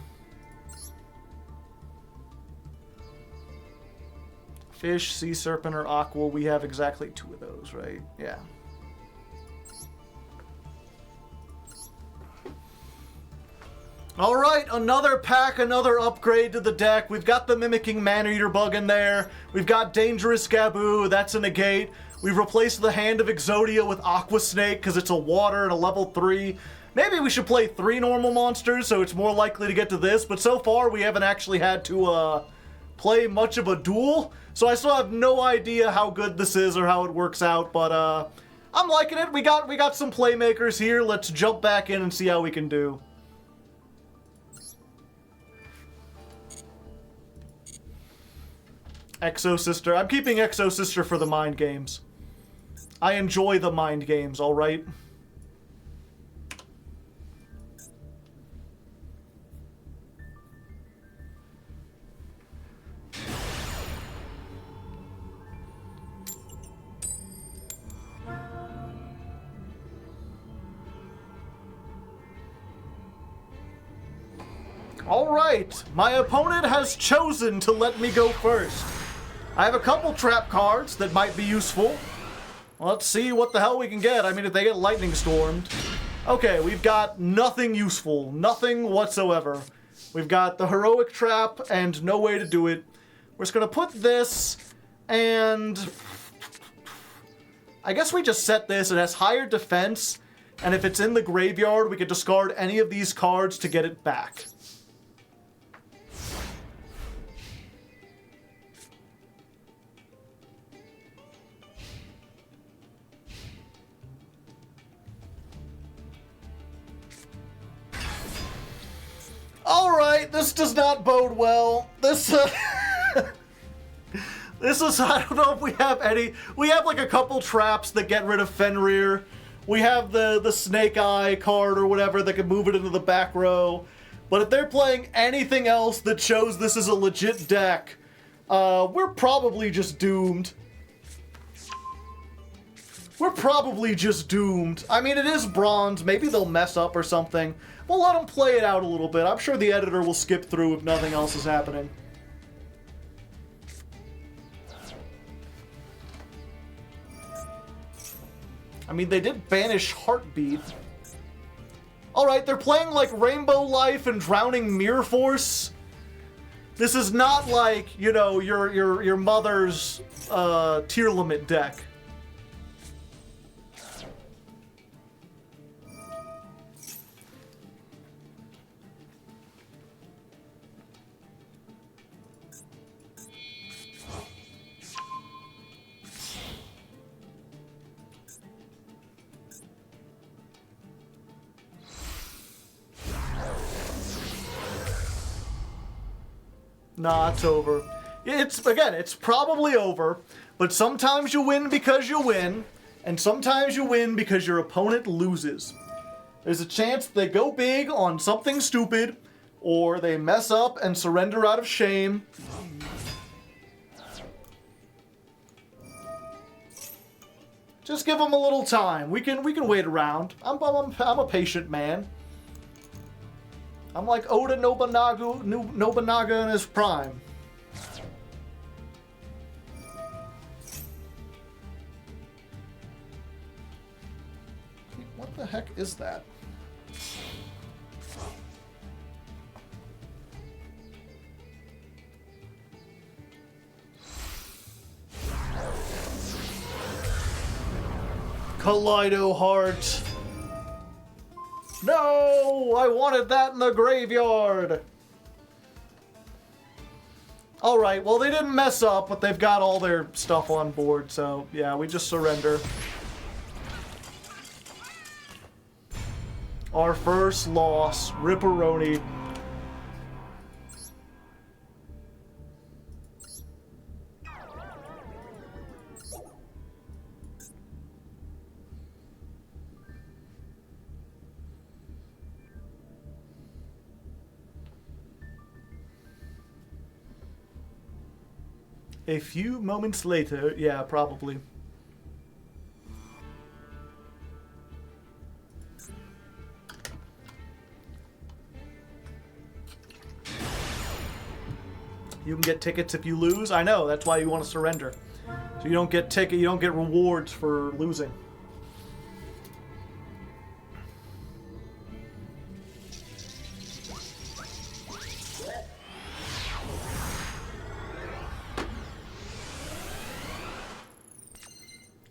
Fish, Sea Serpent, or Aqua. We have exactly 2 of those, right? Yeah. Alright, another pack, another upgrade to the deck. We've got the Mimicking Man-Eater bug in there. We've got Dangerous Gaboo, that's a negate. We've replaced the Hand of Exodia with Aqua Snake because it's a water and a level 3. Maybe we should play 3 normal monsters so it's more likely to get to this, but so far we haven't actually had to play much of a duel. So I still have no idea how good this is or how it works out, but I'm liking it. We got some playmakers here. Let's jump back in and see how we can do. Exo Sister. I'm keeping Exo Sister for the mind games. I enjoy the mind games, alright? Alright, my opponent has chosen to let me go first. I have a couple trap cards that might be useful. Let's see what the hell we can get. I mean, if they get lightning stormed. Okay, we've got nothing useful. Nothing whatsoever. We've got the heroic trap and no way to do it. We're just gonna put this and... I guess we just set this. It has higher defense. And if it's in the graveyard, we can discard any of these cards to get it back. Alright, this does not bode well. This is, I don't know if we have any. We have like a couple traps that get rid of Fenrir. We have the Snake Eye card or whatever that can move it into the back row. But if they're playing anything else that shows this is a legit deck, we're probably just doomed. We're probably just doomed. I mean, it is bronze. Maybe they'll mess up or something. We'll let them play it out a little bit. I'm sure the editor will skip through if nothing else is happening. I mean, they did banish Heartbeat. Alright, they're playing like Rainbow Life and Drowning Mirror Force. This is not like, you know, your mother's tier limit deck. Nah, it's over. It's probably over, but sometimes you win because you win, and sometimes you win because your opponent loses. There's a chance they go big on something stupid, or they mess up and surrender out of shame. Just give them a little time. We can wait around. I'm a patient man. I'm like Oda Nobunaga in his prime. What the heck is that? Kaleido Heart. No! I wanted that in the graveyard! Alright, well they didn't mess up, but they've got all their stuff on board, so yeah, we just surrender. Our first loss. Ripperoni. A few moments later, yeah, probably. You can get tickets if you lose. I know, that's why you want to surrender. So you don't get you don't get rewards for losing.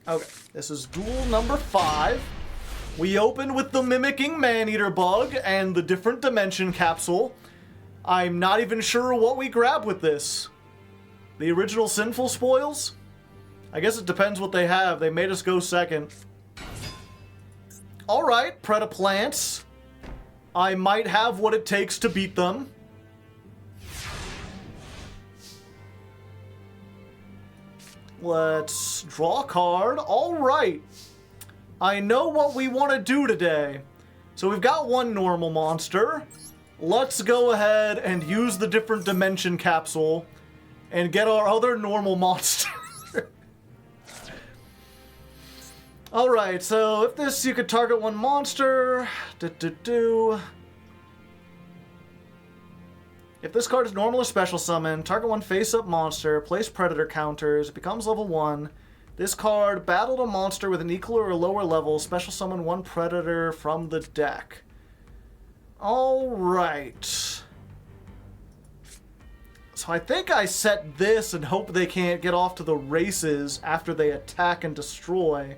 Okay, this is duel number 5. We open with the Mimicking Maneater Bug and the Different Dimension Capsule. I'm not even sure what we grab with this. The original Sinful Spoils? I guess it depends what they have. They made us go second. Alright, Predaplants. I might have what it takes to beat them. Let's draw a card. Alright. I know what we want to do today. So we've got one normal monster. Let's go ahead and use the Different Dimension Capsule and get our other normal monster. Alright, so if this, you could target one monster. If this card is normal or special summon, target one face-up monster, place predator counters, it becomes level 1. This card battled a monster with an equal or lower level, special summon one predator from the deck. Alright. So I think I set this and hope they can't get off to the races after they attack and destroy.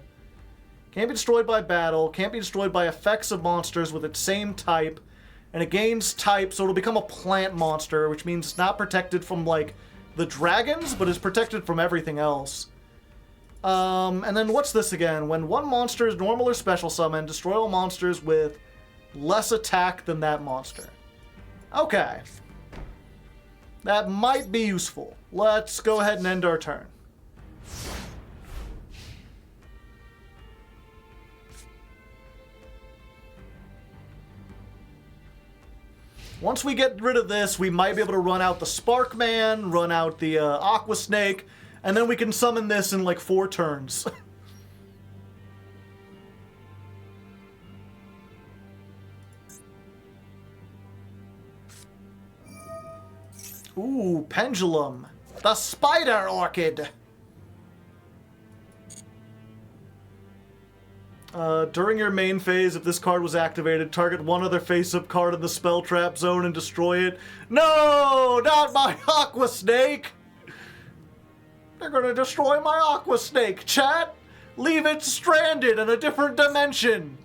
Can't be destroyed by battle, can't be destroyed by effects of monsters with its same type, and it gains type, so it'll become a plant monster, which means it's not protected from, like, the dragons, but is protected from everything else. And then what's this again? When one monster is normal or special summon, destroy all monsters with less attack than that monster. Okay. That might be useful. Let's go ahead and end our turn. Once we get rid of this, we might be able to run out the Sparkman, run out the Aqua Snake, and then we can summon this in like 4 turns. Ooh, Pendulum. The Spider Orchid. During your main phase, if this card was activated, target one other face-up card in the spell trap zone and destroy it. No! Not my Aqua Snake! They're gonna destroy my Aqua Snake, chat! Leave it stranded in a different dimension!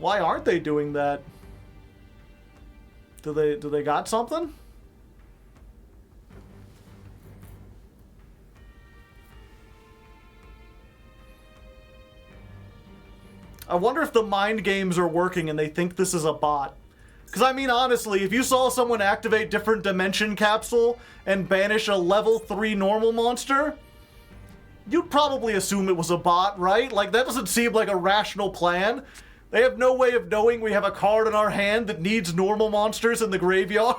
Why aren't they doing that? Do they got something? I wonder if the mind games are working and they think this is a bot. Because, I mean, honestly, if you saw someone activate Different Dimension Capsule and banish a level 3 normal monster, you'd probably assume it was a bot, right? Like, that doesn't seem like a rational plan. They have no way of knowing we have a card in our hand that needs normal monsters in the graveyard.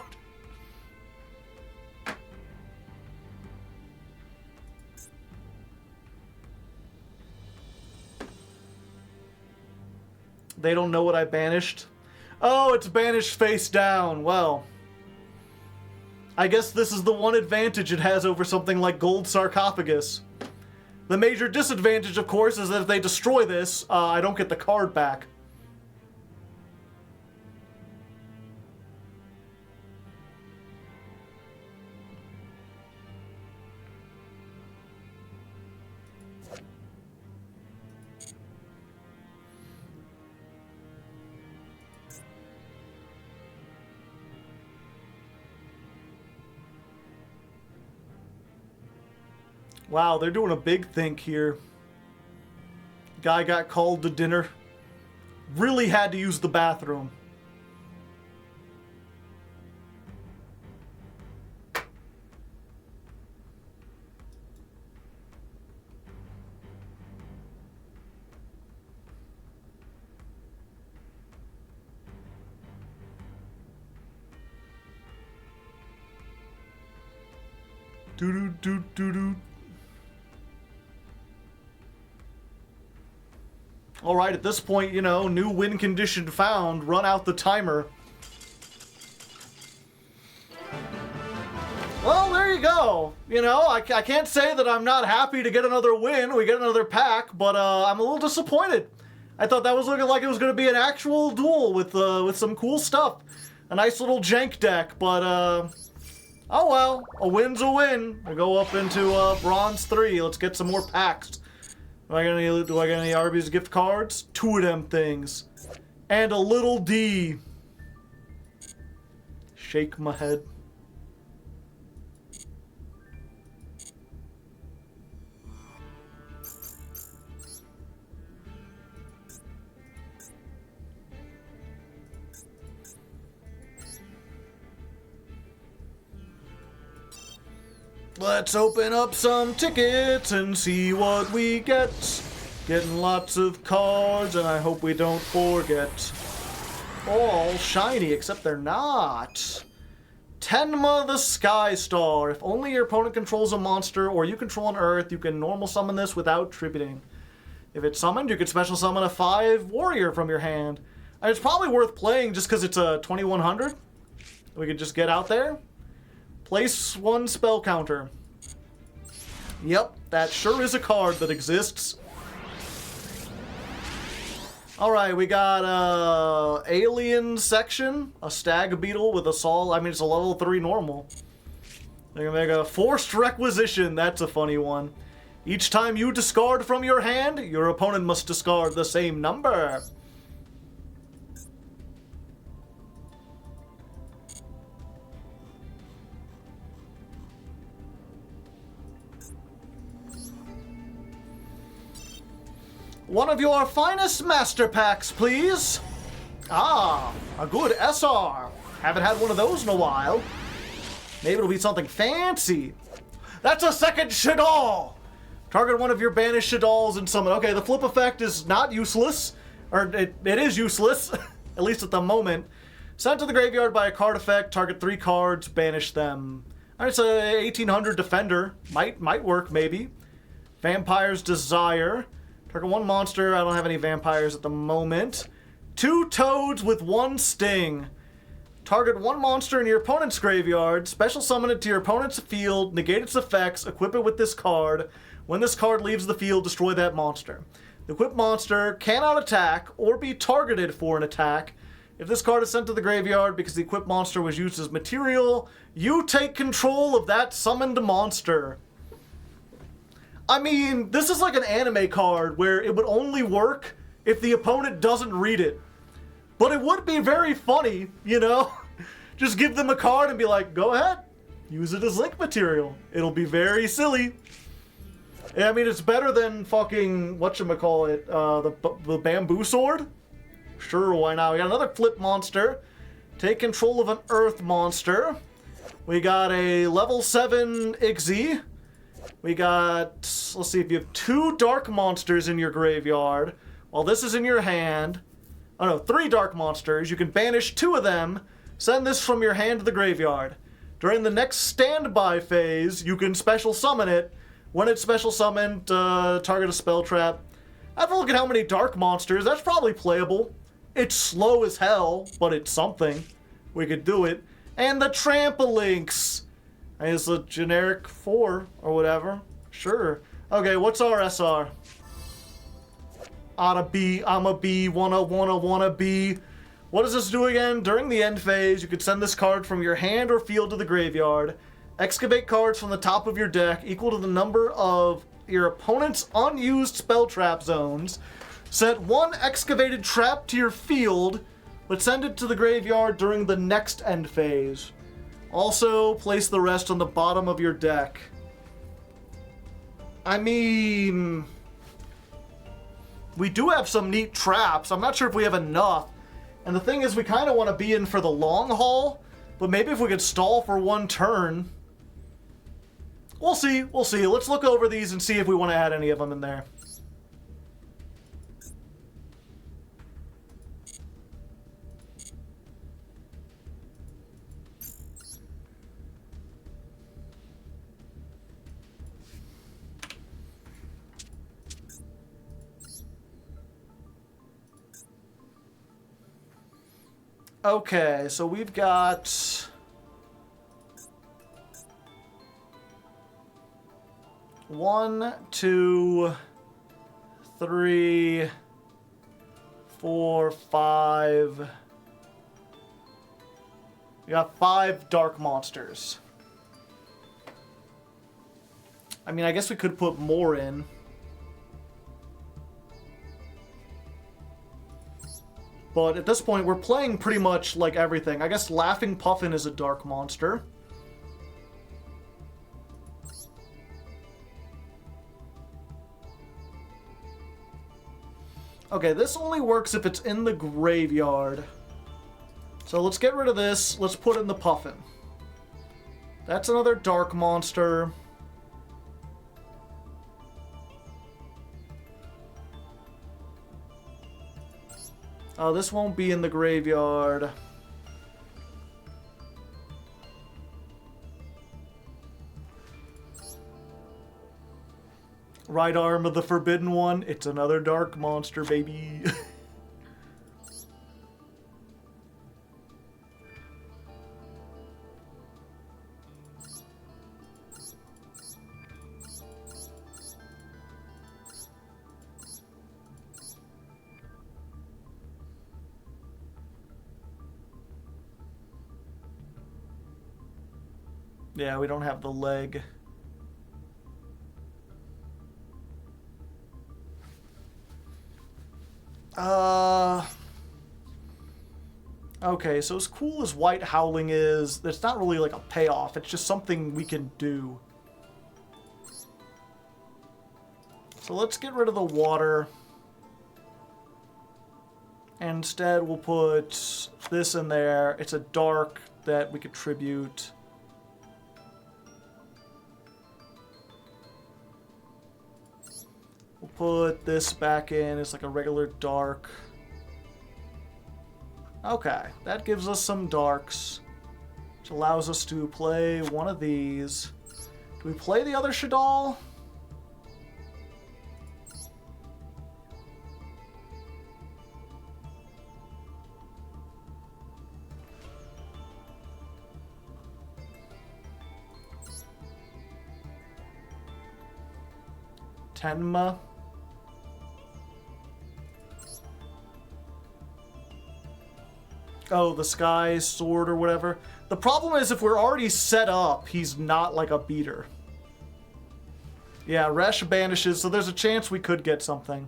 They don't know what I banished. Oh, it's banished face down. Well, I guess this is the one advantage it has over something like Gold Sarcophagus. The major disadvantage, of course, is that if they destroy this, I don't get the card back. Wow, they're doing a big think here. Guy got called to dinner. Really had to use the bathroom. Doo-doo-doo-doo-doo. Alright, at this point, you know, new win condition found. Run out the timer. Well, there you go. You know, I can't say that I'm not happy to get another win. We get another pack, but I'm a little disappointed. I thought that was looking like it was going to be an actual duel with some cool stuff. A nice little jank deck, but oh well, a win's a win. We'll go up into Bronze 3. Let's get some more packs. Do I get any Arby's gift cards? 2 of them things. And a little D. Shake my head. Let's open up some tickets and see what we get. Getting lots of cards, and I hope we don't forget. All shiny, except they're not. Tenma the Sky Star. If only your opponent controls a monster or you control an earth, you can normal summon this without tributing. If it's summoned, you can special summon a 5 warrior from your hand. And it's probably worth playing just because it's a 2100. We could just get out there. Place 1 spell counter. Yep, that sure is a card that exists. Alright, we got Alien Section, a Stag Beetle with a Sol. I mean, it's a level 3 normal. They're gonna make a Forced Requisition. That's a funny one. Each time you discard from your hand, your opponent must discard the same number. One of your finest master packs, please. Ah, a good SR. Haven't had one of those in a while. Maybe it'll be something fancy. That's a second Shaddoll. Target one of your banished Shadolls and summon. Okay, the flip effect is not useless. Or it is useless, at least at the moment. Sent to the graveyard by a card effect. Target 3 cards, banish them. Alright, it's a 1800 Defender. Might work, maybe. Vampire's Desire. Target 1 monster. I don't have any vampires at the moment. 2 toads with 1 sting. Target 1 monster in your opponent's graveyard. Special summon it to your opponent's field. Negate its effects. Equip it with this card. When this card leaves the field, destroy that monster. The equipped monster cannot attack or be targeted for an attack. If this card is sent to the graveyard because the equipped monster was used as material, you take control of that summoned monster. I mean, this is like an anime card where it would only work if the opponent doesn't read it. But it would be very funny, you know? Just give them a card and be like, go ahead, use it as link material. It'll be very silly. I mean, it's better than fucking, whatchamacallit, the bamboo sword? Sure, why not? We got another flip monster. Take control of an earth monster. We got a level 7 Ixie. We got, let's see, if you have 2 dark monsters in your graveyard, while this is in your hand, oh no, 3 dark monsters, you can banish 2 of them, send this from your hand to the graveyard. During the next standby phase, you can special summon it. When it's special summoned, target a spell trap. I have to look at how many dark monsters, that's probably playable. It's slow as hell, but it's something. We could do it. And the Trampolinks. It's a generic 4 or whatever. Sure. Okay, what's our SR? Oughta be, I'm a B, wanna be. What does this do again? During the end phase, you could send this card from your hand or field to the graveyard. Excavate cards from the top of your deck equal to the number of your opponent's unused spell trap zones. Set 1 excavated trap to your field, but send it to the graveyard during the next end phase. Also, place the rest on the bottom of your deck. I mean, we do have some neat traps. I'm not sure if we have enough. And the thing is, we kind of want to be in for the long haul, but maybe if we could stall for one turn. We'll see. We'll see. Let's look over these and see if we want to add any of them in there. Okay, so we've got 1, 2, 3, 4, 5. We got 5 dark monsters. I mean, I guess we could put more in. But at this point, we're playing pretty much like everything. I guess Laughing Puffin is a dark monster. Okay, this only works if it's in the graveyard. So let's get rid of this. Let's put in the Puffin. That's another dark monster. Oh, this won't be in the graveyard. Right arm of the Forbidden One. It's another dark monster, baby. Yeah, we don't have the leg. Okay, so as cool as White Howling is, it's not really like a payoff. It's just something we can do. So let's get rid of the water. And instead, we'll put this in there. It's a dark that we could tribute. We'll put this back in. It's like a regular dark. Okay, that gives us some darks, which allows us to play one of these. Do we play the other Shadal? Tenma. Oh, the Sky Sword or whatever. The problem is if we're already set up, he's not like a beater. Yeah, Resh banishes, so there's a chance we could get something.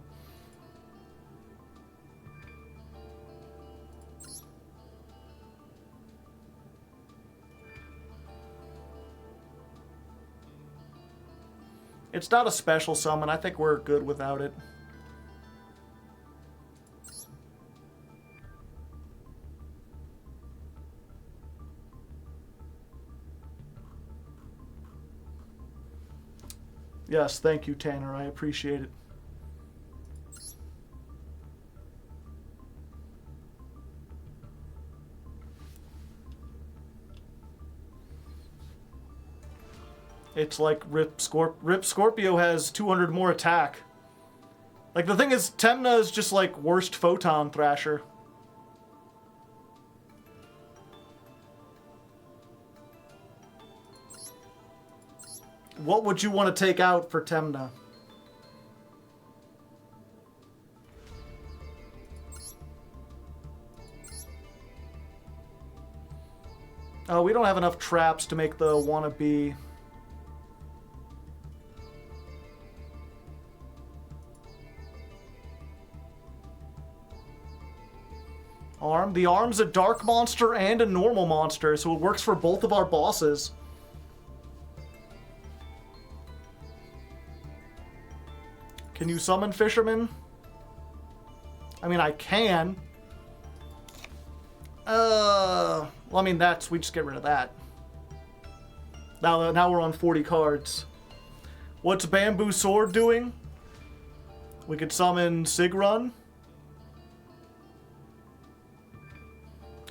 It's not a special summon. I think we're good without it. Yes, thank you, Tanner. I appreciate it. It's like Rip Scorpio has 200 more attack. Like, the thing is, Temna is just like worst Photon Thrasher. What would you want to take out for Temna? Oh, we don't have enough traps to make the wannabe. Arm. The Arm's a dark monster and a normal monster, so it works for both of our bosses. Can you summon Fisherman? I mean, I can. Well, I mean, we just get rid of that. Now we're on 40 cards. What's Bamboo Sword doing? We could summon Sigrun.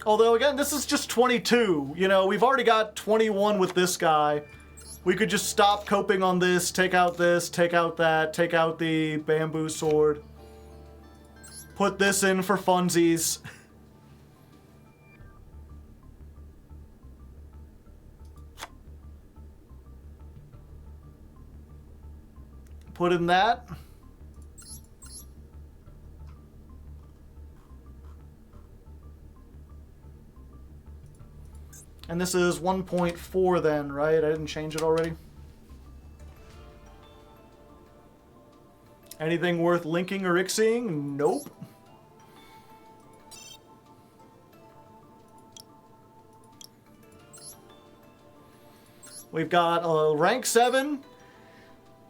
Although, again, this is just 22. You know, we've already got 21 with this guy. We could just stop coping on this, take out that, take out the Bamboo Sword. Put this in for funsies. Put in that. And this is 1.4 then, right? I didn't change it already. Anything worth linking or ixing? Nope. We've got a rank 7,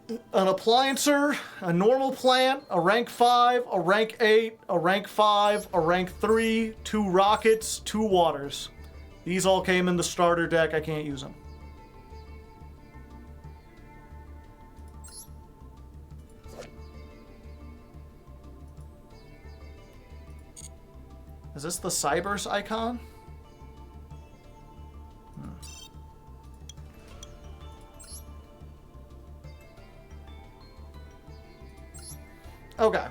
an appliancer, a normal plant, a rank 5, a rank 8, a rank 5, a rank 3, 2 rockets, 2 waters. These all came in the starter deck. I can't use them. Is this the Cybers icon? Okay.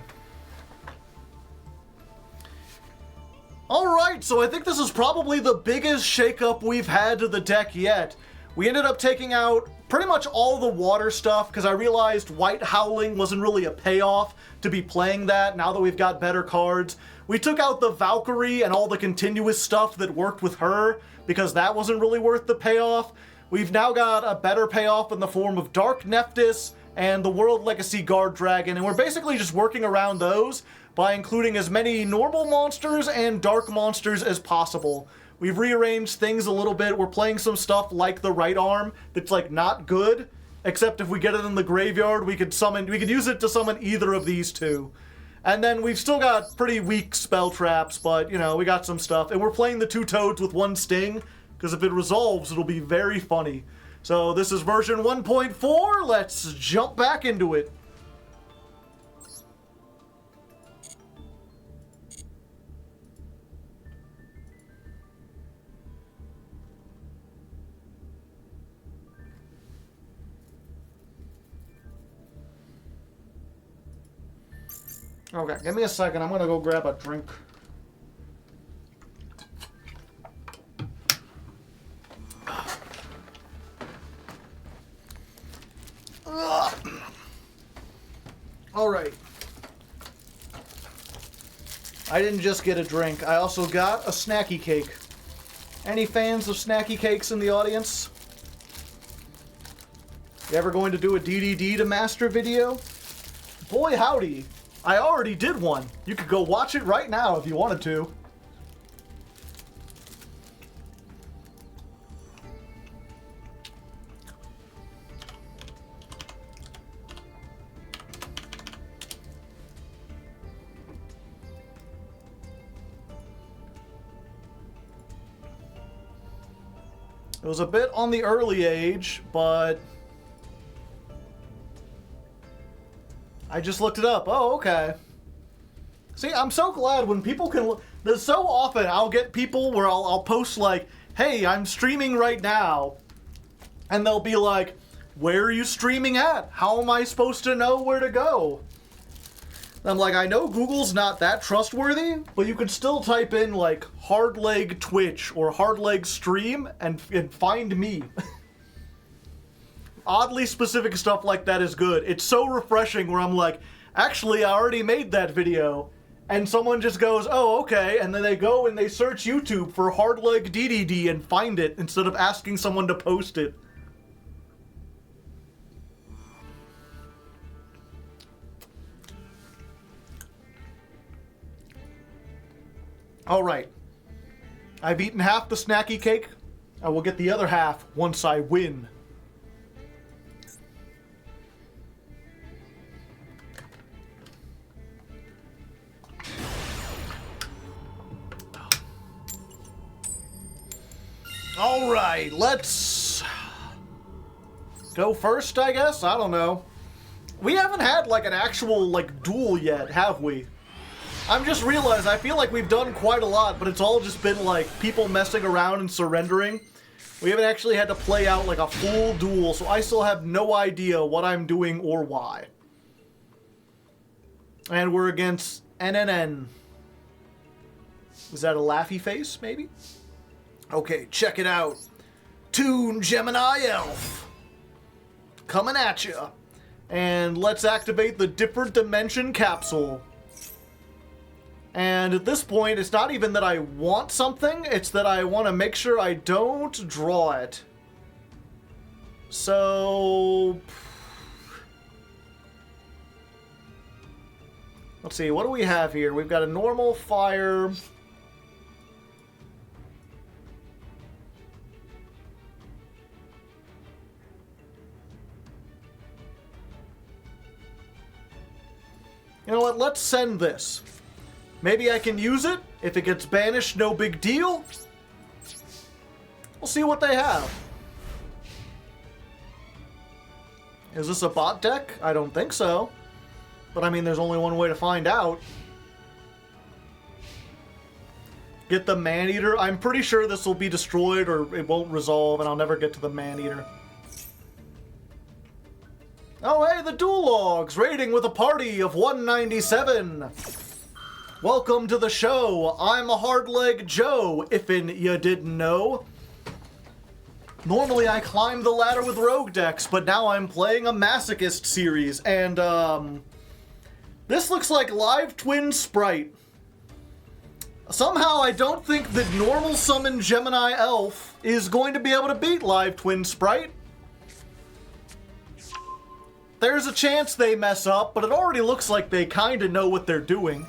Alright, so I think this is probably the biggest shakeup we've had to the deck yet. We ended up taking out pretty much all the water stuff because I realized White Howling wasn't really a payoff to be playing that now that we've got better cards. We took out the Valkyrie and all the continuous stuff that worked with her because that wasn't really worth the payoff. We've now got a better payoff in the form of Dark Nephthys and the World Legacy Guard Dragon, and we're basically just working around those by including as many normal monsters and dark monsters as possible. We've rearranged things a little bit. We're playing some stuff like the right arm that's like not good, except if we get it in the graveyard, we could use it to summon either of these two. And then we've still got pretty weak spell traps, but you know, we got some stuff. And we're playing the 2 toads with 1 sting, because if it resolves, it'll be very funny. So this is version 1.4. Let's jump back into it. Okay, give me a second. I'm gonna go grab a drink. All right. I didn't just get a drink. I also got a snacky cake. Any fans of snacky cakes in the audience? You ever going to do a DDD to master video? Boy, howdy. I already did one. You could go watch it right now if you wanted to. It was a bit on the early age, but I just looked it up. Oh, okay. See, I'm so glad when people can look. There's so often I'll get people where I'll post like, hey, I'm streaming right now. And they'll be like, where are you streaming at? How am I supposed to know where to go? And I'm like, I know Google's not that trustworthy, but you could still type in like Hardleg Twitch or Hardleg Stream and find me. Oddly specific stuff like that is good. It's so refreshing where I'm like, actually, I already made that video. And someone just goes, oh, okay. And then they go and they search YouTube for Hardleg DDD and find it instead of asking someone to post it. All right. I've eaten half the snacky cake. I will get the other half once I win. Alright, let's go first, I guess? I don't know. We haven't had, like, an actual, like, duel yet, have we? I'm just realized, I feel like we've done quite a lot, but it's all just been, like, people messing around and surrendering. We haven't actually had to play out, like, a full duel, so I still have no idea what I'm doing or why. And we're against NNN. Is that a laughy face, maybe? Okay, check it out. Toon Gemini Elf. Coming at you. And let's activate the different dimension capsule. And at this point, it's not even that I want something, it's that I want to make sure I don't draw it. So... let's see, what do we have here? We've got a normal fire... You know what, let's send this. Maybe I can use it. If it gets banished, no big deal. We'll see what they have. Is this a bot deck? I don't think so. But I mean, there's only one way to find out. Get the Maneater. I'm pretty sure this will be destroyed or it won't resolve and I'll never get to the Maneater. Oh, hey, the Duel Logs, raiding with a party of 197. Welcome to the show. I'm a Hardleg Joe, if'n you didn't know. Normally I climb the ladder with rogue decks, but now I'm playing a Masochist series, and, this looks like Live Twin Sprite. Somehow I don't think that normal summon Gemini Elf is going to be able to beat Live Twin Sprite. There's a chance they mess up, but it already looks like they kinda know what they're doing.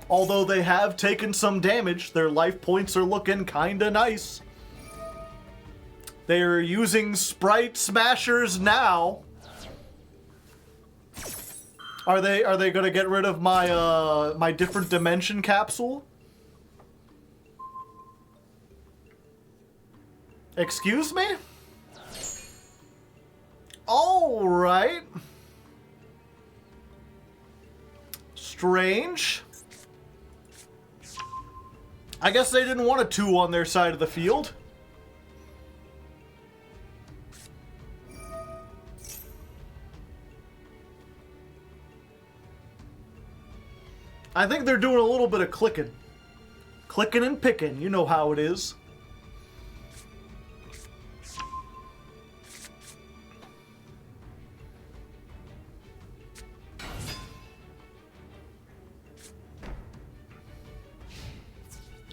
Although they have taken some damage, their life points are looking kinda nice. They're using Sprite Smashers now. Are they gonna get rid of my my different dimension capsule? Excuse me? All right. Strange. I guess they didn't want a 2 on their side of the field. I think they're doing a little bit of clicking. Clicking and picking, you know how it is.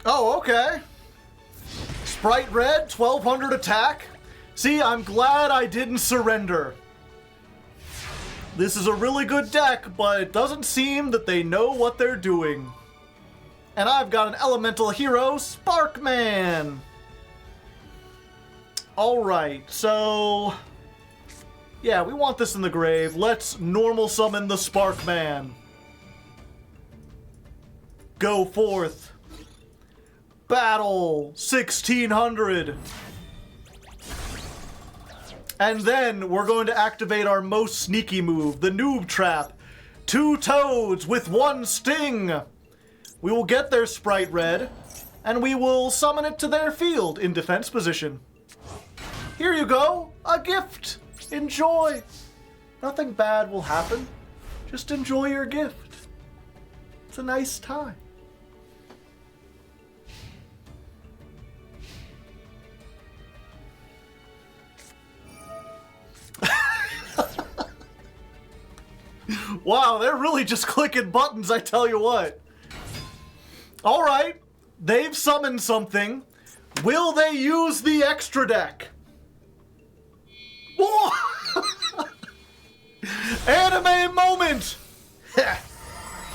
Oh, okay. Sprite Red, 1200 attack. See, I'm glad I didn't surrender. This is a really good deck, but it doesn't seem that they know what they're doing. And I've got an elemental hero, Sparkman. Alright, so... yeah, we want this in the grave. Let's normal summon the Sparkman. Go forth. Battle 1600. And then we're going to activate our most sneaky move, the Noob Trap. 2 toads with 1 sting. We will get their Sprite Red, and we will summon it to their field in defense position. Here you go, a gift. Enjoy. Nothing bad will happen. Just enjoy your gift. It's a nice time. Wow, they're really just clicking buttons, I tell you what. Alright, they've summoned something. Will they use the extra deck? Anime moment!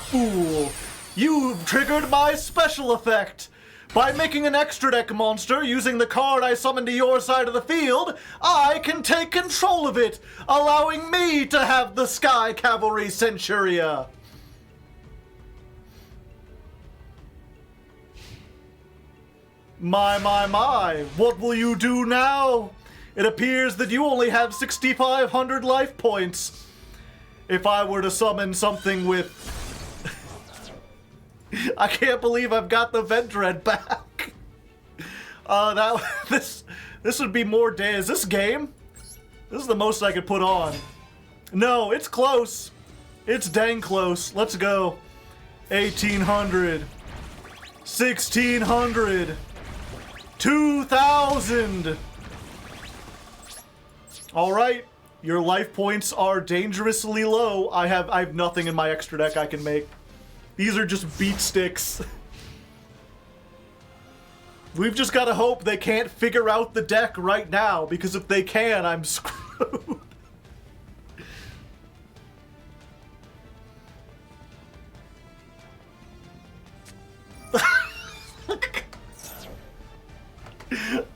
Fool, you've triggered my special effect. By making an extra deck monster using the card I summoned to your side of the field, I can take control of it, allowing me to have the Sky Cavalry Centuria. My. What will you do now? It appears that you only have 6,500 life points. If I were to summon something with... I can't believe I've got the Vendread back. This would be more day. Is this game? This is the most I could put on. No, it's close. It's dang close. Let's go. 1,800. 1,600. 2,000. All right. Your life points are dangerously low. I have nothing in my extra deck I can make. These are just beat sticks. We've just got to hope they can't figure out the deck right now, because if they can, I'm screwed.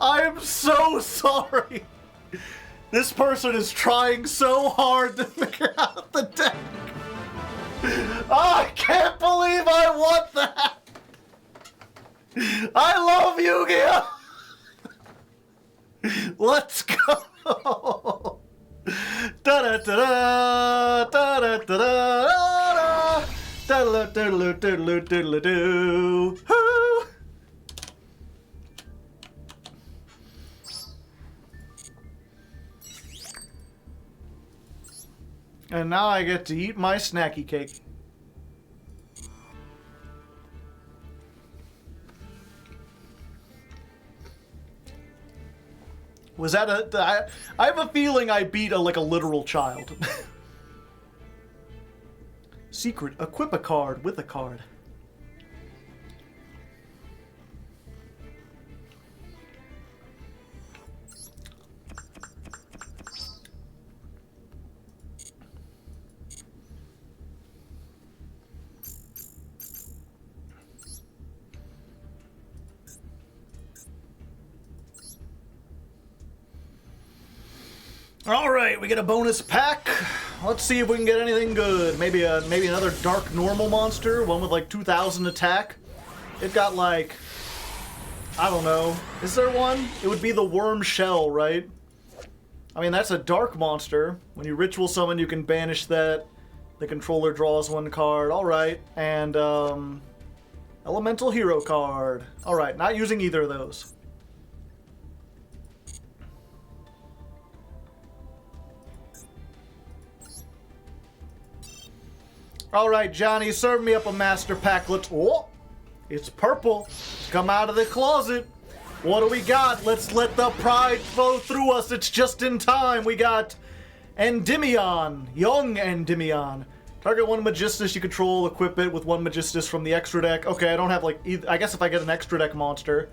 I am so sorry. This person is trying so hard to figure out the deck. Oh, I can't believe I want that. I love Yu-Gi-Oh! Let's go! Da-da-da-da, da-da-da-da, da-da-da-da-da-da-da-da-da-da. And now I get to eat my snacky cake. Was that a... I have a feeling I beat a literal child. Secret, equip a card with a card. Alright, we get a bonus pack. Let's see if we can get anything good. Maybe another dark normal monster, one with 2,000 attack. It got I don't know. Is there one? It would be the worm shell, right? I mean, that's a dark monster. When you ritual summon, you can banish that. The controller draws one card. Alright. And, elemental hero card. Alright, not using either of those. Alright, Johnny, serve me up a master pack. Oh, it's purple. Come out of the closet. What do we got? Let's let the pride flow through us. It's just in time. We got Endymion, young Endymion. Target one Magistus you control, equip it with one Magistus from the extra deck. Okay, I don't have I guess if I get an extra deck monster.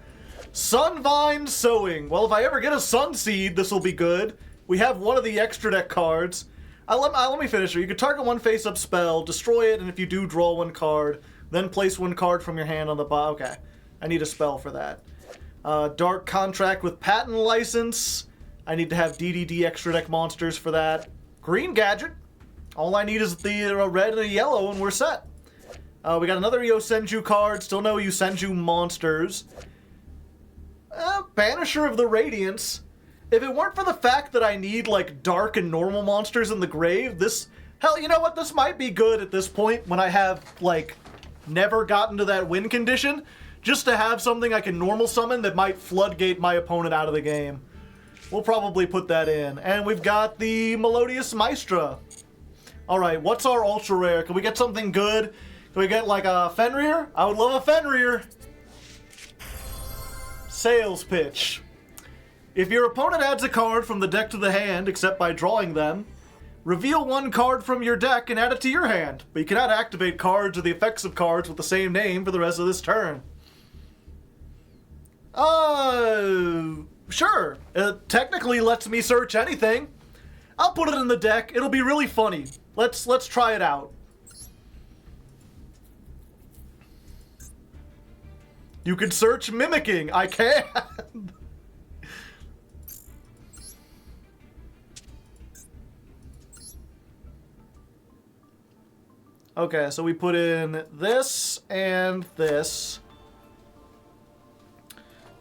Sunvine Sowing. Well, if I ever get a Sunseed, this will be good. We have one of the extra deck cards. Let me finish it. You can target one face-up spell, destroy it, and if you do, draw one card. Then place one card from your hand on the bottom. Okay, I need a spell for that. Dark Contract with Patent License. I need to have DDD extra deck monsters for that. Green Gadget. All I need is the red and a yellow, and we're set. We got another Yosenju card. Still no Yosenju monsters. Banisher of the Radiance. If it weren't for the fact that I need, dark and normal monsters in the grave, hell, you know what? This might be good at this point when I have, never gotten to that win condition, just to have something I can normal summon that might floodgate my opponent out of the game. We'll probably put that in. And we've got the Melodious Maestra. Alright, what's our ultra rare? Can we get something good? Can we get, a Fenrir? I would love a Fenrir. Sales pitch. If your opponent adds a card from the deck to the hand, except by drawing them, reveal one card from your deck and add it to your hand. But you cannot activate cards or the effects of cards with the same name for the rest of this turn. Sure. It technically lets me search anything. I'll put it in the deck. It'll be really funny. Let's try it out. You can search Mimicking. I can. Okay, so we put in this and this.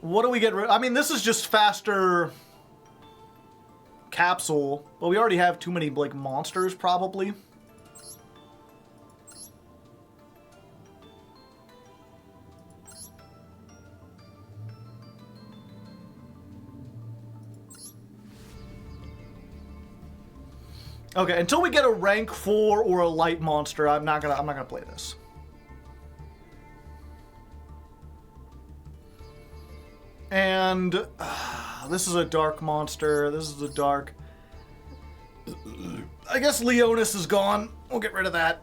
What do we get rid? I mean, this is just faster capsule, but we already have too many, like, monsters, probably. Okay, until we get a rank 4 or a light monster, I'm not gonna play this. And this is a dark monster. This is a dark. I guess Leonis is gone. We'll get rid of that.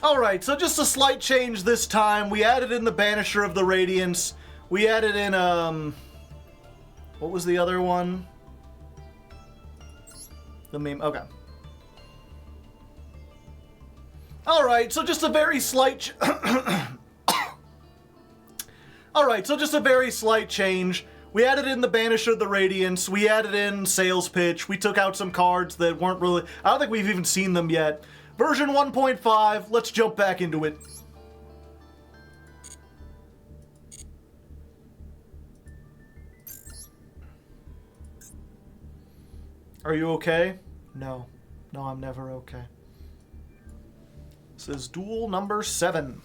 Alright, so just a slight change this time. We added in the Banisher of the Radiance. We added in, what was the other one? The meme, okay. Alright, so just a very slight... Alright, so just a very slight change. We added in the Banisher of the Radiance. We added in Sales Pitch. We took out some cards that weren't really... I don't think we've even seen them yet. Version 1.5, let's jump back into it. Are you okay? No. No, I'm never okay. This is duel number 7.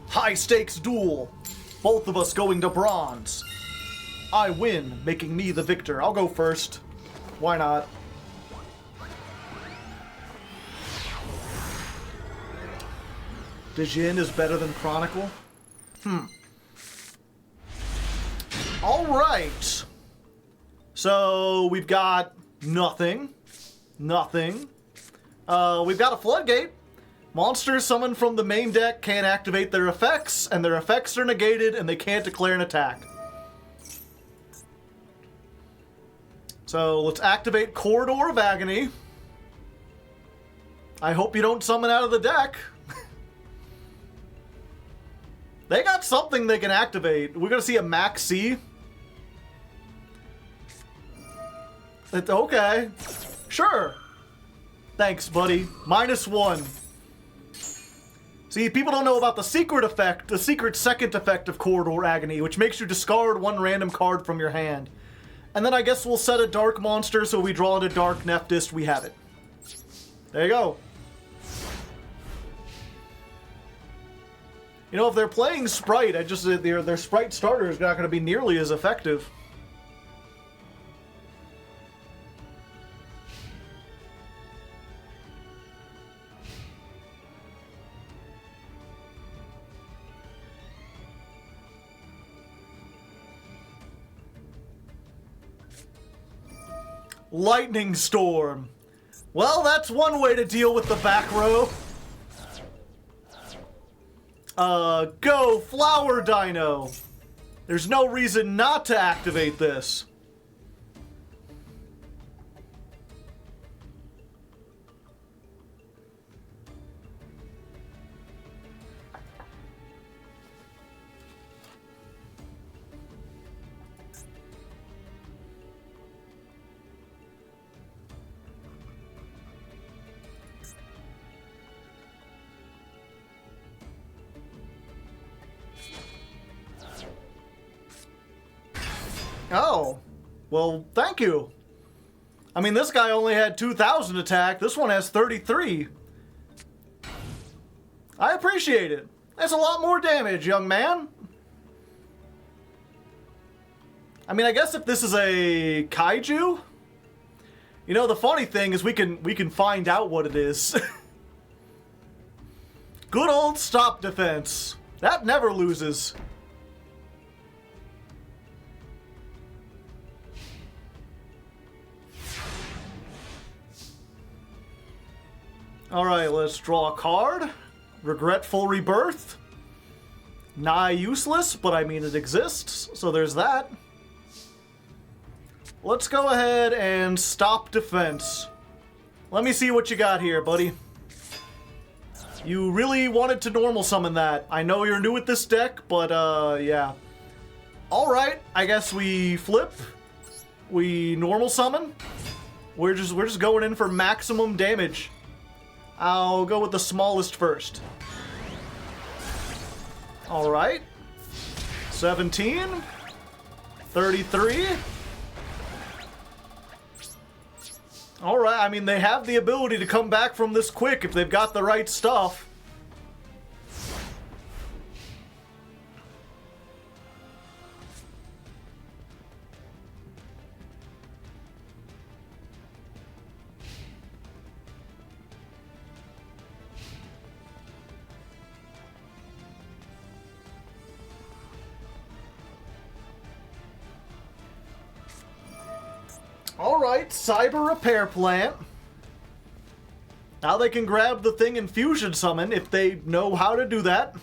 High stakes duel. Both of us going to bronze. I win, making me the victor. I'll go first. Why not? Dijin is better than Chronicle? Alright. So, we've got nothing. Nothing. We've got a Floodgate. Monsters summoned from the main deck can't activate their effects, and their effects are negated, and they can't declare an attack. So, let's activate Corridor of Agony. I hope you don't summon out of the deck. They got something they can activate. We're gonna see a Max C. It's okay. Sure. Thanks, buddy. -1. See, people don't know about the secret effect, the secret second effect of Corridor Agony, which makes you discard 1 random card from your hand. And then I guess we'll set a dark monster, so we draw into Dark Nephthys, we have it. There you go. You know, if they're playing Sprite, their Sprite starter is not going to be nearly as effective. Lightning Storm. Well, that's one way to deal with the back row. Go Flower Dino. There's no reason not to activate this. Oh, well, thank you. I mean, this guy only had 2,000 attack. This one has 33. I appreciate it. That's a lot more damage, young man. I mean, I guess if this is a kaiju, you know, the funny thing is we can find out what it is. Good old stop defense. That never loses. Alright, let's draw a card. Regretful Rebirth. Nigh useless, but I mean it exists, so there's that. Let's go ahead and stop defense. Let me see what you got here, buddy. You really wanted to normal summon that. I know you're new at this deck, but yeah. Alright, I guess we flip. We normal summon. We're just going in for maximum damage. I'll go with the smallest first. All right. 17. 33. All right. I mean, they have the ability to come back from this quick if they've got the right stuff. Alright, Cyber Repair Plant. Now they can grab the thing and Fusion Summon if they know how to do that.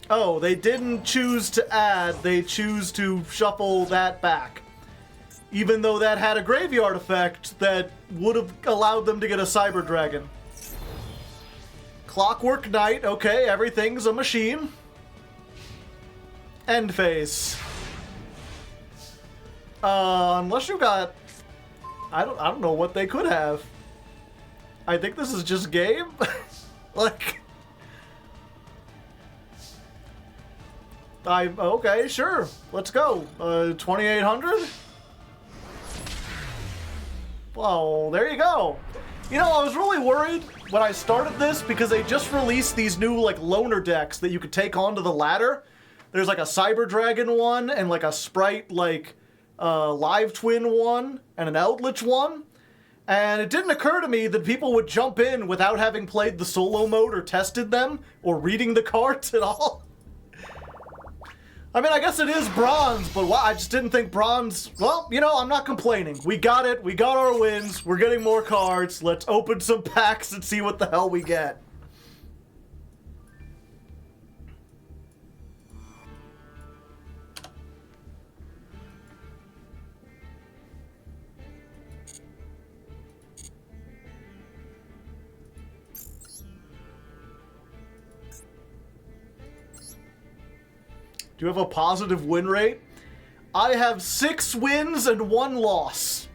Oh, they didn't choose to add, they choose to shuffle that back. Even though that had a graveyard effect that would have allowed them to get a Cyber Dragon. Clockwork Knight, okay, everything's a machine. End phase. Unless you got... I don't know what they could have. I think this is just game. Like... okay, sure. Let's go. 2800? Well, there you go. You know, I was really worried when I started this because they just released these new, like, loner decks that you could take onto the ladder. There's, like, a Cyber Dragon one and, like, a Sprite, like, Live Twin one and an Eldritch one. And it didn't occur to me that people would jump in without having played the solo mode or tested them or reading the cards at all. I mean, I guess it is bronze, but wow, I just didn't think bronze... Well, you know, I'm not complaining. We got it. We got our wins. We're getting more cards. Let's open some packs and see what the hell we get. Do you have a positive win rate? I have 6 wins and 1 loss.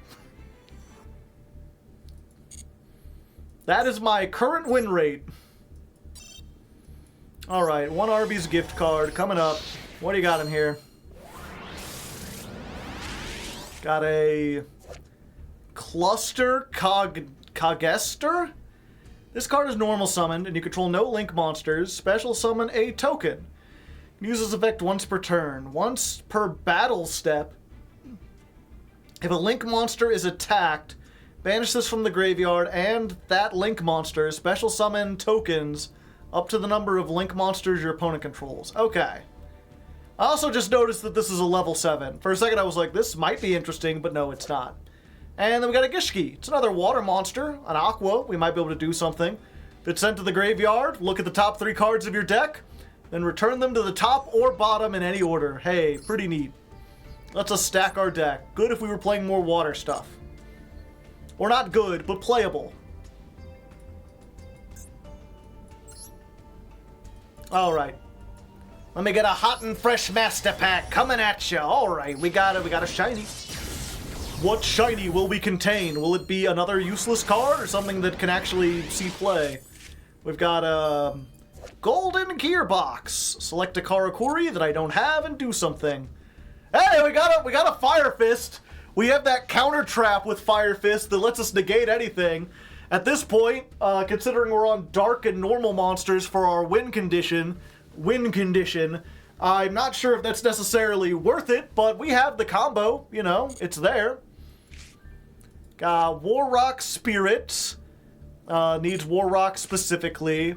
That is my current win rate. Alright, 1 Arby's gift card coming up. What do you got in here? Got a Cluster Cogester? This card is normal summoned and you control no link monsters. Special summon a token. Uses effect once per turn. Once per battle step. If a link monster is attacked, banish this from the graveyard and that link monster special summon tokens up to the number of link monsters your opponent controls. Okay. I also just noticed that this is a level 7. For a second I was like, this might be interesting, but no, it's not. And then we got a Gishki. It's another water monster, an aqua. We might be able to do something. If it's sent to the graveyard, look at the top 3 cards of your deck. Then return them to the top or bottom in any order. Hey, pretty neat. Let's just stack our deck. Good if we were playing more water stuff. Or not good, but playable. Alright. Let me get a hot and fresh master pack coming at you. Alright, we got a shiny. What shiny will we contain? Will it be another useless card or something that can actually see play? We've got a... Golden Gearbox. Select a Karakuri that I don't have and do something. Hey, we got a Fire Fist. We have that counter trap with Fire Fist that lets us negate anything. At this point, considering we're on dark and normal monsters for our win condition, I'm not sure if that's necessarily worth it, but we have the combo, you know, it's there. Got War Rock Spirit. Needs War Rock specifically.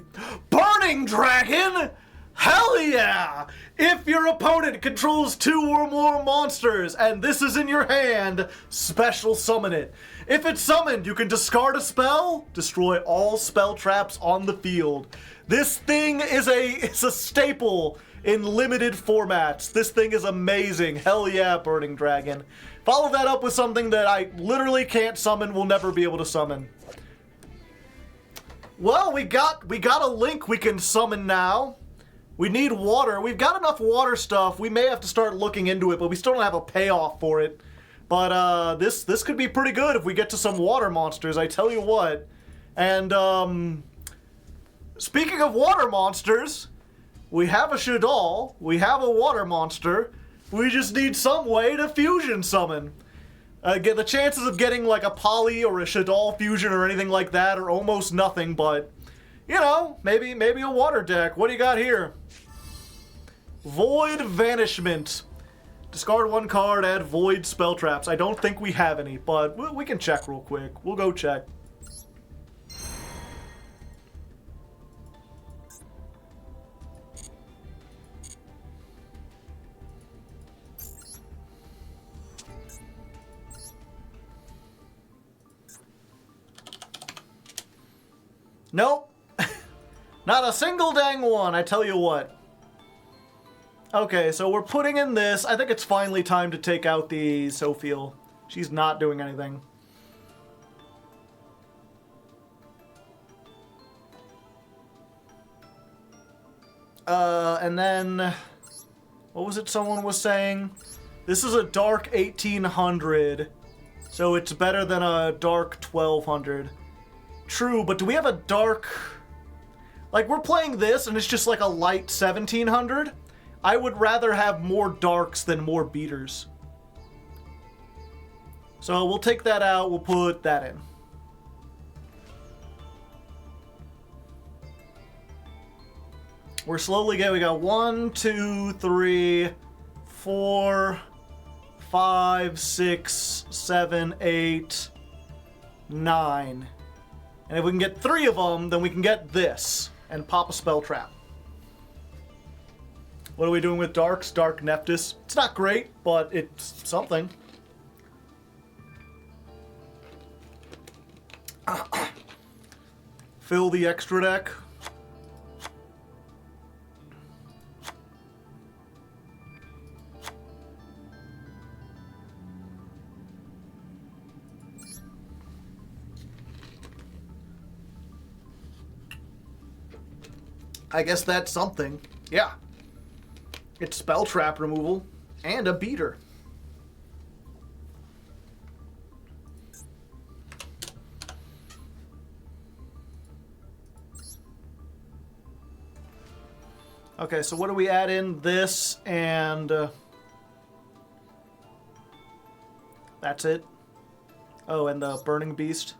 Burning Dragon! Hell yeah! If your opponent controls 2 or more monsters and this is in your hand, special summon it. If it's summoned, you can discard a spell, destroy all spell traps on the field. This thing is a staple in limited formats. This thing is amazing. Hell yeah, Burning Dragon. Follow that up with something that I literally can't summon, will never be able to summon. Well, we got a link we can summon now. We need water. We've got enough water stuff. We may have to start looking into it, but we still don't have a payoff for it. But this could be pretty good if we get to some water monsters, I tell you what. And speaking of water monsters, we have a Shaddoll, we have a water monster. We just need some way to fusion summon. Get the chances of getting like a Poly or a Shaddoll fusion or anything like that are almost nothing, but you know, maybe a water deck. What do you got here? Void Vanishment. Discard one card, add Void spell traps. I don't think we have any, but we can check real quick. We'll go check. Nope. Not a single dang one, I tell you what. Okay, so we're putting in this. I think it's finally time to take out the Sophiel. She's not doing anything. And then... what was it someone was saying? This is a dark 1800, so it's better than a dark 1200. True, but do we have a dark... like, we're playing this, and it's just like a light 1700. I would rather have more darks than more beaters. So we'll take that out, we'll put that in. We're slowly getting, we got 1, 2, 3, 4, 5, 6, 7, 8, 9. And if we can get 3 of them, then we can get this and pop a spell trap. What are we doing with Darks? Dark Nephthys. It's not great, but it's something. Fill the extra deck. I guess that's something. Yeah. It's spell trap removal and a beater. Okay, so what do we add in? This and... that's it. Oh, and the Burning Beast.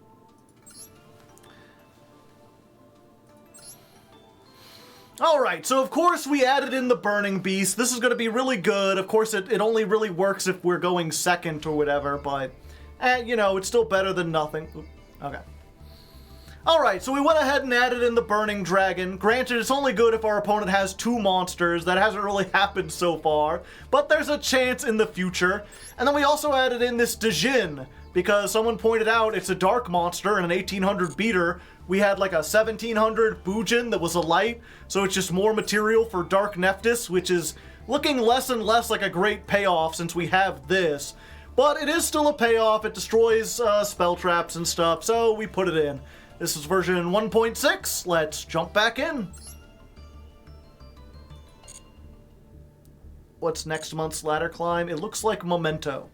Alright, so of course we added in the Burning Beast. This is going to be really good. Of course, it only really works if we're going second or whatever, but, you know, it's still better than nothing. Okay. Alright, so we went ahead and added in the Burning Dragon. Granted, it's only good if our opponent has 2 monsters. That hasn't really happened so far, but there's a chance in the future. And then we also added in this Djinn, because someone pointed out it's a dark monster and an 1800 beater. We had like a 1700 Bujin that was a light, so it's just more material for Dark Nephthys, which is looking less and less like a great payoff since we have this. But it is still a payoff. It destroys spell traps and stuff, so we put it in. This is version 1.6. Let's jump back in. What's next month's ladder climb? It looks like Memento.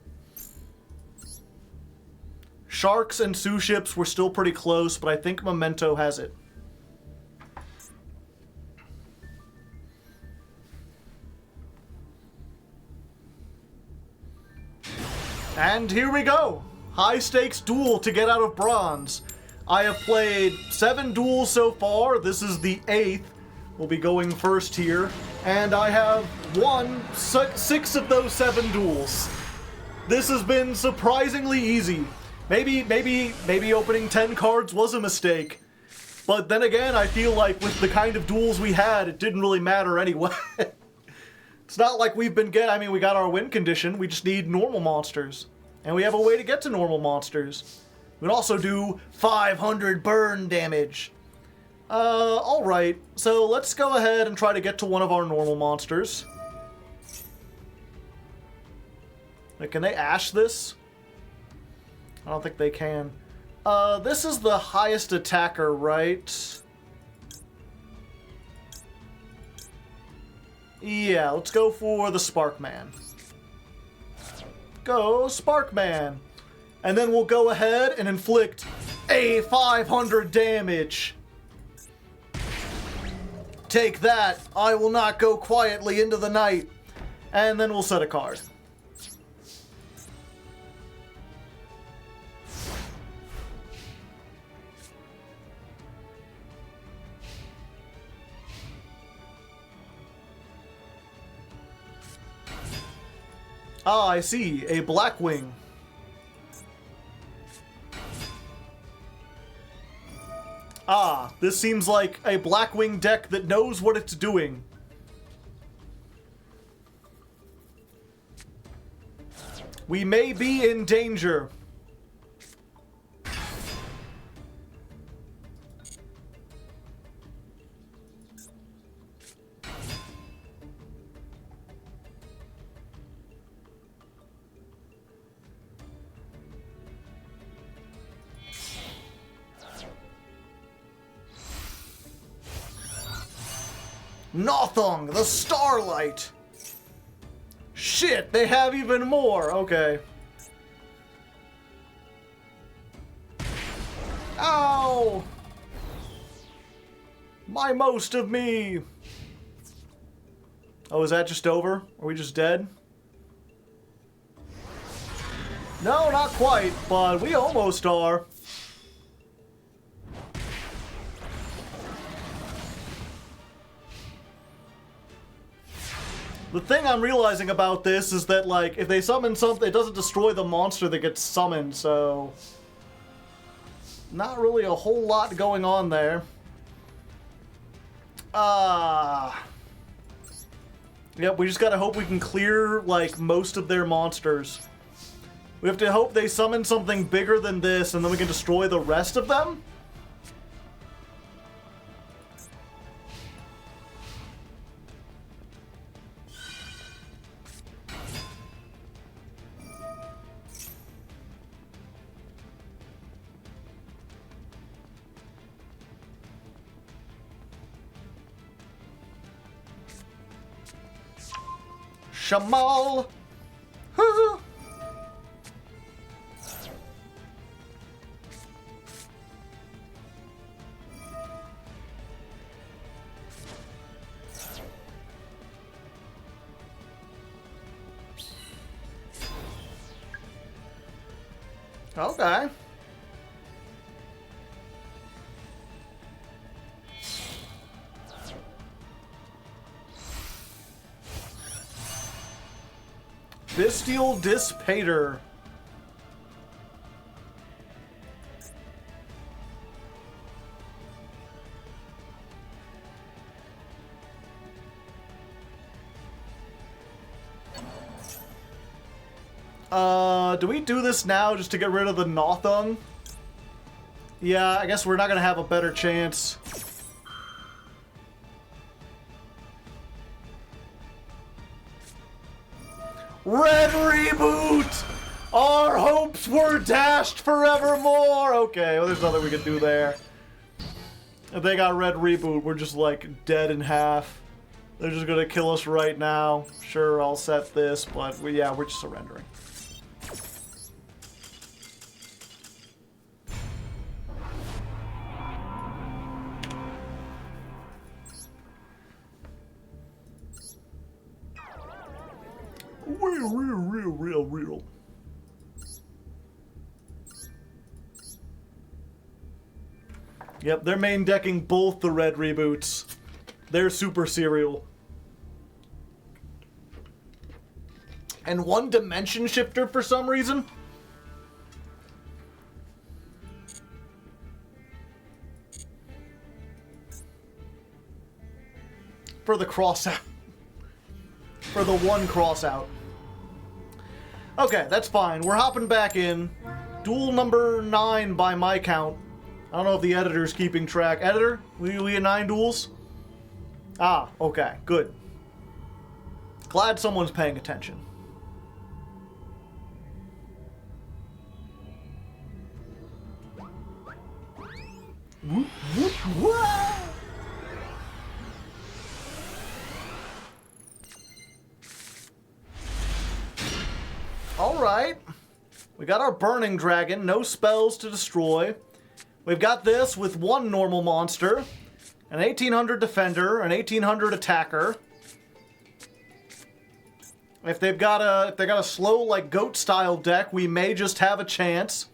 Sharks and Sue Ships were still pretty close, but I think Memento has it. And here we go! High stakes duel to get out of bronze. I have played 7 duels so far. This is the 8th. We'll be going first here. And I have won 6 of those 7 duels. This has been surprisingly easy. Maybe opening 10 cards was a mistake. But then again, I feel like with the kind of duels we had, it didn't really matter anyway. It's not like we've been I mean, we got our win condition, we just need normal monsters. And we have a way to get to normal monsters. We can also do 500 burn damage. Alright, so let's go ahead and try to get to one of our normal monsters. Like, can they ash this? I don't think they can. This is the highest attacker, right? Yeah, let's go for the Sparkman. Go Sparkman. And then we'll go ahead and inflict a 500 damage. Take that. I will not go quietly into the night. And then we'll set a card. Ah, I see. A Blackwing. Ah, this seems like a Blackwing deck that knows what it's doing. We may be in danger. Nothung, the Starlight! Shit, they have even more! Okay. Ow! My most of me! Oh, is that just over? Are we just dead? No, not quite, but we almost are. The thing I'm realizing about this is that, like, if they summon something, it doesn't destroy the monster that gets summoned, so... Not really a whole lot going on there. Yep, we just gotta hope we can clear, like, most of their monsters. We have to hope they summon something bigger than this, and then we can destroy the rest of them? Shamal! Okay. Bestial Dissipator. Do we do this now just to get rid of the Nothung? Yeah, I guess we're not gonna have a better chance. Red Reboot! Our hopes were dashed forevermore! Okay, well, there's nothing we can do there. If they got Red Reboot, we're just, like, dead in half. They're just gonna kill us right now. Sure, I'll set this, but yeah, we're just surrendering. Real. Yep, they're main decking both the red reboots. They're super serial. And one dimension shifter for some reason. For the cross out. For the one cross out. Okay, that's fine. We're hopping back in. Duel number 9 by my count. I don't know if the editor's keeping track. Editor, we at 9 duels? Ah, okay, good. Glad someone's paying attention. Whoop, whoop, whoa. Alright. We got our Burning Dragon, no spells to destroy. We've got this with one normal monster, an 1800 defender, an 1800 attacker. If they got a slow like goat style deck, we may just have a chance.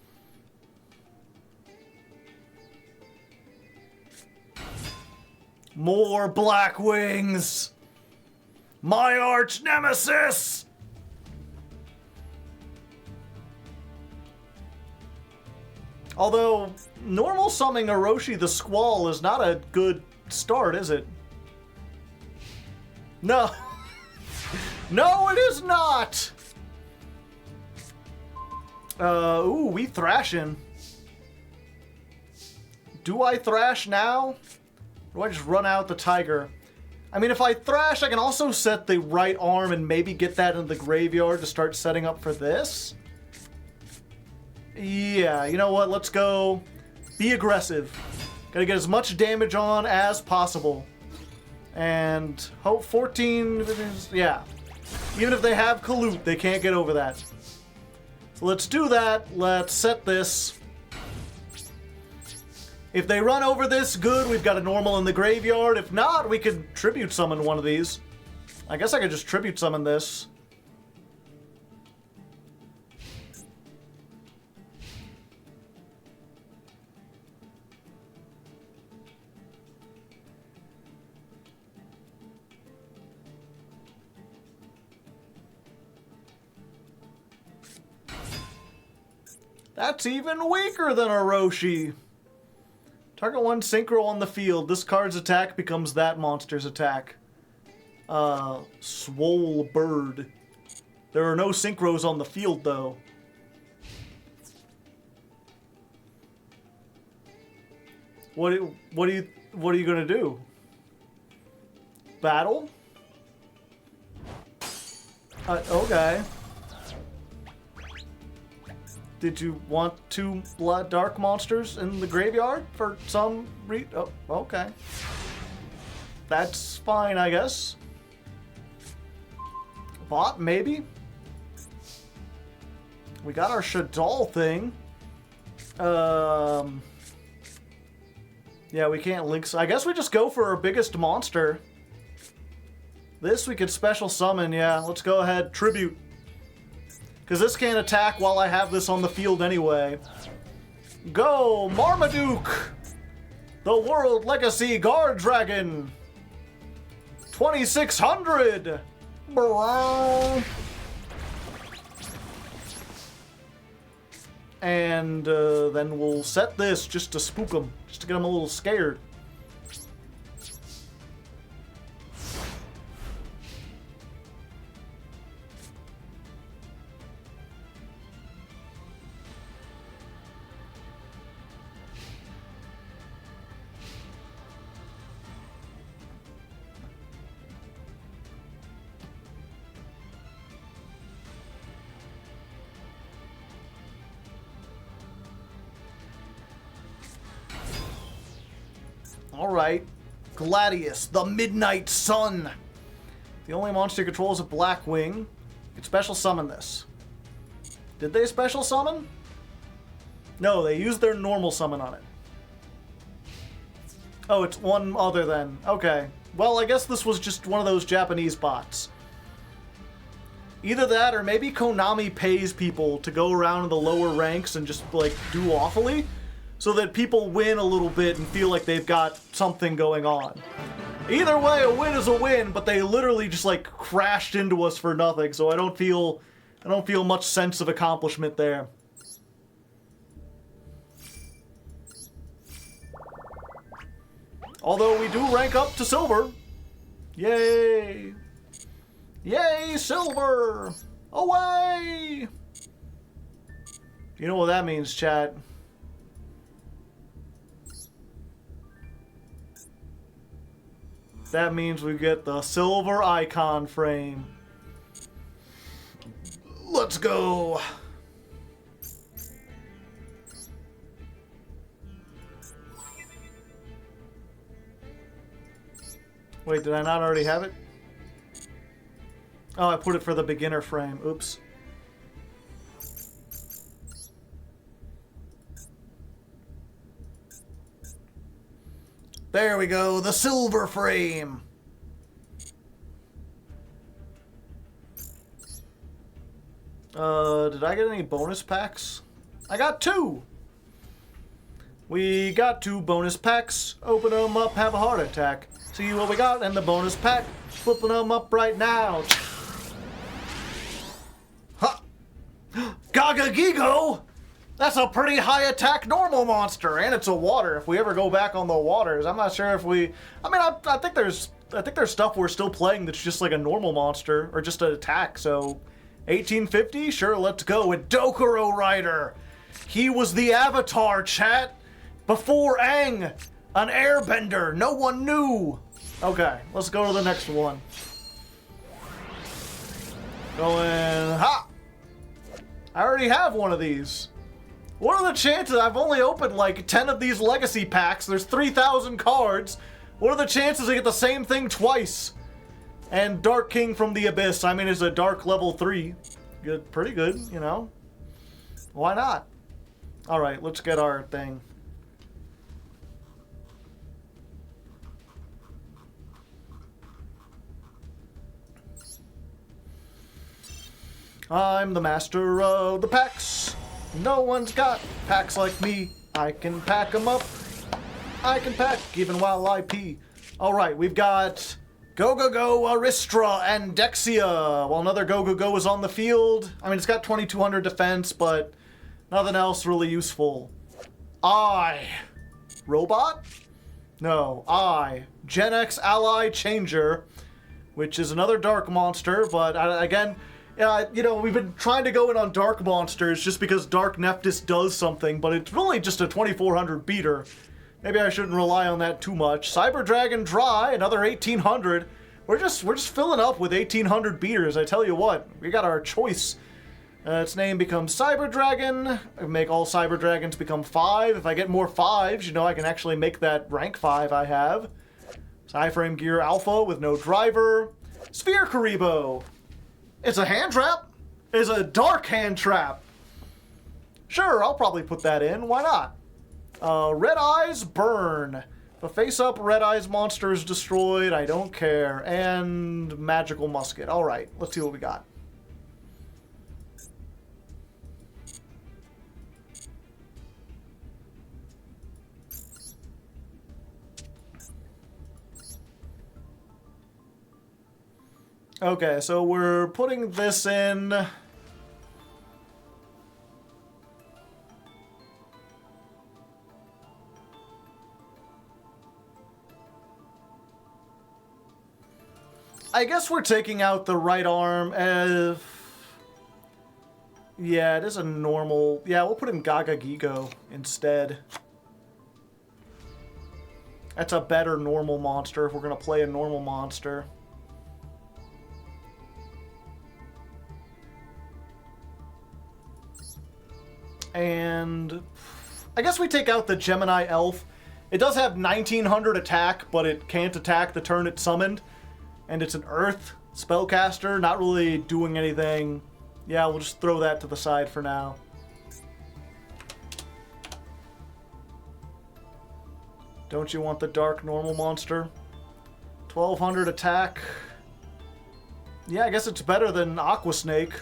More Black Wings! My arch nemesis! Although, normal summoning Orochi the Squall is not a good start, is it? No. No, it is not! Ooh, we thrashing. Do I thrash now? Or do I just run out the tiger? I mean, if I thrash, I can also set the right arm and maybe get that in the graveyard to start setting up for this. Yeah, you know what? Let's go be aggressive. Gotta get as much damage on as possible. And hope 14, yeah. Even if they have Kalut, they can't get over that. So let's do that. Let's set this. If they run over this, good. We've got a normal in the graveyard. If not, we could tribute summon one of these. I guess I could just tribute summon this. That's even weaker than Orochi. Target one synchro on the field. This card's attack becomes that monster's attack. Swole Bird. There are no synchros on the field, though. What are you gonna do? Battle? Okay. Did you want two dark monsters in the graveyard for some oh, okay. That's fine, I guess. Bot, maybe? We got our Shadal thing. Yeah, we can't link. So I guess we just go for our biggest monster. This we could special summon, yeah. Let's go ahead. Tribute. Because this can't attack while I have this on the field anyway. Go, Marmaduke! The World Legacy Guard Dragon! 2600! And then we'll set this just to spook them, just to get them a little scared. Alright. Gladius, the Midnight Sun. The only monster controls a Black Wing. You can special summon this. Did they special summon? No, they used their normal summon on it. Oh, it's one other then. Okay. Well, I guess this was just one of those Japanese bots. Either that, or maybe Konami pays people to go around in the lower ranks and just, like, do awfully, so that people win a little bit and feel like they've got something going on. Either way, a win is a win, but they literally just, like, crashed into us for nothing, so I don't feel much sense of accomplishment there. Although we do rank up to silver. Yay! Yay, silver! Away! You know what that means, chat. That means we get the silver icon frame. Let's go! Wait, did I not already have it? Oh, I put it for the beginner frame. Oops. There we go, the silver frame. Did I get any bonus packs? I got 2. We got 2 bonus packs. Open them up, have a heart attack. See what we got in the bonus pack. Flipping them up right now. Ha! Gaga Gigo! That's a pretty high attack normal monster, and it's a water. If we ever go back on the waters, I'm not sure if we... I mean, I think there's stuff we're still playing that's just like a normal monster, or just an attack, so... 1850? Sure, let's go with Dokuro Rider. He was the Avatar, chat. Before Aang, an airbender. No one knew. Okay, let's go to the next one. Going, ha! I already have one of these. What are the chances? I've only opened like 10 of these legacy packs. There's 3,000 cards. What are the chances I get the same thing twice? And Dark King from the Abyss, I mean, is a Dark level 3. Good, pretty good, you know? Why not? Alright, let's get our thing. I'm the master of the packs. No one's got packs like me. I can pack them up. I can pack even while I pee. Alright, we've got... Go, Aristra, and Dexia. While another Go is on the field. I mean, it's got 2200 defense, but nothing else really useful. Robot? No, Gen X Ally Changer, which is another dark monster, but again, you know, we've been trying to go in on dark monsters just because Dark Nephthys does something, but it's really just a 2400 beater. Maybe I shouldn't rely on that too much. Cyber Dragon Dry, another 1800. We're just filling up with 1800 beaters. I tell you what, we got our choice. Its name becomes Cyber Dragon. I make all Cyber Dragons become 5. If I get more 5s, you know, I can actually make that rank 5 I have. Cyframe Gear Alpha with no driver. Sphere Karibo. It's a hand trap. It's a dark hand trap. Sure, I'll probably put that in. Why not? Red Eyes Burn. The face-up Red Eyes monster is destroyed. I don't care. And Magical Musket. Alright, let's see what we got. Okay, so we're putting this in... I guess we're taking out the right arm as... Yeah, it is a normal... Yeah, we'll put in Gaga Gigo instead. That's a better normal monster if we're going to play a normal monster. And... I guess we take out the Gemini Elf. It does have 1900 attack, but it can't attack the turn it's summoned. And it's an Earth spellcaster, not really doing anything. Yeah, we'll just throw that to the side for now. Don't you want the dark normal monster? 1200 attack. Yeah, I guess it's better than Aqua Snake.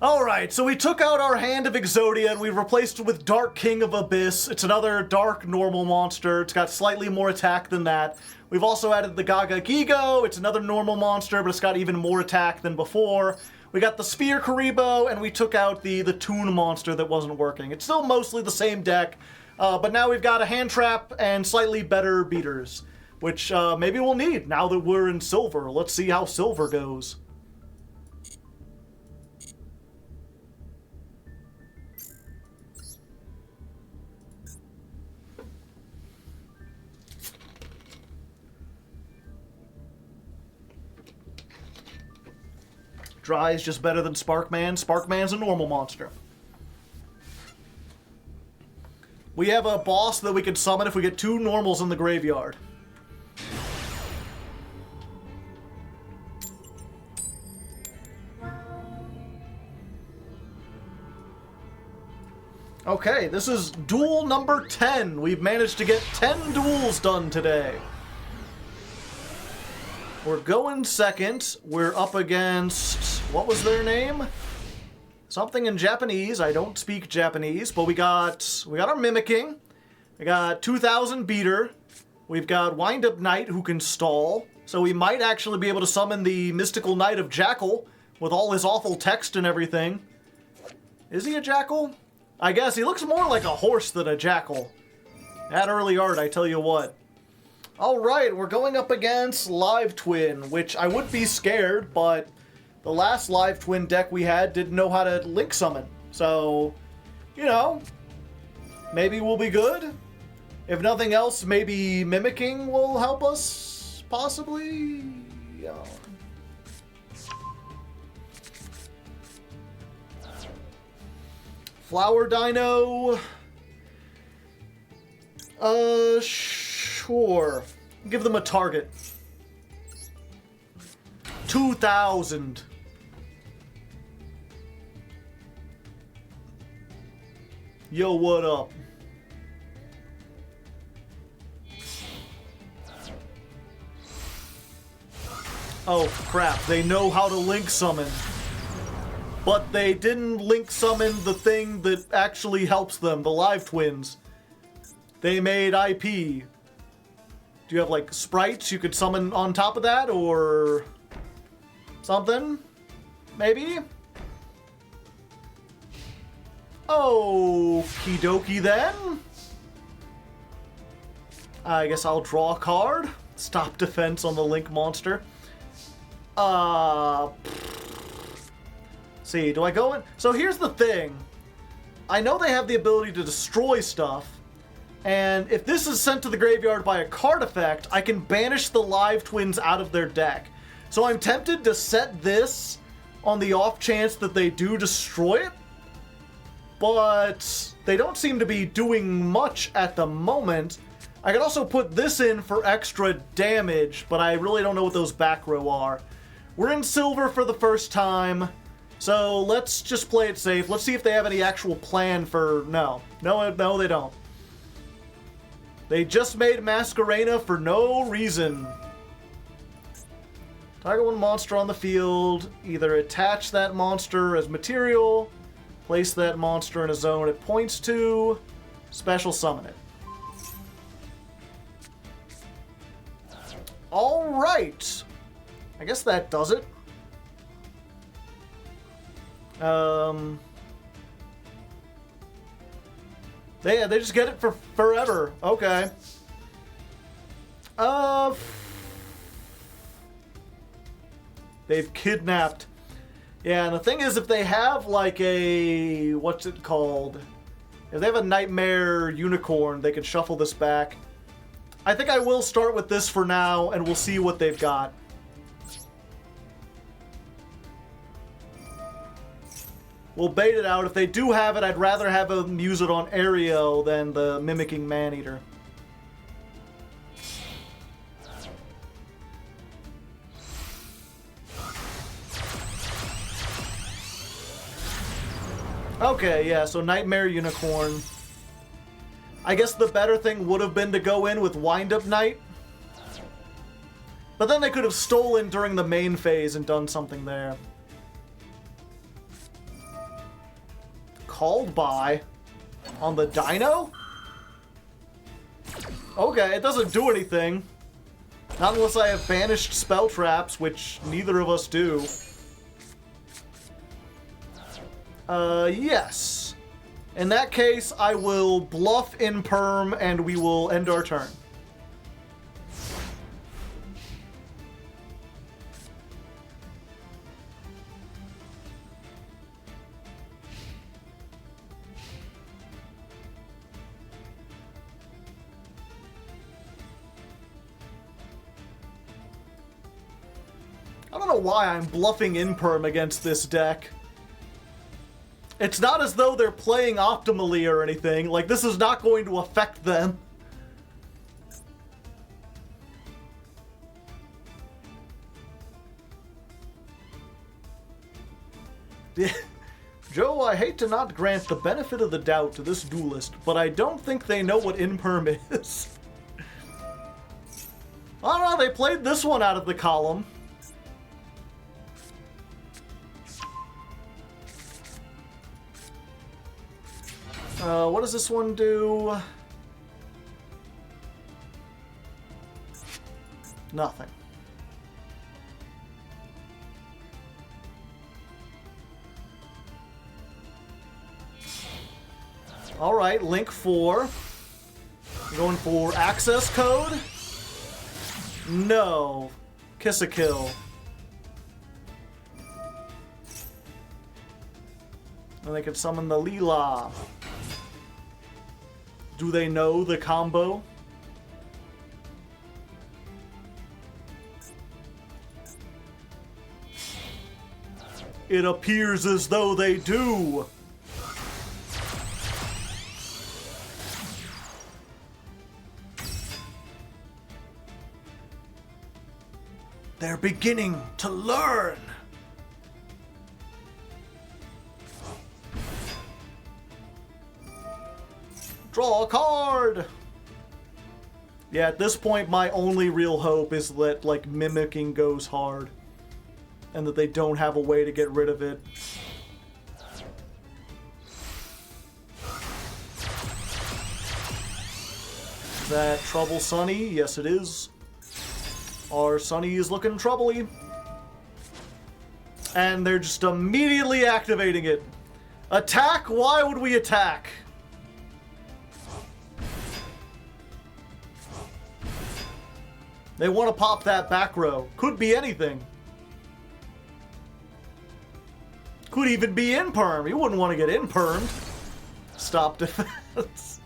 Alright, so we took out our Hand of Exodia and we replaced it with Dark King of Abyss. It's another dark normal monster. It's got slightly more attack than that. We've also added the Gaga Gigo. It's another normal monster, but it's got even more attack than before. We got the Sphere Karibo, and we took out the Toon monster that wasn't working. It's still mostly the same deck, but now we've got a hand trap and slightly better beaters, which maybe we'll need now that we're in silver. Let's see how silver goes. Dry is just better than Sparkman. Sparkman's a normal monster. We have a boss that we can summon if we get 2 normals in the graveyard. Okay, this is duel number 10. We've managed to get 10 duels done today. We're going second. We're up against... what was their name? Something in Japanese. I don't speak Japanese, but we got our Mimicking. We got 2000 Beater. We've got Wind Up Knight who can stall. So we might actually be able to summon the Mystical Knight of Jackal with all his awful text and everything. Is he a Jackal? I guess he looks more like a horse than a Jackal. At early art, I tell you what. Alright, we're going up against Live Twin, which I would be scared, but the last Live Twin deck we had didn't know how to Link Summon. So, you know, maybe we'll be good. If nothing else, maybe Mimicking will help us, possibly. Yeah. Flower Dino. Sure. Give them a target. 2000. Yo, what up? Oh, crap. They know how to Link Summon. But they didn't Link Summon the thing that actually helps them, the Live Twins. They made IP. Do you have, like, sprites you could summon on top of that, or something? Maybe? Okie dokie then. I guess I'll draw a card. Stop defense on the Link monster. See, do I go in? So here's the thing. I know they have the ability to destroy stuff, and if this is sent to the graveyard by a card effect, I can banish the Live Twins out of their deck. So I'm tempted to set this on the off chance that they do destroy it, but they don't seem to be doing much at the moment. I could also put this in for extra damage, but I really don't know what those back row are. We're in silver for the first time. So let's just play it safe. Let's see if they have any actual plan for... No, they don't. They just made Masquerena for no reason. Target one monster on the field. Either attach that monster as material, place that monster in a zone it points to, special summon it. Alright. I guess that does it. They just get it for forever. Okay. They've kidnapped. Yeah, and the thing is, if they have like a, what's it called? If they have a Nightmare Unicorn, they can shuffle this back. I think I will start with this for now, and we'll see what they've got. We'll bait it out. If they do have it, I'd rather have them use it on Aereo than the Mimicking Maneater. Okay, yeah, so Nightmare Unicorn. I guess the better thing would have been to go in with Wind Up Knight. But then they could have stolen during the main phase and done something there. Called by on the Dino? Okay, it doesn't do anything. Not unless I have banished spell traps, which neither of us do. Yes. In that case, I will bluff Imperm and we will end our turn. I don't know why I'm bluffing Imperm against this deck. It's not as though they're playing optimally or anything. Like, this is not going to affect them. Joe, I hate to not grant the benefit of the doubt to this duelist, but I don't think they know what imperm is. I don't know, they played this one out of the column. What does this one do? Nothing. Alright, link 4. Going for access code? No. Kiss a kill. And they can summon the Leela. Do they know the combo? It appears as though they do. They're beginning to learn. Draw a card! Yeah, at this point, my only real hope is that, like, mimicking goes hard. And that they don't have a way to get rid of it. Is that Trouble Sunny? Yes, it is. Our Sunny is looking troubly. And they're just immediately activating it. Attack? Why would we attack? They want to pop that back row. Could be anything. Could even be imperm. You wouldn't want to get impermed. Stop defense.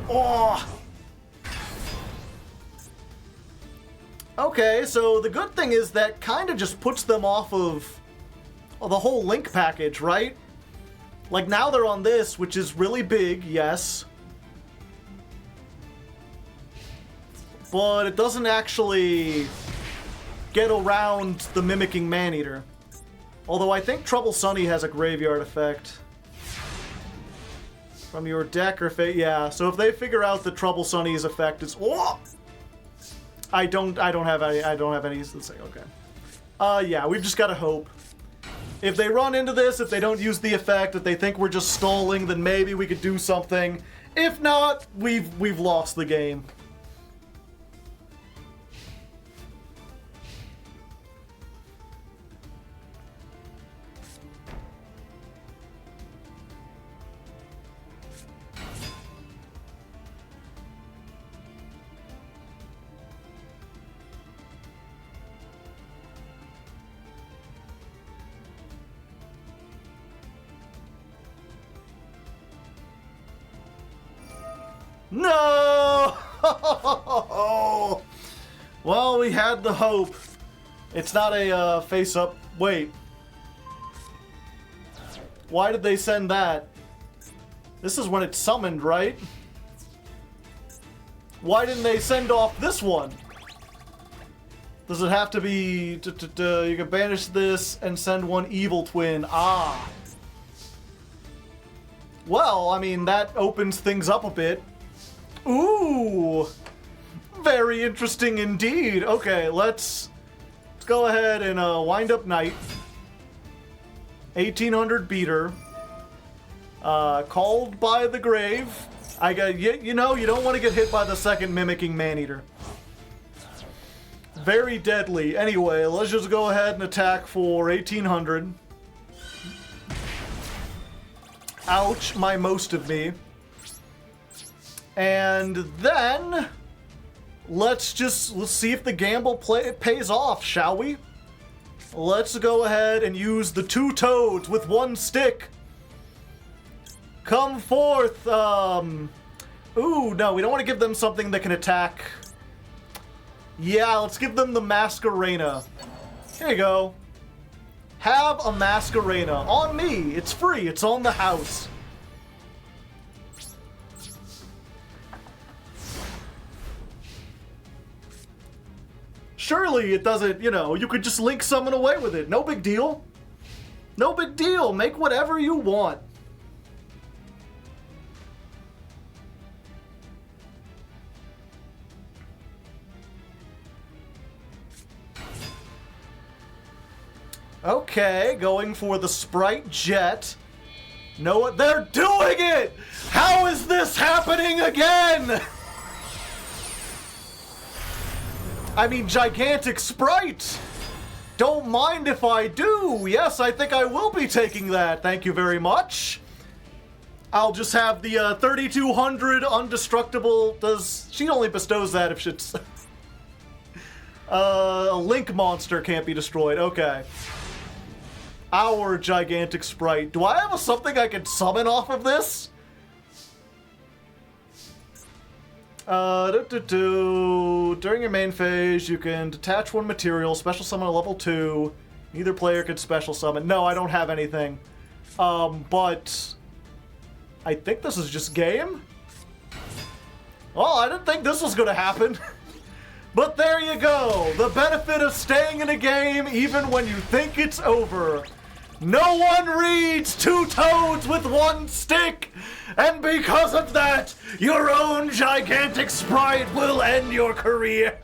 Oh! Okay, so the good thing is that kind of just puts them off of the whole Link package, right? Like, now they're on this, which is really big, yes. But it doesn't actually get around the mimicking Maneater. Although I think Trouble Sunny has a graveyard effect. From your deck or yeah, so if they figure out the Trouble Sunny's effect is I don't have any to say, okay. Yeah, we've just gotta hope. If they run into this, if they don't use the effect, if they think we're just stalling, then maybe we could do something. If not, we've lost the game. No! Well, we had the hope. It's not a face-up. Wait. Why did they send that? This is when it's summoned, right? Why didn't they send off this one? Does it have to be... you can banish this and send one evil twin. Ah. Well, I mean, that opens things up a bit. Ooh, very interesting indeed. Okay, let's go ahead and wind up Knight. 1800 beater. Called by the grave. I got you know you don't want to get hit by the second mimicking Maneater. Very deadly. Anyway, let's just go ahead and attack for 1800. Ouch, my most of me. And then, let's see if the gamble pays off, shall we? Let's go ahead and use the 2 toads with 1 stick. Come forth, Ooh, no, we don't want to give them something that can attack. Yeah, let's give them the Masquerena. Here you go. Have a Masquerena. On me. It's free. It's on the house. Surely it doesn't, you know, you could just link summon away with it. No big deal. No big deal. Make whatever you want. Okay, going for the Sprite Jet. Know what? They're doing it! How is this happening again? I mean, gigantic Sprite! Don't mind if I do. Yes, I think I will be taking that. Thank you very much. I'll just have the 3200 undestructible. She only bestows that if it's... a Link monster can't be destroyed. Okay. Our gigantic Sprite. Do I have something I can summon off of this? During your main phase, you can detach 1 material, special summon a level 2. Neither player can special summon. No, I don't have anything. But I think this is just game. Well, I didn't think this was gonna happen. But there you go. The benefit of staying in a game even when you think it's over. No one reads 2 toads with 1 stick, and because of that, your own gigantic Sprite will end your career.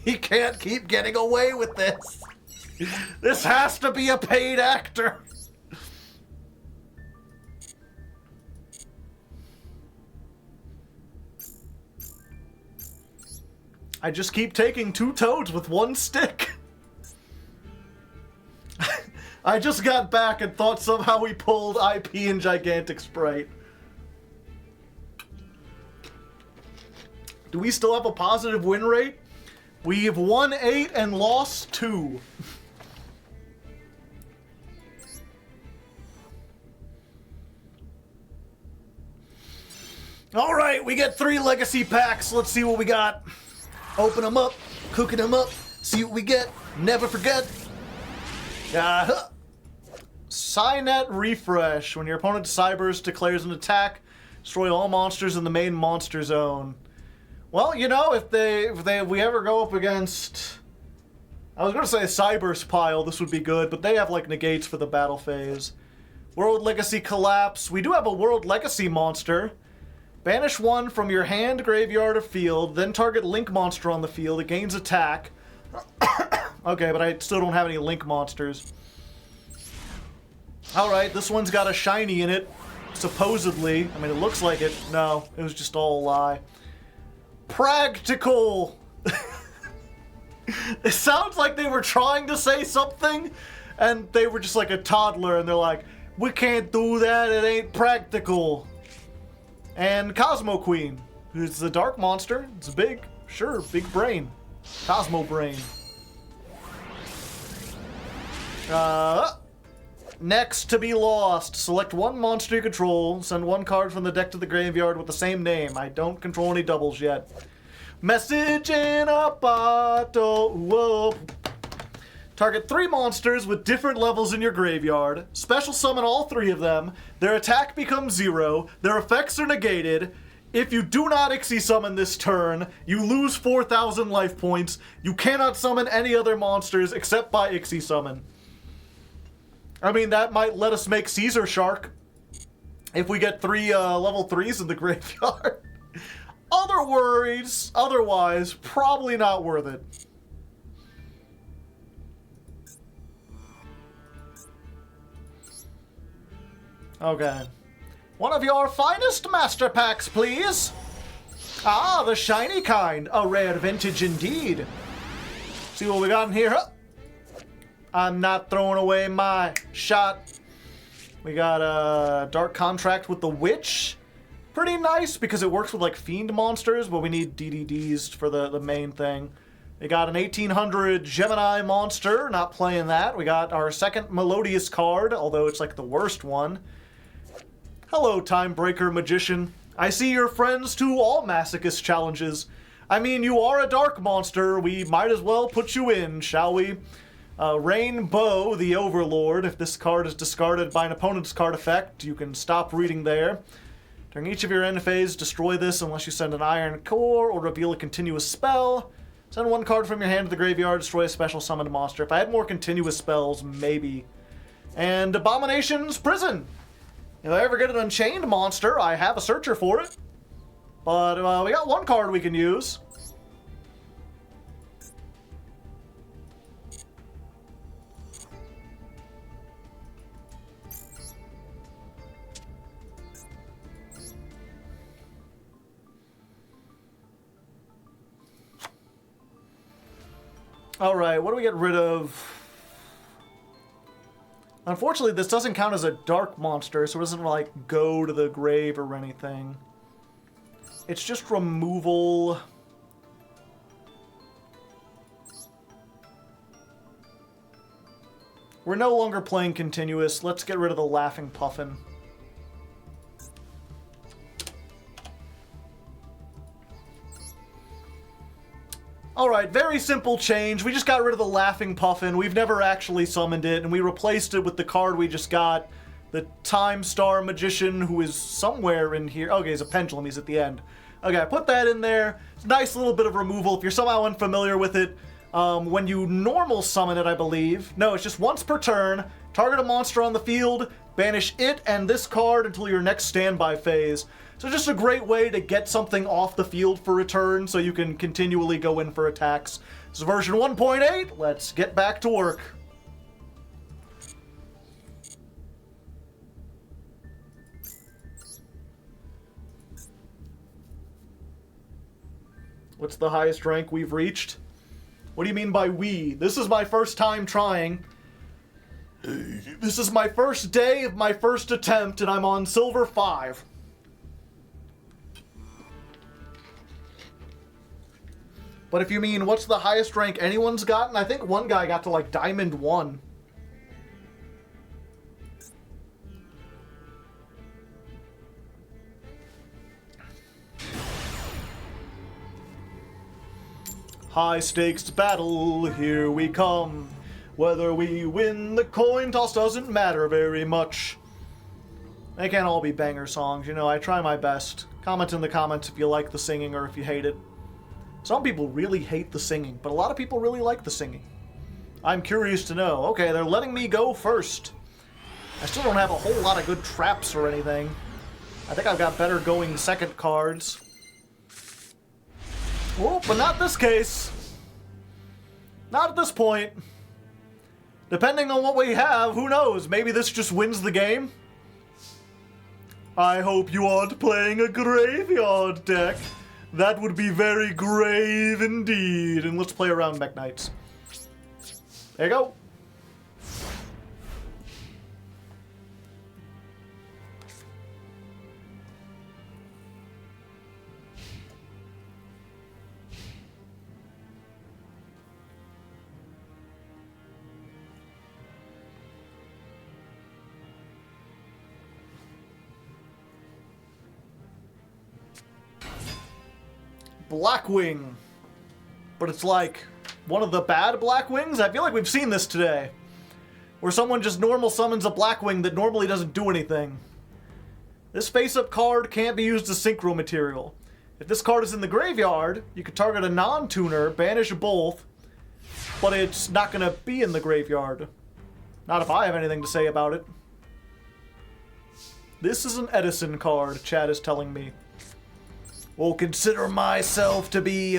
He can't keep getting away with this. This has to be a paid actor. I just keep taking 2 toads with 1 stick. I just got back and thought somehow we pulled IP in Gigantic Sprite. Do we still have a positive win rate? We've won 8 and lost 2. All right, we get 3 legacy packs. Let's see what we got. Open them up, cooking them up, see what we get. Never forget. Cynet Refresh. When your opponent Cybers declares an attack, destroy all monsters in the main monster zone. Well, you know, if we ever go up against, I was going to say a Cybers pile, this would be good, but they have like negates for the battle phase. World Legacy Collapse. We do have a World Legacy monster. Banish 1 from your hand, graveyard, or field, then target Link monster on the field. It gains attack. Okay, but I still don't have any Link monsters. Alright, this one's got a shiny in it, supposedly. I mean, it looks like it. No, it was just all a lie. Practical! It sounds like they were trying to say something, and they were just like a toddler, and they're like, we can't do that, it ain't practical. And Cosmo Queen, who's the dark monster. It's big, sure, big brain. Cosmo Brain. Next to be lost. Select 1 monster you control. Send 1 card from the deck to the graveyard with the same name. I don't control any doubles yet. Message in a bottle. Whoa. Target 3 monsters with different levels in your graveyard. Special summon all 3 of them. Their attack becomes 0. Their effects are negated. If you do not Ixie summon this turn, you lose 4,000 life points. You cannot summon any other monsters except by Ixie summon. I mean, that might let us make Caesar Shark if we get 3 level 3s in the graveyard. Otherwise, probably not worth it. Okay. One of your finest master packs, please. Ah, the shiny kind. A rare vintage indeed. See what we got in here. I'm not throwing away my shot. We got a Dark Contract with the Witch. Pretty nice because it works with like fiend monsters, but we need DDDs for the main thing. We got an 1800 Gemini monster, not playing that. We got our second Melodious card, although it's like the worst one. Hello, Timebreaker Magician. I see you're friends to all Masochist challenges. I mean, you are a dark monster. We might as well put you in, shall we? Rainbow, the Overlord. If this card is discarded by an opponent's card effect, you can stop reading there. During each of your end phase, destroy this unless you send an Iron Core or reveal a continuous spell. Send one card from your hand to the graveyard, destroy a special summoned monster. If I had more continuous spells, maybe. And Abomination's Prison. If I ever get an Unchained monster, I have a searcher for it. But we got one card we can use. Alright, what do we get rid of? Unfortunately, this doesn't count as a dark monster, so it doesn't, like, go to the grave or anything. It's just removal. We're no longer playing continuous. Let's get rid of the Laughing Puffin. Alright, very simple change. We just got rid of the Laughing Puffin. We've never actually summoned it, and we replaced it with the card we just got. The Time Star Magician, who is somewhere in here. Okay, he's a pendulum. He's at the end. Okay, I put that in there. It's a nice little bit of removal. If you're somehow unfamiliar with it, when you normal summon it, I believe. No, it's just once per turn. Target a monster on the field, banish it and this card until your next standby phase. So just a great way to get something off the field for return so you can continually go in for attacks. This is version 1.8. Let's get back to work. What's the highest rank we've reached? What do you mean by we? This is my first time trying. This is my first day of my first attempt, and I'm on Silver 5. But if you mean what's the highest rank anyone's gotten, I think one guy got to like Diamond 1. High stakes battle, here we come. Whether we win the coin toss doesn't matter very much. They can't all be banger songs, you know, I try my best. Comment in the comments if you like the singing or if you hate it. Some people really hate the singing, but a lot of people really like the singing. I'm curious to know. Okay, they're letting me go first. I still don't have a whole lot of good traps or anything. I think I've got better going second cards. Oh, but not this case. Not at this point. Depending on what we have, who knows? Maybe this just wins the game. I hope you aren't playing a graveyard deck. That would be very grave indeed. And let's play around Mech Knights. There you go. Blackwing. But it's like one of the bad Blackwings? I feel like we've seen this today. Where someone just normal summons a Blackwing that normally doesn't do anything. This face-up card can't be used as synchro material. If this card is in the graveyard, you could target a non-tuner, banish both, but it's not going to be in the graveyard. Not if I have anything to say about it. This is an Edison card, Chad is telling me. Will consider myself to be,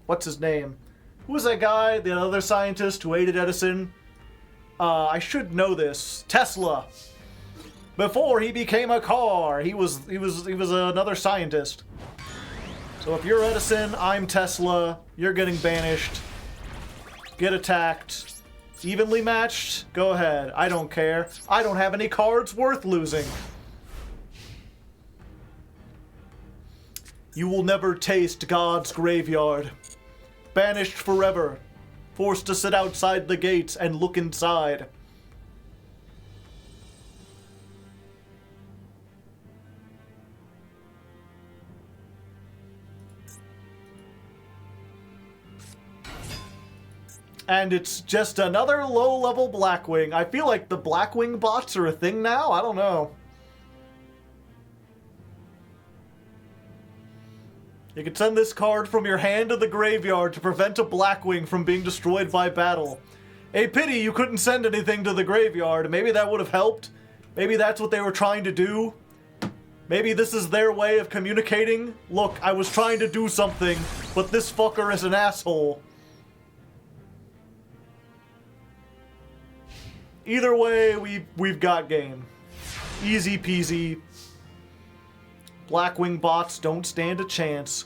what's his name? Who was that guy, the other scientist who hated Edison? I should know this. Tesla. Before he became a car, he was another scientist. So if you're Edison, I'm Tesla. You're getting banished. Get attacked. Evenly matched? Go ahead. I don't care. I don't have any cards worth losing. You will never taste God's graveyard. Banished forever. Forced to sit outside the gates and look inside. And it's just another low-level Blackwing. I feel like the Blackwing bots are a thing now? I don't know. You can send this card from your hand to the graveyard to prevent a Blackwing from being destroyed by battle. A pity you couldn't send anything to the graveyard. Maybe that would have helped. Maybe that's what they were trying to do. Maybe this is their way of communicating. Look, I was trying to do something, but this fucker is an asshole. Either way, we've got game. Easy peasy. Blackwing bots don't stand a chance.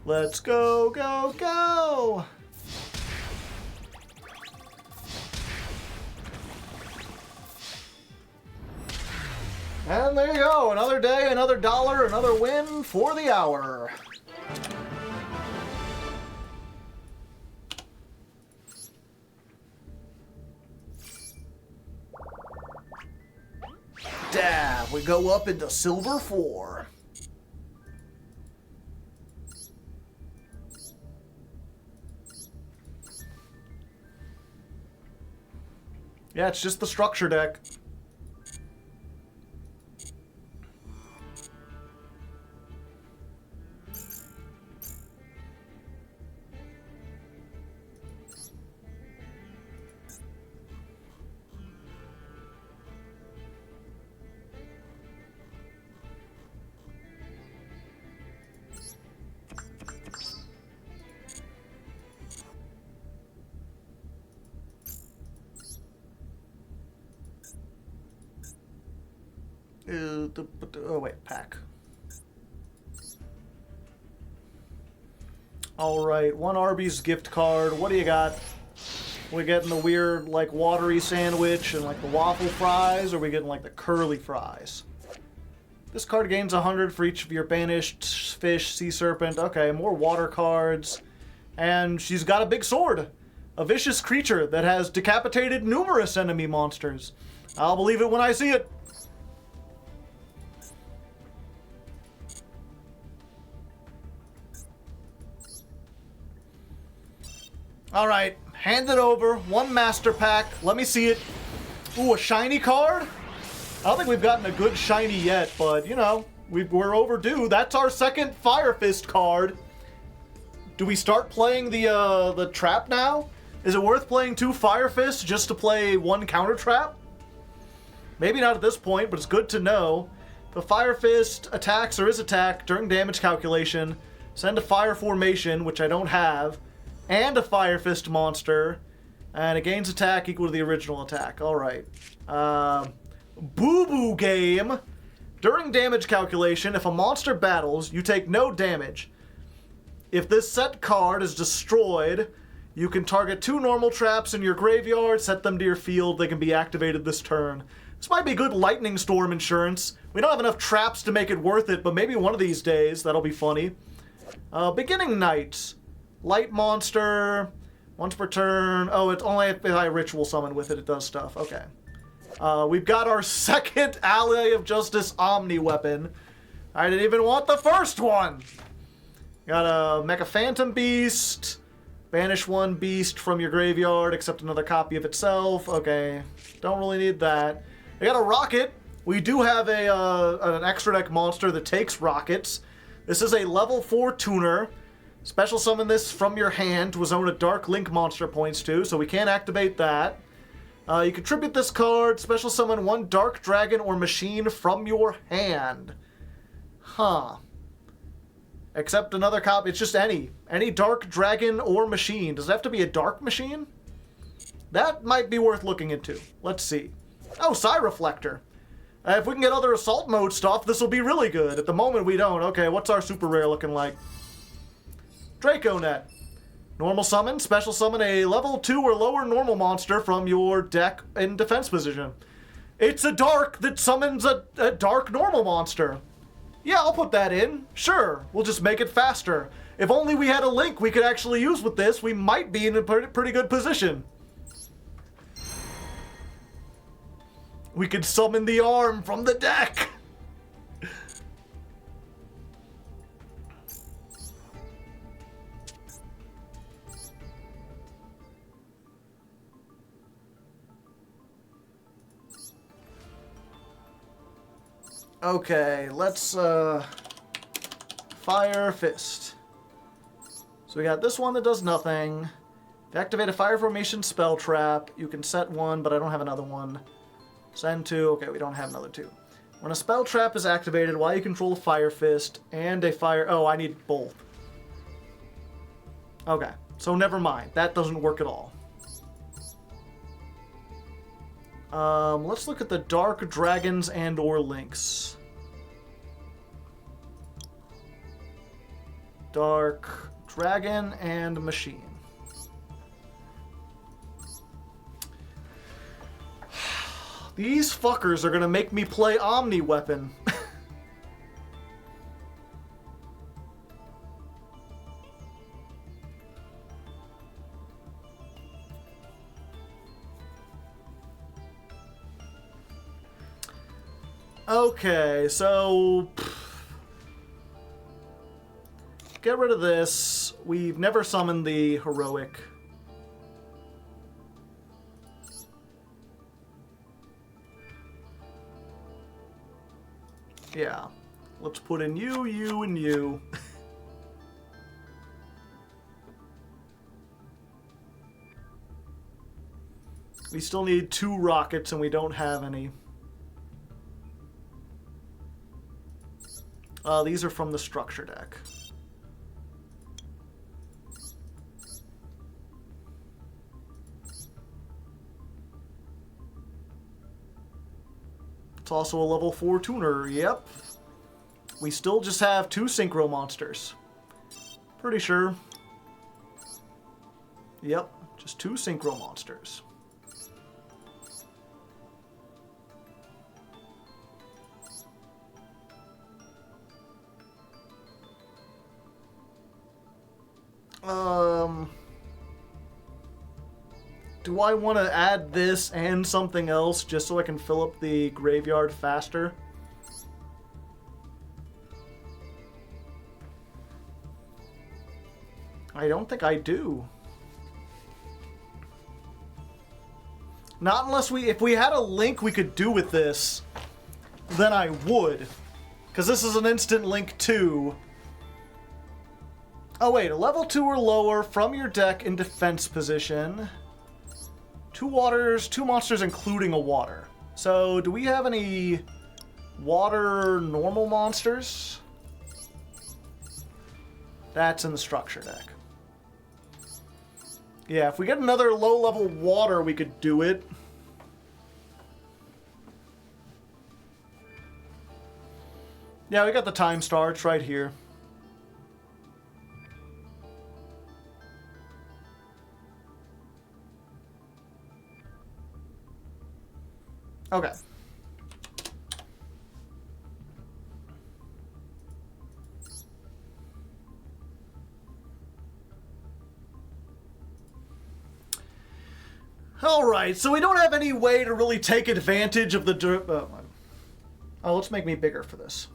Let's go, go, go! And there you go. Another day, another dollar, another win for the hour. Damn, we go up into Silver 4. Yeah, it's just the structure deck. Oh wait, pack. Alright, one Arby's gift card. What do you got? We getting the weird, like, watery sandwich and, like, the waffle fries, or are we getting, like, the curly fries? This card gains 100 for each of your banished fish, sea serpent. Okay, more water cards. And she's got a big sword. A vicious creature that has decapitated numerous enemy monsters. I'll believe it when I see it. Alright, hand it over. One master pack. Let me see it. Ooh, a shiny card? I don't think we've gotten a good shiny yet, but, you know, we're overdue. That's our second Fire Fist card. Do we start playing the trap now? Is it worth playing 2 Fire Fists just to play 1 counter trap? Maybe not at this point, but it's good to know. The Fire Fist attacks or is attacked during damage calculation. Send a fire formation, which I don't have. And a Fire Fist monster, and it gains attack equal to the original attack. Alright. Boo-boo game. During damage calculation, if a monster battles, you take no damage. If this set card is destroyed, you can target 2 normal traps in your graveyard, set them to your field, they can be activated this turn. This might be good lightning storm insurance. We don't have enough traps to make it worth it, but maybe one of these days, that'll be funny. Beginning Night. Light monster, once per turn. Oh, it's only if I ritual summon with it, it does stuff. Okay. We've got our second Ally of Justice Omni weapon. I didn't even want the first one. Got a Mecha Phantom Beast. Banish 1 beast from your graveyard, except another copy of itself. Okay. Don't really need that. I got a rocket. We do have an extra deck monster that takes rockets. This is a level 4 tuner. Special summon this from your hand to a zone a Dark Link monster points to, so we can't activate that. You contribute this card, special summon 1 Dark Dragon or Machine from your hand. Huh. Except another copy, it's just any Dark Dragon or Machine. Does it have to be a Dark Machine? That might be worth looking into. Let's see. Oh, Psy Reflector. If we can get other Assault Mode stuff, this will be really good. At the moment, we don't. Okay, what's our super rare looking like? Draconet. Normal summon, special summon a level 2 or lower normal monster from your deck in defense position. It's a dark that summons a dark normal monster. Yeah, I'll put that in. Sure, we'll just make it faster. If only we had a link we could actually use with this, we might be in a pretty good position. We could summon the arm from the deck. Okay, let's Fire Fist. So we got this one that does nothing. If you activate a Fire Formation spell trap, you can set one, but I don't have another one. Send two. Okay, we don't have another two. When a spell trap is activated while you control a Fire Fist and a fire... Oh, I need both. Okay, so never mind. That doesn't work at all. Let's look at the Dark Dragons and or Lynx. Dark Dragon and Machine. These fuckers are gonna make me play Omni Weapon. Okay, so get rid of this. We've never summoned the heroic. Yeah, let's put in you, you, and you. We still need 2 rockets and we don't have any. These are from the structure deck. It's also a level 4 tuner, yep. We still just have 2 synchro monsters. Pretty sure. Yep, just 2 synchro monsters. Do I want to add this and something else just so I can fill up the graveyard faster? I don't think I do. Not unless if we had a link we could do with this, then I would. Because this is an instant link too. Oh wait, a level 2 or lower from your deck in defense position. 2 waters, 2 monsters including a water. So do we have any water normal monsters? That's in the structure deck. Yeah, if we get another low level water we could do it. Yeah, we got the time star, it's right here. Okay. Alright, so we don't have any way to really take advantage of the... Oh, let's make me bigger for this.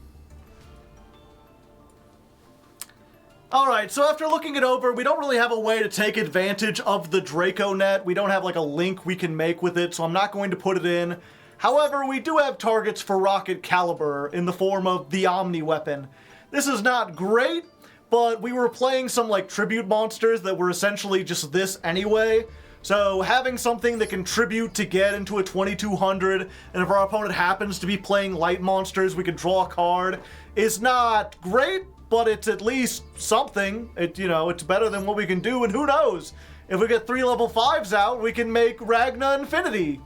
Alright, so after looking it over, we don't really have a way to take advantage of the Draco net. We don't have like a link we can make with it, so I'm not going to put it in. However, we do have targets for Rocket Caliber in the form of the Omni Weapon. This is not great, but we were playing some like tribute monsters that were essentially just this anyway. So having something that can tribute to get into a 2200, and if our opponent happens to be playing light monsters, we can draw a card, is not great, but it's at least something. It's better than what we can do, and who knows? If we get 3 level 5s out, we can make Ragna Infinity.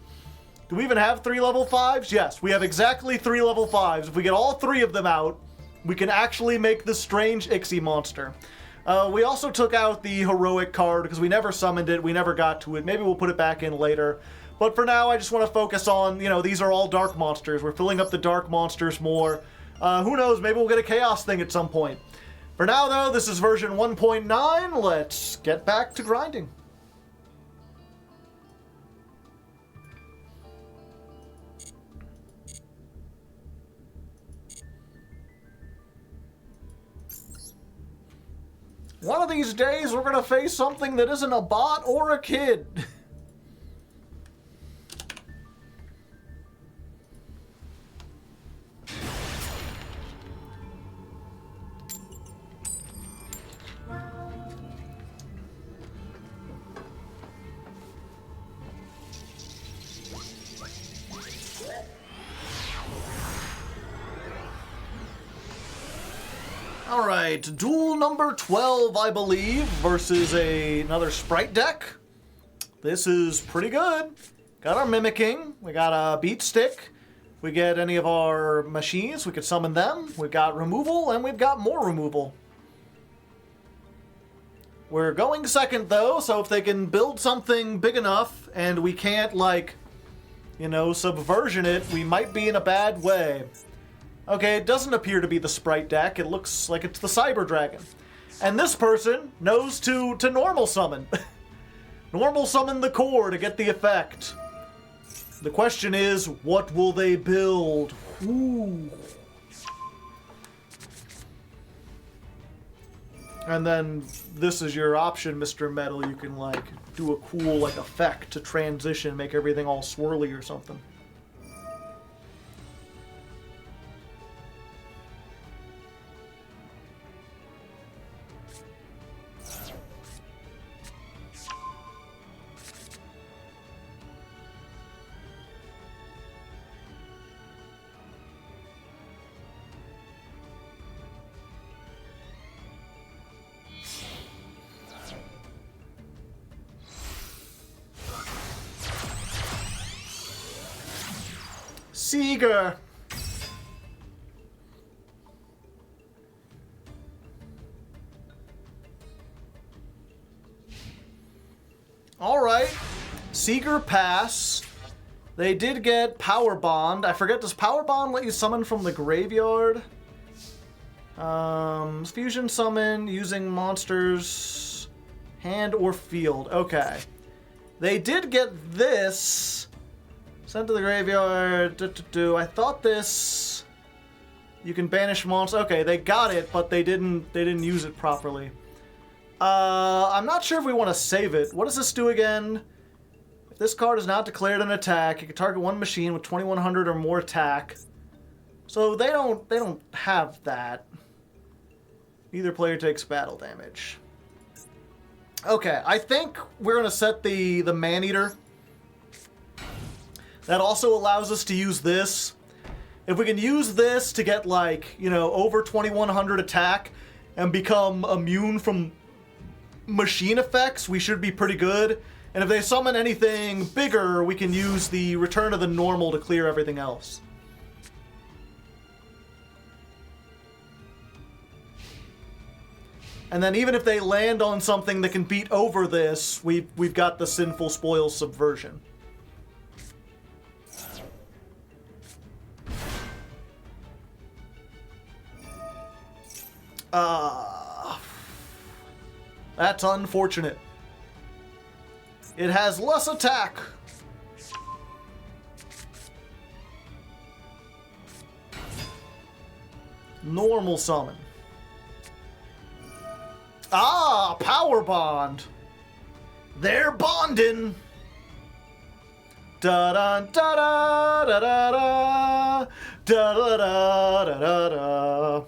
Do we even have 3 level 5s? Yes, we have exactly 3 level 5s. If we get all 3 of them out, we can actually make the strange Ixie monster. We also took out the heroic card because we never summoned it. We never got to it. Maybe we'll put it back in later. But for now, I just want to focus on, these are all dark monsters. We're filling up the dark monsters more. Who knows? Maybe we'll get a chaos thing at some point. For now, though, this is version 1.9. Let's get back to grinding. One of these days, we're going to face something that isn't a bot or a kid. Alright, duel number 12, I believe, versus another sprite deck. This is pretty good. Got our mimicking, we got a beat stick, we get any of our machines, we could summon them, we've got removal, and we've got more removal. We're going second, though, so if they can build something big enough, and we can't, subversion it, we might be in a bad way. Okay, it doesn't appear to be the sprite deck. It looks like it's the Cyber Dragon. And this person knows to normal summon. Normal summon the core to get the effect. The question is, what will they build? Ooh. And then this is your option, Mr. Metal. You can, do a cool, effect to transition, make everything all swirly or something. Seeger. Alright. Seeger pass. They did get Power Bond. I forget, does Power Bond let you summon from the graveyard? Fusion summon using monsters hand or field. Okay. They did get this. Sent to the graveyard. I thought this. You can banish monsters. Okay, they got it, but they didn't use it properly. I'm not sure if we want to save it. What does this do again? If this card is not declared an attack, you can target one machine with 2100 or more attack. So they don't have that. Either player takes battle damage. Okay, I think we're gonna set the Man-Eater. That also allows us to use this. If we can use this to get, over 2100 attack and become immune from machine effects, we should be pretty good. And if they summon anything bigger, we can use the Return of the Normal to clear everything else. And then even if they land on something that can beat over this, we've got the Sinful Spoils Subversion. That's unfortunate. It has less attack. Normal summon. Ah, Power Bond. They're bonding. Da da da da da da da da da da da.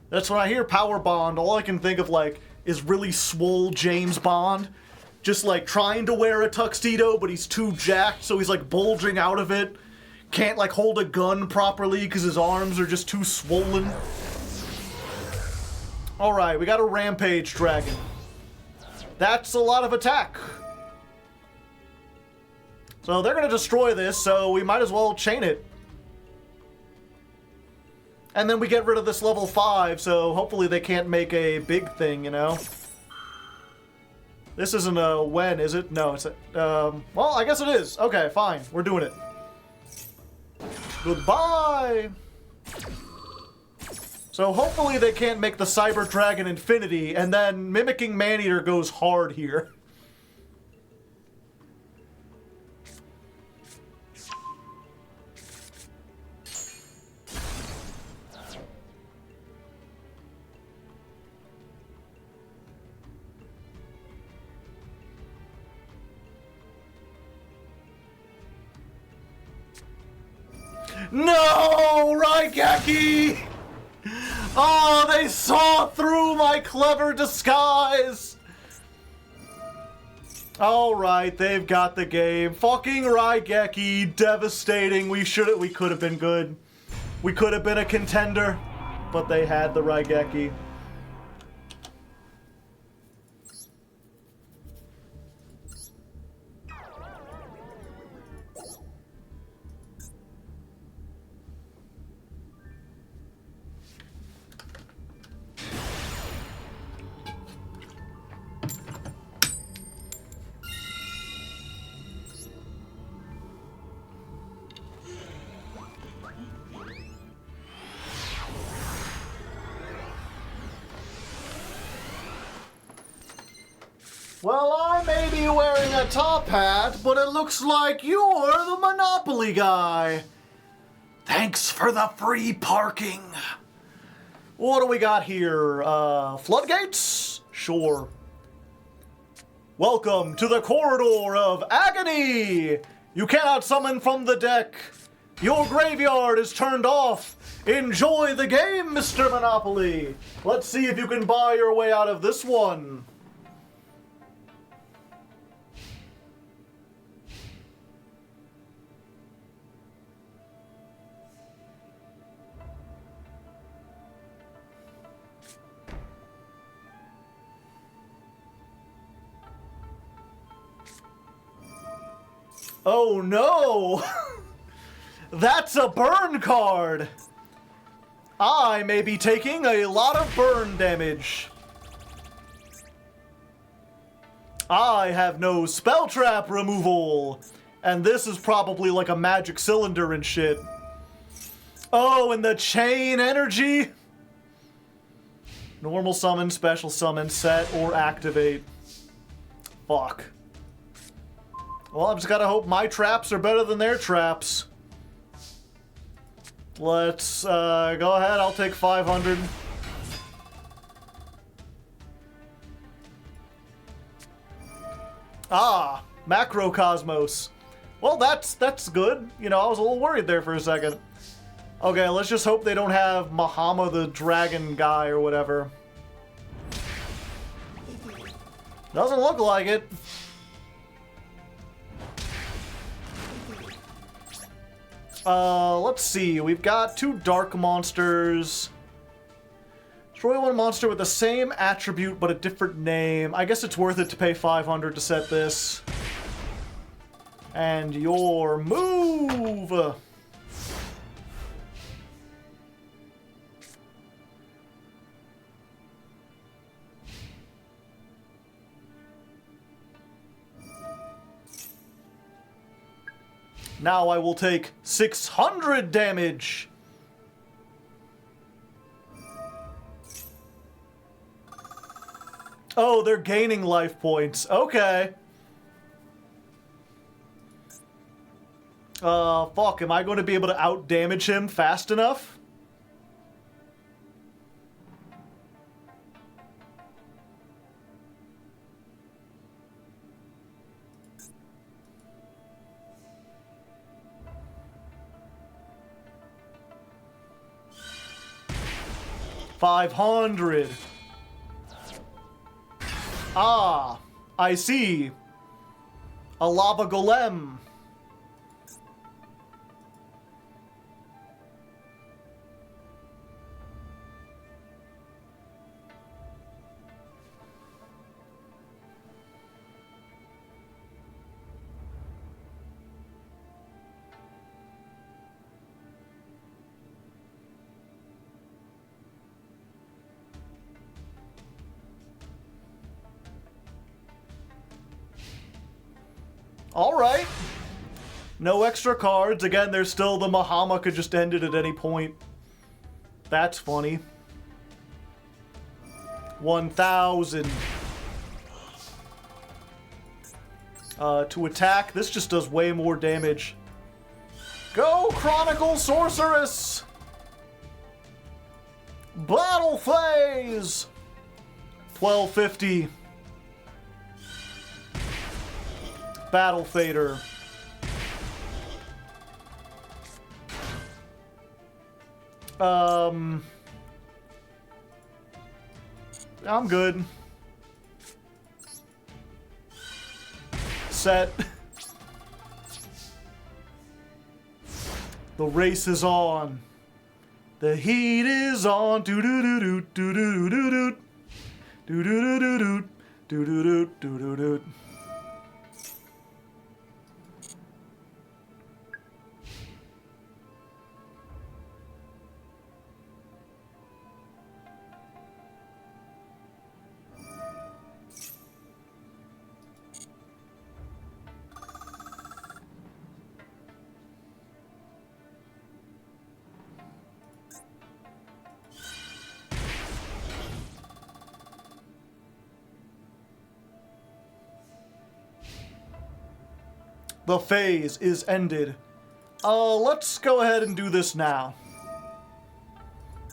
That's when I hear Power Bond, all I can think of, is really swole James Bond. Just, trying to wear a tuxedo, but he's too jacked, so he's, bulging out of it. Can't, hold a gun properly because his arms are just too swollen. Alright, we got a Rampage Dragon. That's a lot of attack. So they're going to destroy this, so we might as well chain it. And then we get rid of this level 5, so hopefully they can't make a big thing, you know? This isn't a when, is it? No, it's a... well, I guess it is. Okay, fine. We're doing it. Goodbye! So hopefully they can't make the Cyber Dragon Infinity, and then Mimicking Maneater goes hard here. No! Raigeki! Oh, they saw through my clever disguise! Alright, they've got the game. Fucking Raigeki, devastating. We could have been good. We could have been a contender, but they had the Raigeki. Well, I may be wearing a top hat, but it looks like you're the Monopoly guy. Thanks for the free parking. What do we got here? Floodgates? Sure. Welcome to the Corridor of Agony. You cannot summon from the deck. Your graveyard is turned off. Enjoy the game, Mr. Monopoly. Let's see if you can buy your way out of this one. Oh no! That's a burn card! I may be taking a lot of burn damage. I have no spell trap removal. And this is probably like a magic cylinder and shit. Oh, and the chain energy? Normal summon, special summon, set, or activate. Fuck. Well, I've just gotta hope my traps are better than their traps. Let's, go ahead, I'll take 500. Ah, Macrocosmos. Well, that's good. You know, I was a little worried there for a second. Okay, let's just hope they don't have Mahama the dragon guy or whatever. Doesn't look like it. Let's see. We've got 2 dark monsters. Destroy one monster with the same attribute but a different name. I guess it's worth it to pay 500 to set this. And your move! Now I will take 600 damage! Oh, they're gaining life points. Okay. Fuck, am I going to be able to out-damage him fast enough? $500. Ah, I see. A lava golem. Alright. No extra cards. Again, there's still the Mahama could just end it at any point. That's funny. 1,000. To attack, this just does way more damage. Go, Chronicle Sorceress! Battle Phase! 1250. Battle Fader. I'm good. Set. The race is on. The heat is on. Do do do do do do do do do do do do do do do do do. The phase is ended. Let's go ahead and do this now.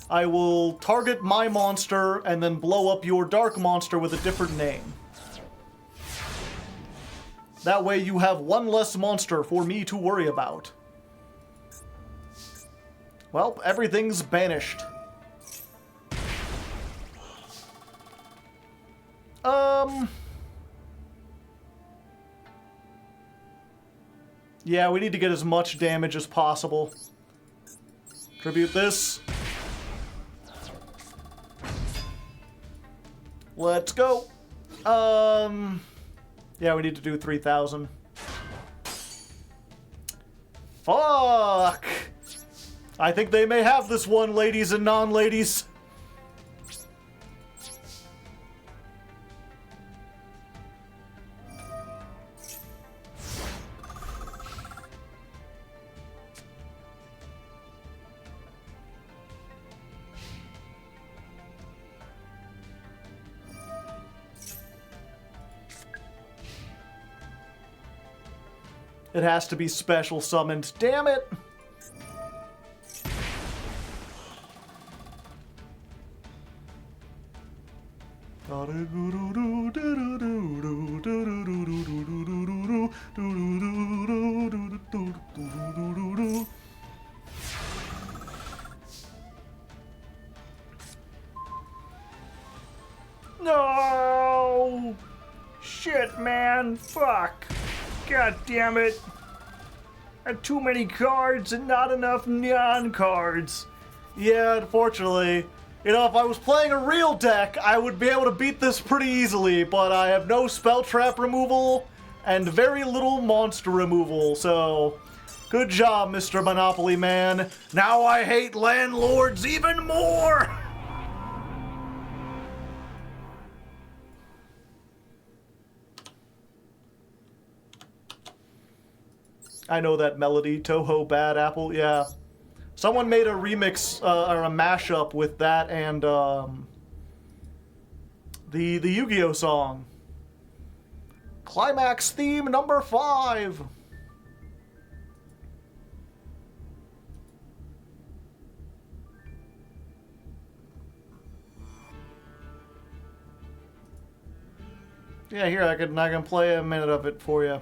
I will target my monster and then blow up your dark monster with a different name. That way you have one less monster for me to worry about. Well, everything's banished. Yeah, we need to get as much damage as possible. Tribute this. Let's go. Yeah, we need to do 3,000. Fuck! I think they may have this one, ladies and non-ladies. It has to be special summoned. Damn it! No! Shit, man. Fuck. God damn it. I had too many cards and not enough neon cards. Yeah, unfortunately. You know, if I was playing a real deck, I would be able to beat this pretty easily, but I have no spell trap removal and very little monster removal, so good job, Mr. Monopoly Man. Now I hate landlords even more! I know that melody, Toho Bad Apple, yeah. Someone made a remix, or a mashup with that and, the Yu-Gi-Oh song. Climax theme number 5. Yeah, here, I can play a minute of it for you.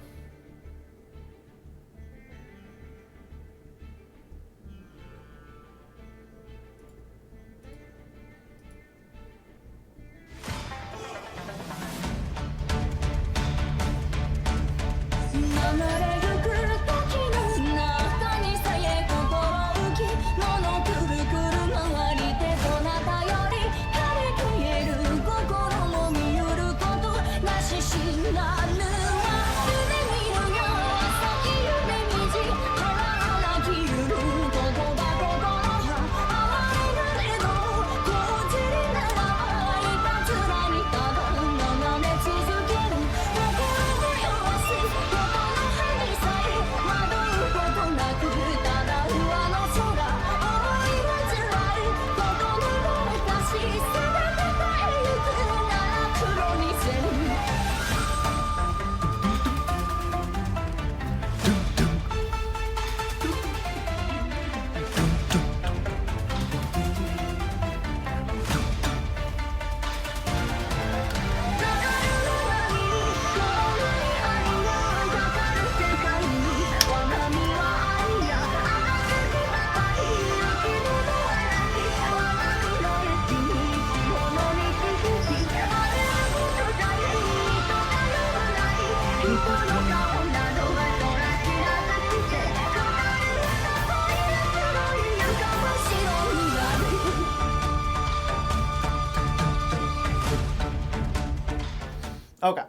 Okay.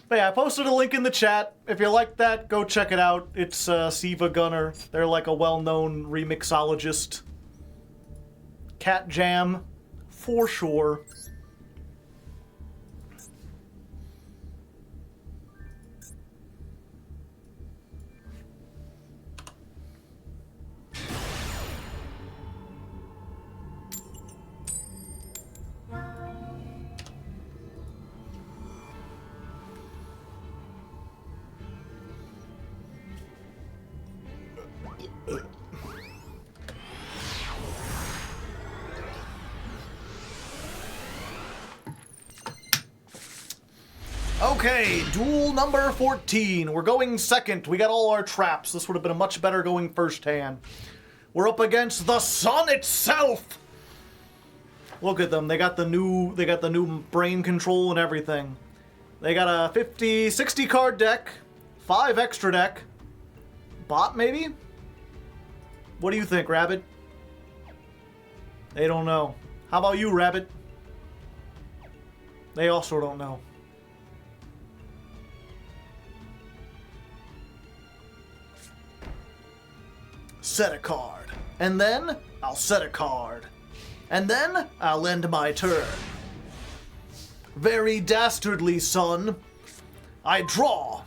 But yeah, I posted a link in the chat. If you like that, go check it out. It's Siva Gunner. They're like a well-known remixologist. Cat Jam, for sure. Okay, duel number 14. We're going second. We got all our traps. This would have been a much better going first hand. We're up against the sun itself. Look at them. They got the new brain control and everything. They got a 60 card deck, 5 extra deck. Bot maybe? What do you think, Rabbit? They don't know. How about you, Rabbit? They also don't know. Set a card. And then, I'll set a card. And then, I'll end my turn. Very dastardly, son. I draw.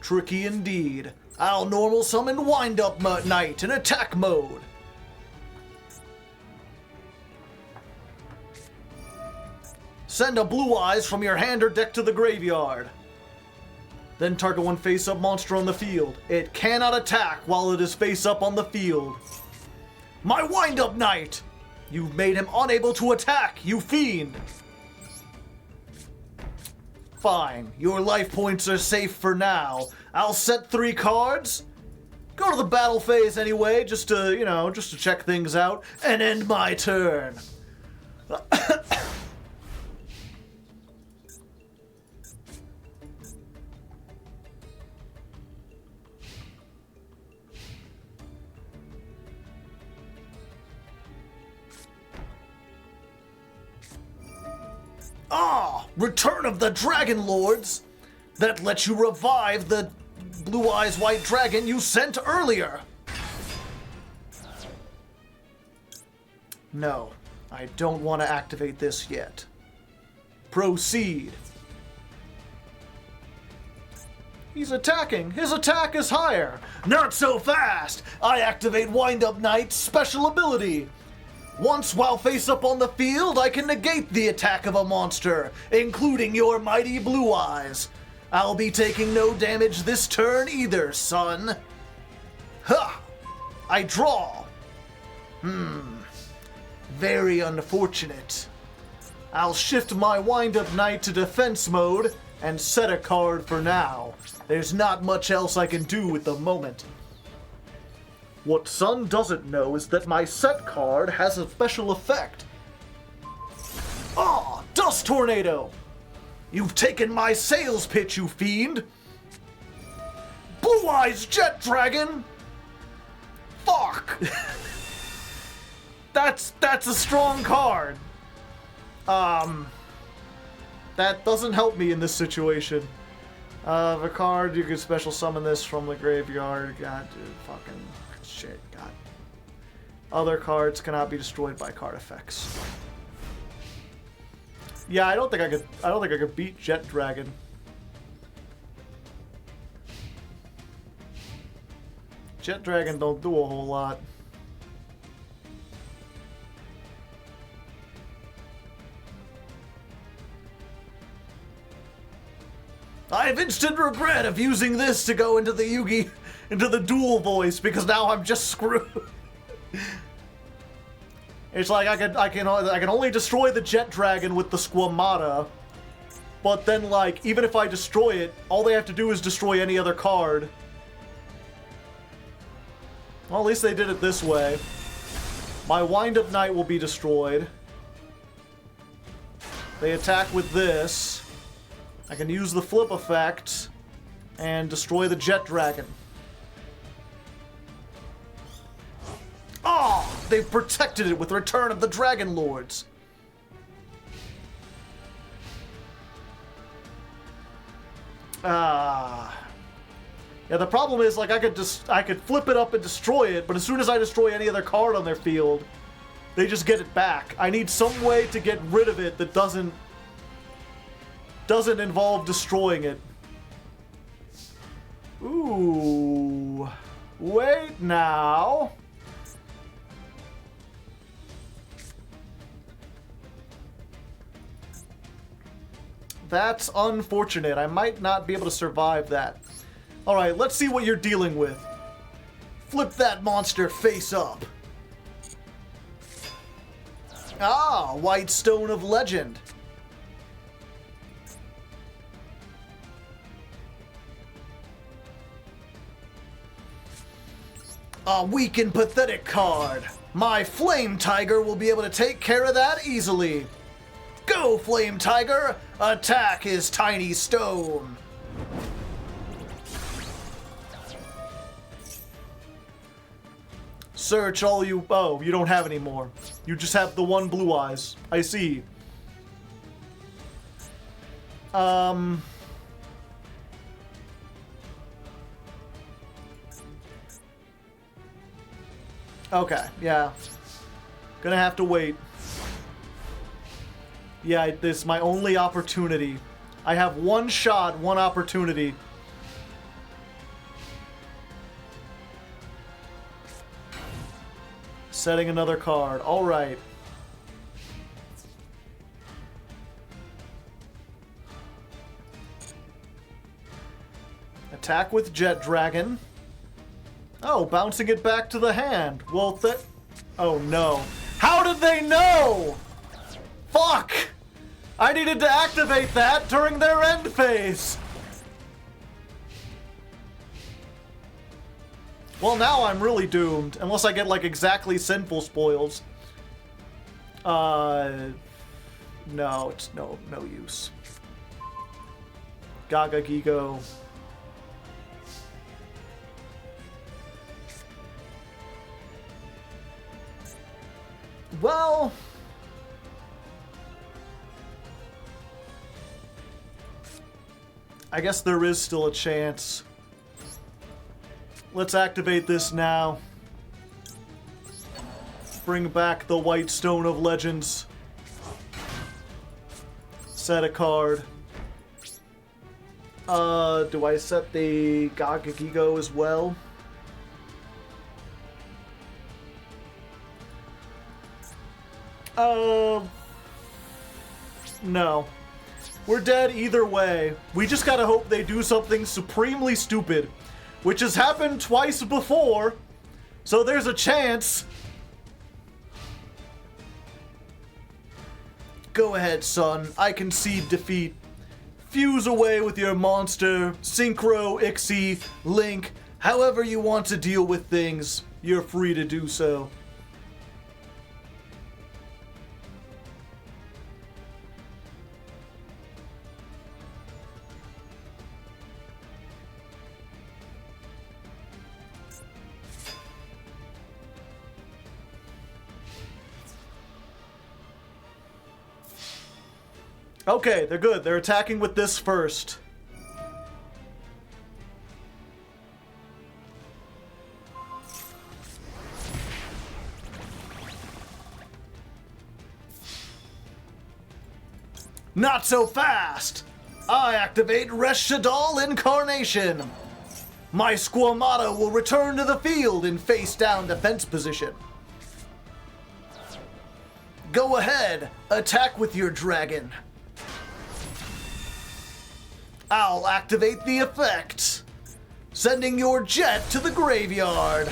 Tricky indeed. I'll normal summon Wind-Up Knight in attack mode. Send a Blue Eyes from your hand or deck to the graveyard. Then target one face-up monster on the field. It cannot attack while it is face-up on the field. My Wind-Up Knight! You've made him unable to attack, you fiend! Fine, your life points are safe for now. I'll set 3 cards. Go to the battle phase anyway, just to check things out, and end my turn. Return of the Dragon Lords! That lets you revive the Blue Eyes White Dragon you sent earlier! No, I don't want to activate this yet. Proceed. He's attacking! His attack is higher! Not so fast! I activate Wind-Up Knight's special ability! Once while face-up on the field, I can negate the attack of a monster, including your mighty Blue Eyes. I'll be taking no damage this turn either, son. Ha! I draw. Very unfortunate. I'll shift my Wind-Up Knight to defense mode and set a card for now. There's not much else I can do at the moment. What Sun doesn't know is that my set card has a special effect. Dust Tornado! You've taken my sales pitch, you fiend! Blue Eyes Jet Dragon! Fuck! That's a strong card. That doesn't help me in this situation. The card, you can special summon this from the graveyard. God, dude, fucking shit, God. Other cards cannot be destroyed by card effects. Yeah, I don't think I could beat Jet Dragon. Jet Dragon don't do a whole lot. I have instant regret of using this to go into the duel voice, because now I'm just screwed. It's like I can only destroy the Jet Dragon with the Squamata, but then like even if I destroy it, all they have to do is destroy any other card. Well, at least they did it this way. My Wind-Up Knight will be destroyed. They attack with this. I can use the flip effect and destroy the Jet Dragon. Oh, they've protected it with Return of the Dragon Lords. Yeah, the problem is, like, I could flip it up and destroy it, but as soon as I destroy any other card on their field, they just get it back. I need some way to get rid of it that doesn't involve destroying it. Ooh. Wait now. That's unfortunate. I might not be able to survive that. Alright, let's see what you're dealing with. Flip that monster face up. Ah, White Stone of Legend. A weak and pathetic card. My Flame Tiger will be able to take care of that easily. Go, Flame Tiger! Attack his tiny stone! Search all you... Oh, you don't have any more. You just have the one blue eyes. I see. Okay, yeah. Gonna have to wait. Yeah, this is my only opportunity. I have one shot, one opportunity. Setting another card. Alright. Attack with Jet Dragon. Oh, bouncing it back to the hand. Well, oh no. How did they know? Fuck! I needed to activate that during their end phase. Well, now I'm really doomed, unless I get, like, exactly sinful spoils. No, it's no use. Gaga Gigo. Well, I guess there is still a chance. Let's activate this now. Bring back the White Stone of Legends. Set a card. Do I set the Gaga Gigo as well? No. We're dead either way. We just gotta hope they do something supremely stupid, which has happened twice before, so there's a chance. Go ahead, son. I concede defeat. Fuse away with your monster, Synchro, Ixie, Link, however you want to deal with things, you're free to do so. Okay, they're good. They're attacking with this first. Not so fast! I activate Reshadal Incarnation. My Squamata will return to the field in face-down defense position. Go ahead, attack with your dragon. I'll activate the effect, sending your jet to the graveyard.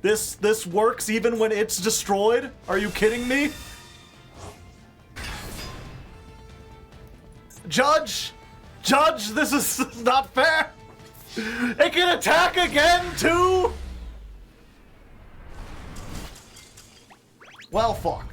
This works even when it's destroyed? Are you kidding me? Judge, this is not fair. It can attack again too? Well, fuck.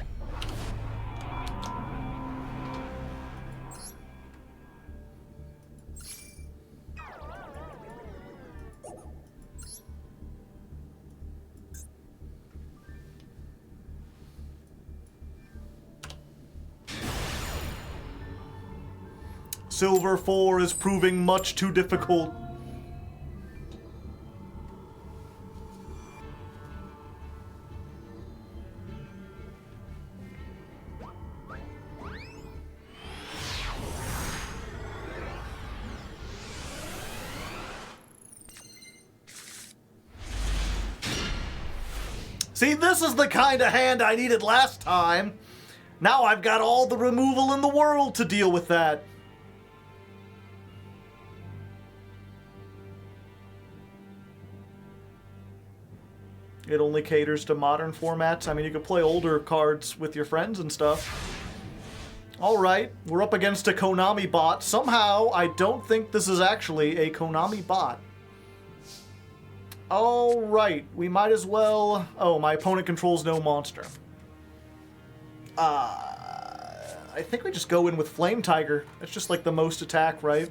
Silver 4 is proving much too difficult. See, this is the kind of hand I needed last time. Now I've got all the removal in the world to deal with that. It only caters to modern formats. I mean, you could play older cards with your friends and stuff. Alright, we're up against a Konami bot. Somehow, I don't think this is actually a Konami bot. Alright, we might as well... Oh, my opponent controls no monster. I think we just go in with Flame Tiger. That's just like the most attack, right?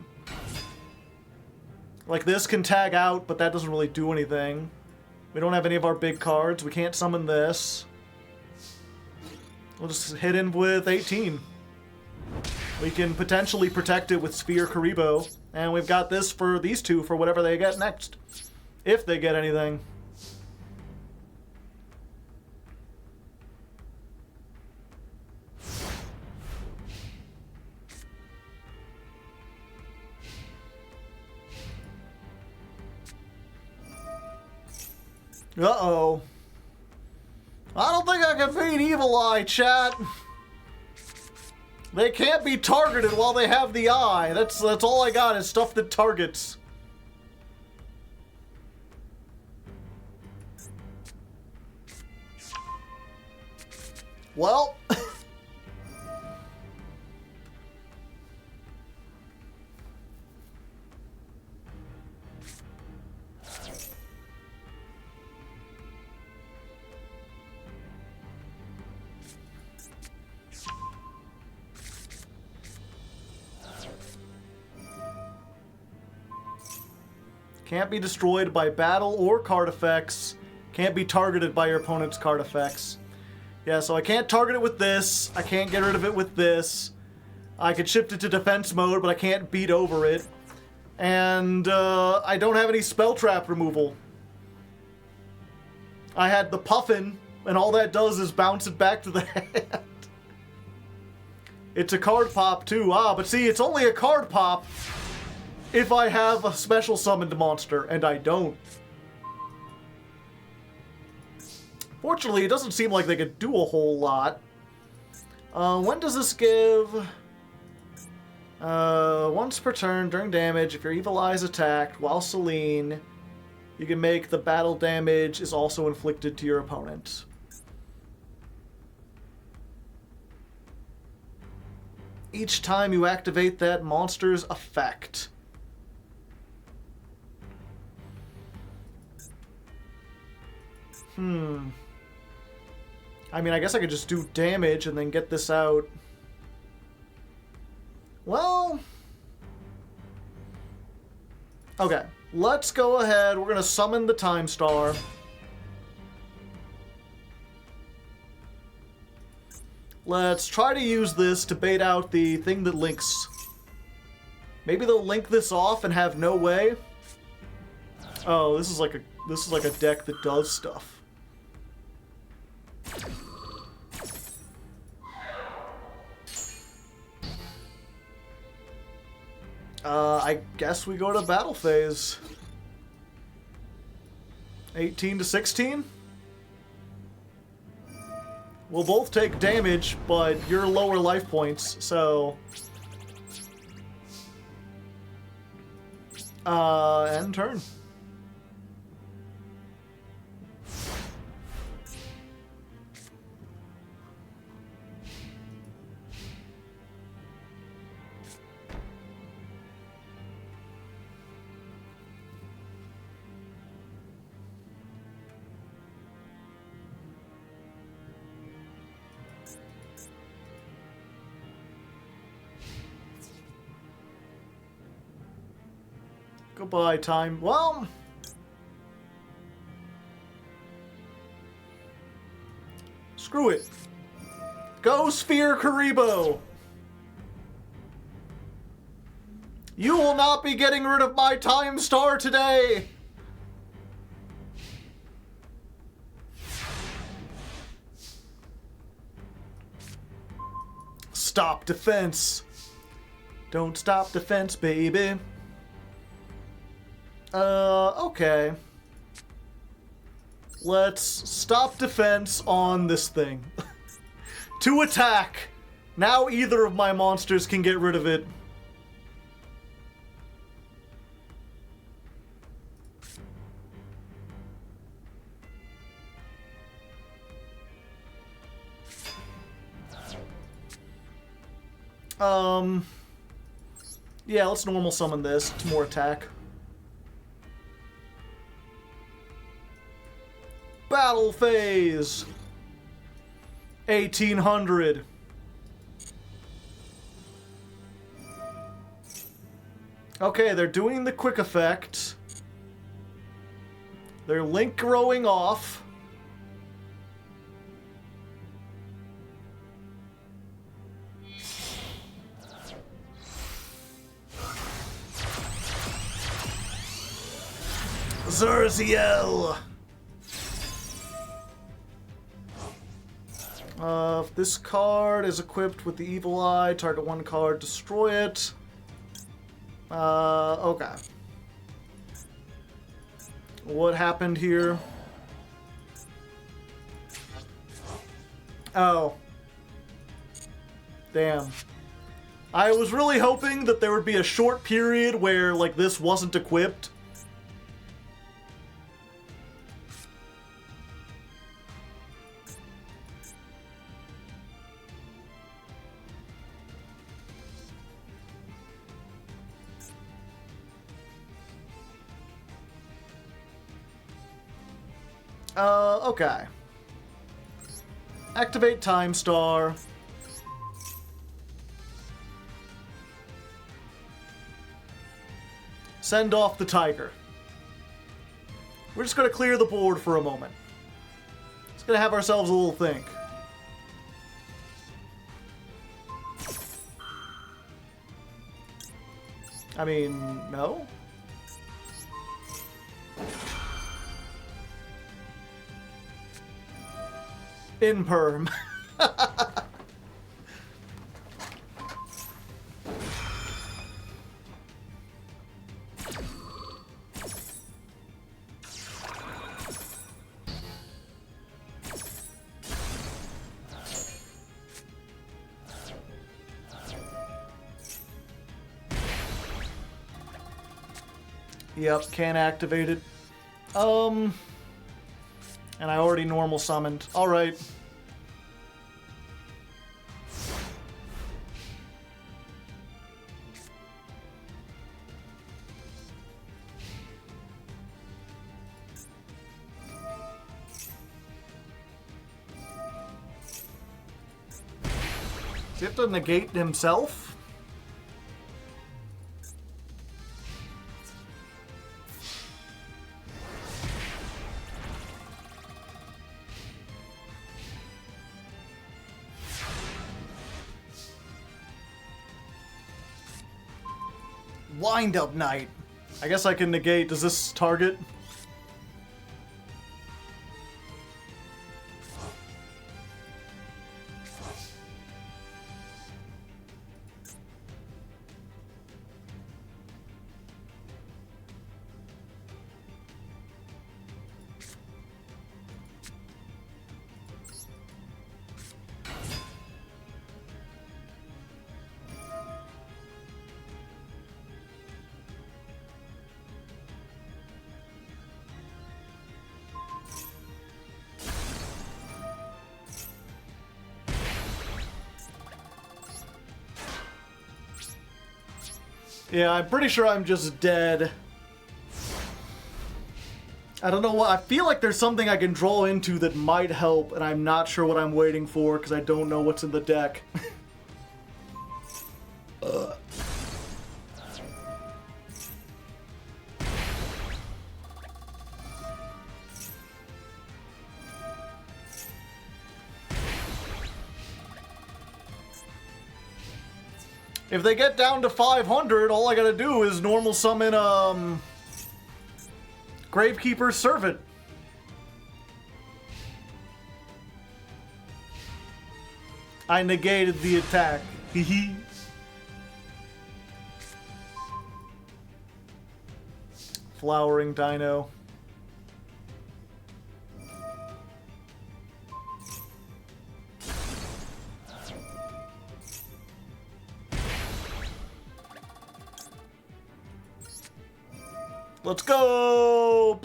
Like this can tag out, but that doesn't really do anything. We don't have any of our big cards. We can't summon this. We'll just hit in with 18. We can potentially protect it with Sphere Karibo. And we've got this for these two for whatever they get next. If they get anything. Uh-oh. I don't think I can beat Evil Eye, chat. They can't be targeted while they have the eye. That's all I got is stuff that targets. Well... Can't be destroyed by battle or card effects. Can't be targeted by your opponent's card effects. Yeah, so I can't target it with this. I can't get rid of it with this. I could shift it to defense mode, but I can't beat over it. And I don't have any spell trap removal. I had the Puffin, and all that does is bounce it back to the hand. It's a card pop too. Ah, but see, it's only a card pop if I have a special summoned monster, and I don't. Fortunately, it doesn't seem like they could do a whole lot. When does this give? Once per turn, during damage, if your Evil Eye is attacked while Celine, you can make the battle damage is also inflicted to your opponent. Each time you activate that monster's effect. I mean, I guess I could just do damage and then get this out. Well... Okay, let's go ahead. We're going to summon the Time Star. Let's try to use this to bait out the thing that links. Maybe they'll link this off and have no way. Oh, this is like a deck that does stuff. I guess we go to battle phase. 18 to 16? We'll both take damage, but you're lower life points, so... end turn. Goodbye, time. Well... Screw it. Go Sphere Karibo! You will not be getting rid of my time star today! Stop defense. Don't stop defense, baby. Okay. Let's stop defense on this thing. To attack! Now either of my monsters can get rid of it. Yeah, let's normal summon this. It's more attack. Battle phase! 1800. Okay, they're doing the quick effect. They're link growing off. Zerziel! If this card is equipped with the Evil Eye, target one card, destroy it. Okay. What happened here? Oh. Damn. I was really hoping that there would be a short period where, like, this wasn't equipped. Okay. Activate Time Star. Send off the tiger. We're just gonna clear the board for a moment. Just gonna have ourselves a little think. I mean, no? Imperm. Yep, can't activate it. And I already normal summoned. Alright. Does he have to negate himself? Wind-up night. I guess I can negate. Does this target? Yeah, I'm pretty sure I'm just dead. I don't know what. I feel like there's something I can draw into that might help, and I'm not sure what I'm waiting for because I don't know what's in the deck. If they get down to 500, all I gotta do is normal summon, Gravekeeper's Servant. I negated the attack. Hehe. Flowering Dino. Let's go!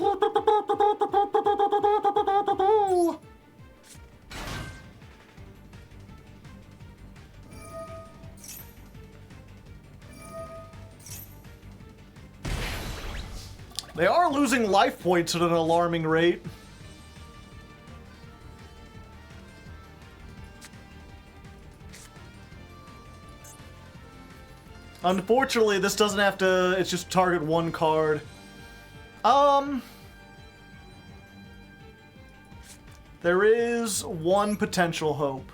They are losing life points at an alarming rate. Unfortunately, this doesn't have to... It's just target one card. There is one potential hope.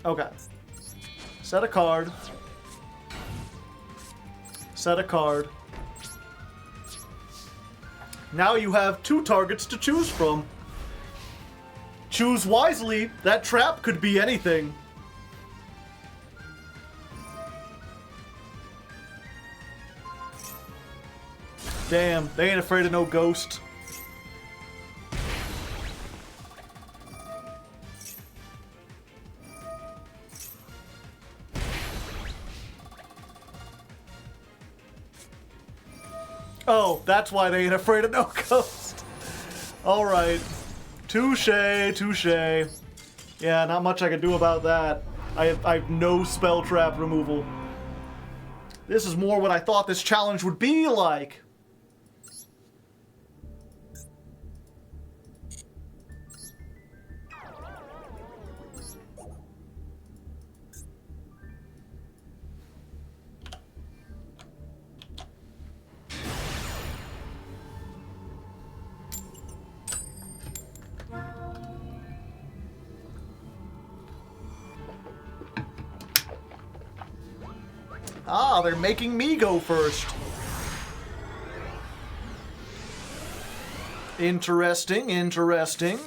Okay. Set a card. Set a card. Now you have two targets to choose from. Choose wisely. That trap could be anything. Damn, they ain't afraid of no ghost. Oh, that's why they ain't afraid of no ghost. Alright. Touche, touche. Yeah, not much I can do about that. I have no spell trap removal. This is more what I thought this challenge would be like. Ah, they're making me go first. Interesting, interesting.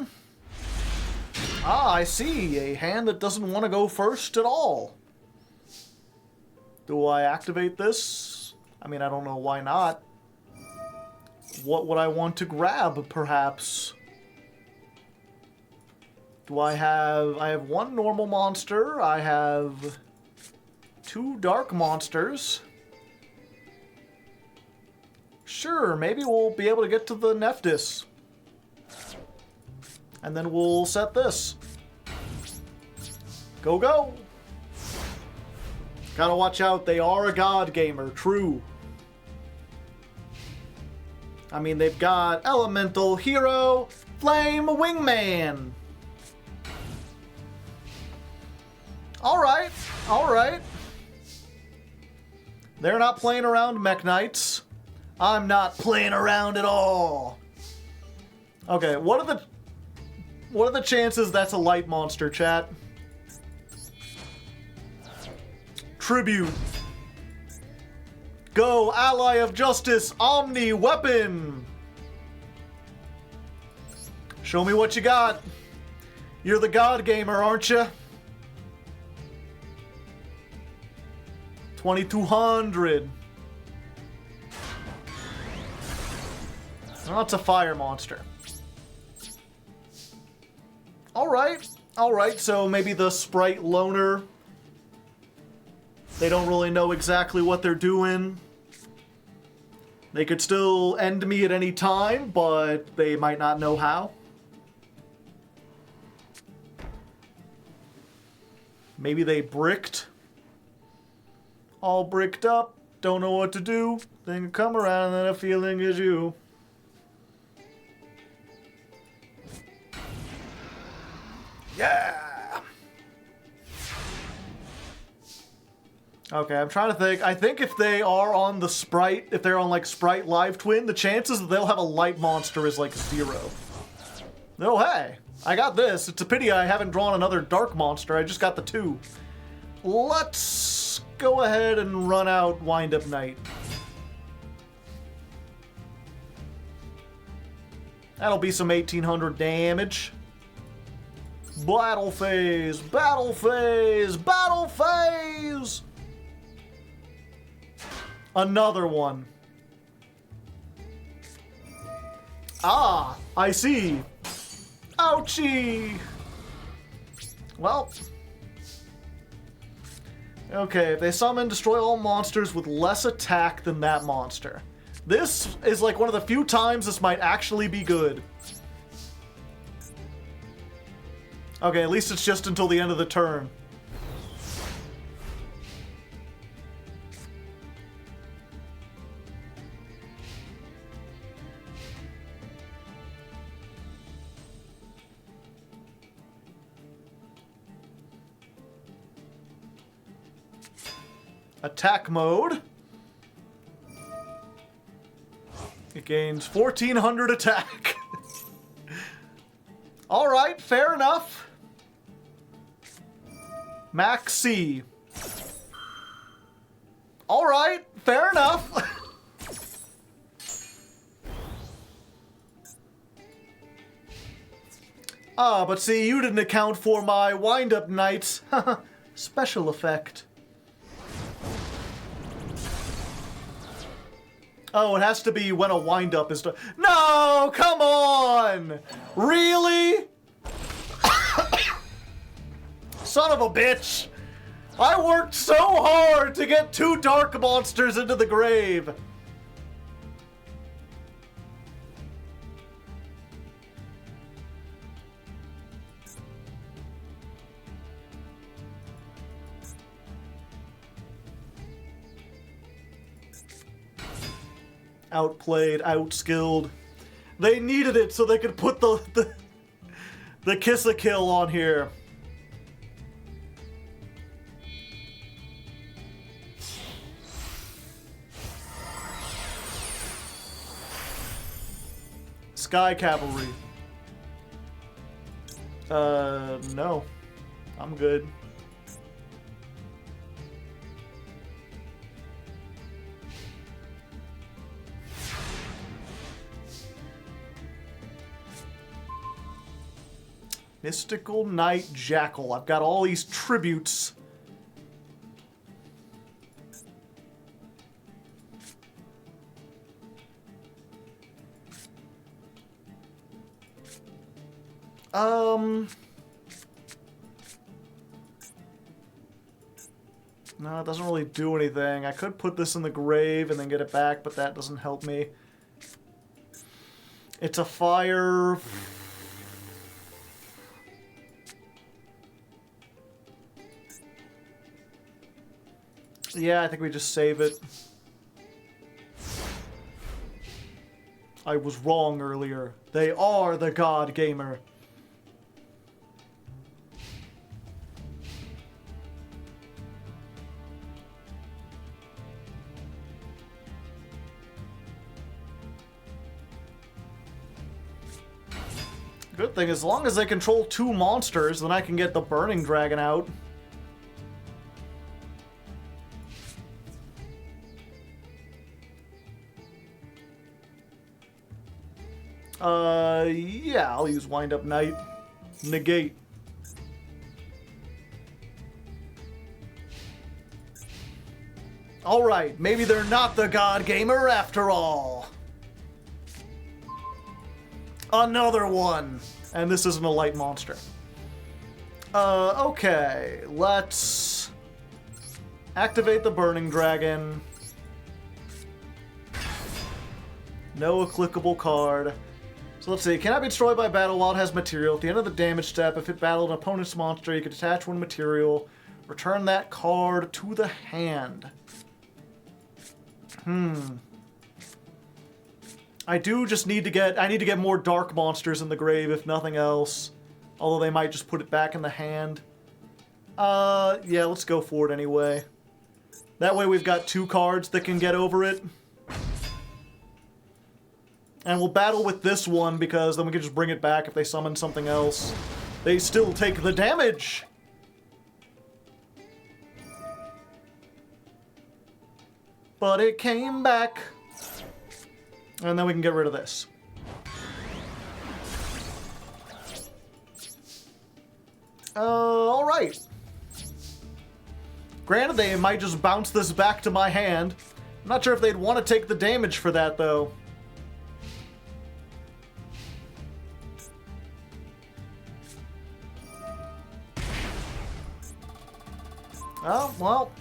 Ah, I see. A hand that doesn't want to go first at all. Do I activate this? I mean, I don't know why not. What would I want to grab, perhaps? Do I have one normal monster. I have two dark monsters. Sure, maybe we'll be able to get to the Nephthys. And then we'll set this. Go, go! Gotta watch out, they are a god gamer, true. I mean, they've got Elemental, Hero, Flame, Wingman. Alright, alright. They're not playing around, Mech Knights. I'm not playing around at all. Okay, what are the chances that's a light monster, chat? Tribute. Go, Ally of Justice, Omni Weapon. Show me what you got. You're the god gamer, aren't you? 2200. Oh, it's a fire monster. Alright, so maybe the Sprite Loner. They don't really know exactly what they're doing. They could still end me at any time, but they might not know how. Maybe they bricked. All bricked up, don't know what to do. Then you come around and a feeling is you. Yeah! Okay, I'm trying to think. I think if they are on the Sprite, if they're on like Sprite Live Twin, the chances that they'll have a light monster is like 0. Oh, hey, I got this. It's a pity I haven't drawn another dark monster. I just got the 2. let's go ahead and run out Wind-Up Knight. That'll be some 1800 damage. Battle phase, battle phase, battle phase! Another one. Ah, I see. Ouchie! Well. Okay, if they summon, destroy all monsters with less attack than that monster. This is like one of the few times this might actually be good. Okay, at least it's just until the end of the turn. Attack mode. It gains 1400 attack. Alright, fair enough. Max C. Alright, fair enough. Ah, but see, you didn't account for my Wind-Up Knight's special effect. Oh, it has to be when a wind-up is done. No, come on! Really? Son of a bitch! I worked so hard to get 2 dark monsters into the grave. Outplayed, outskilled. They needed it so they could put the kiss-a-kill on here. Sky Cavalry. No. I'm good. Mystical Knight Jackal. I've got all these tributes. No, it doesn't really do anything. I could put this in the grave and then get it back, but that doesn't help me. It's a fire... Yeah, I think we just save it. I was wrong earlier. They are the God Gamer. Good thing, as long as they control 2 monsters, then I can get the Burning Dragon out. Yeah, I'll use Wind-Up Knight. Negate. Alright, maybe they're not the God Gamer after all. Another one. And this isn't a light monster. Okay. Let's activate the Burning Dragon. No clickable card. So let's see. Cannot be destroyed by battle while it has material. At the end of the damage step, if it battled an opponent's monster, you can detach one material. Return that card to the hand. I do just need to get... I need to get more dark monsters in the grave, if nothing else. Although they might just put it back in the hand. Yeah, let's go for it anyway. That way we've got 2 cards that can get over it. And we'll battle with this one, because then we can just bring it back if they summon something else. They still take the damage! but it came back. And then we can get rid of this. Alright. Granted, they might just bounce this back to my hand. I'm not sure if they'd want to take the damage for that, though. Oh, well,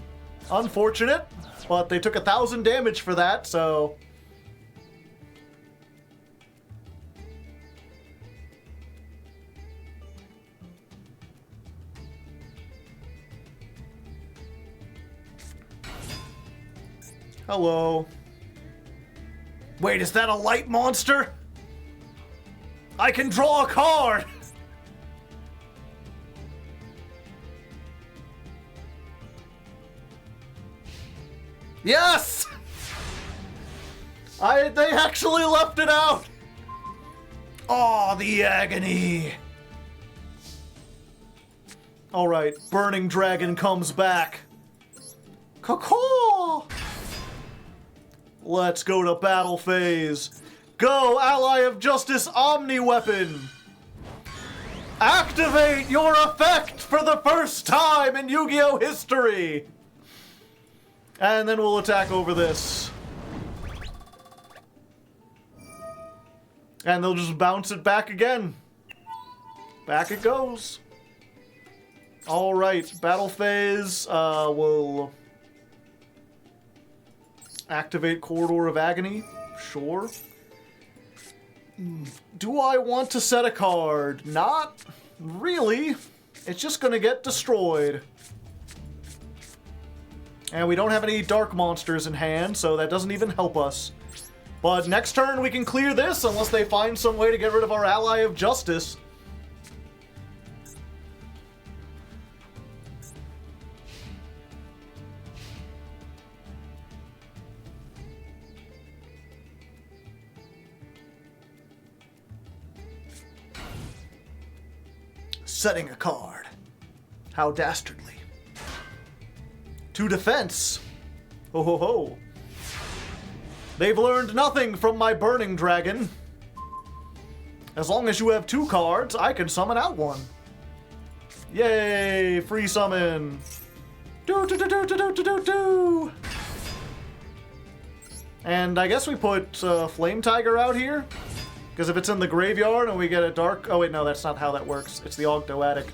unfortunate, but they took 1,000 damage for that, so... Hello. Wait, is that a light monster? I can draw a card! Yes! They actually left it out! Aw, the agony! Alright, Burning Dragon comes back. Caw-caw! Let's go to battle phase. Go, Ally of Justice Omni Weapon! Activate your effect for the first time in Yu-Gi-Oh! History! And then we'll attack over this. And they'll just bounce it back again. Back it goes. Alright, battle phase. We'll activate Corridor of Agony. Sure. Do I want to set a card? Not really. It's just gonna get destroyed. And we don't have any dark monsters in hand, so that doesn't even help us. But next turn we can clear this unless they find some way to get rid of our Ally of Justice. Setting a card. How dastardly. To defense. Ho ho ho. They've learned nothing from my Burning Dragon. As long as you have 2 cards, I can summon out one. Yay! Free summon. Do do do do do do do do. And I guess we put Flame Tiger out here. Because if it's in the graveyard and we get a dark... Oh wait, no, that's not how that works. It's the Ogdoadic.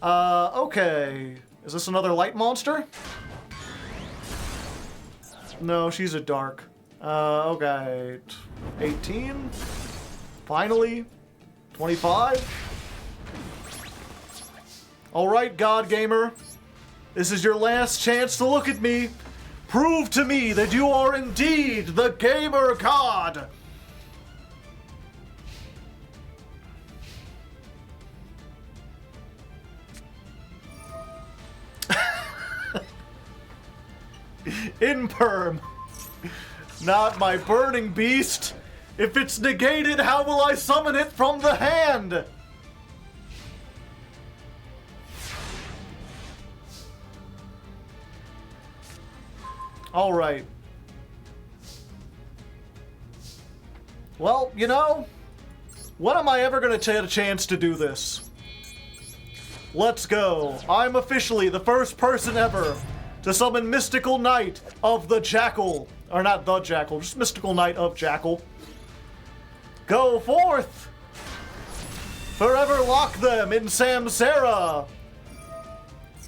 Okay. Is this another light monster? No, she's a dark. Okay. 18? Finally? 25? Alright, God Gamer. This is your last chance to look at me. Prove to me that you are indeed the Gamer God. Imperm. Not my Burning Beast. If it's negated, how will I summon it from the hand? Alright. Well, you know, when am I ever going to get a chance to do this? Let's go. I'm officially the first person ever to summon Mystical Knight of the Jackal. Or not the Jackal, just Mystical Knight of Jackal. Go forth! Forever lock them in Samsara!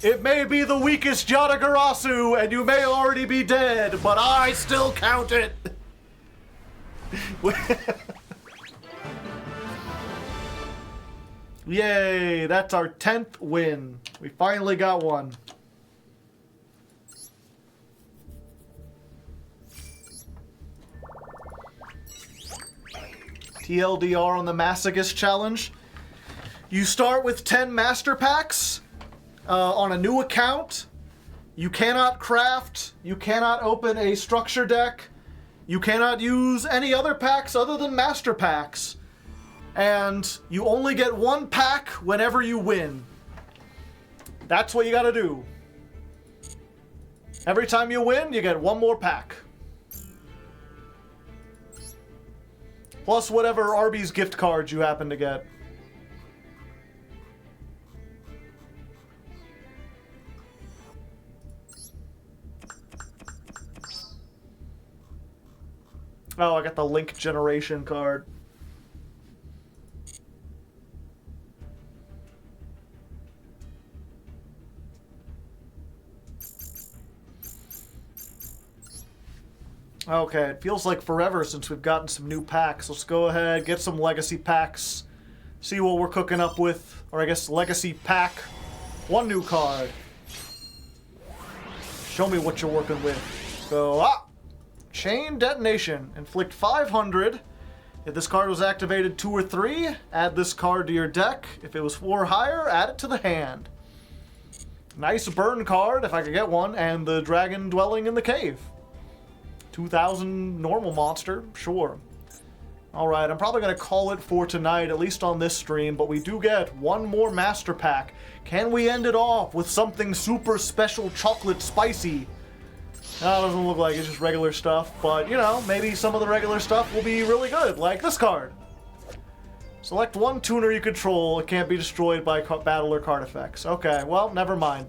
It may be the weakest Yatagarasu, and you may already be dead, but I still count it! Yay, that's our 10th win. We finally got one. TLDR on the Masochist challenge. You start with 10 master packs on a new account. You cannot craft. You cannot open a structure deck. You cannot use any other packs other than master packs. And you only get 1 pack whenever you win. That's what you gotta do. Every time you win, you get one more pack. Plus whatever Arby's gift cards you happen to get. Oh, I got the Link Generation card. Okay, it feels like forever since we've gotten some new packs. Let's go ahead, get some legacy packs, see what we're cooking up with. Or I guess legacy pack. One new card. Show me what you're working with. So, Chain Detonation. Inflict 500. If this card was activated 2 or 3, add this card to your deck. If it was 4 or higher, add it to the hand. Nice burn card, if I could get one, and the dragon dwelling in the cave. 2,000 normal monster, sure. Alright, I'm probably going to call it for tonight, at least on this stream, but we do get one more master pack. Can we end it off with something super special chocolate spicy? That doesn't look like it's just regular stuff, but, you know, maybe some of the regular stuff will be really good, like this card. Select one tuner you control. It can't be destroyed by battle or card effects. Okay, well, never mind.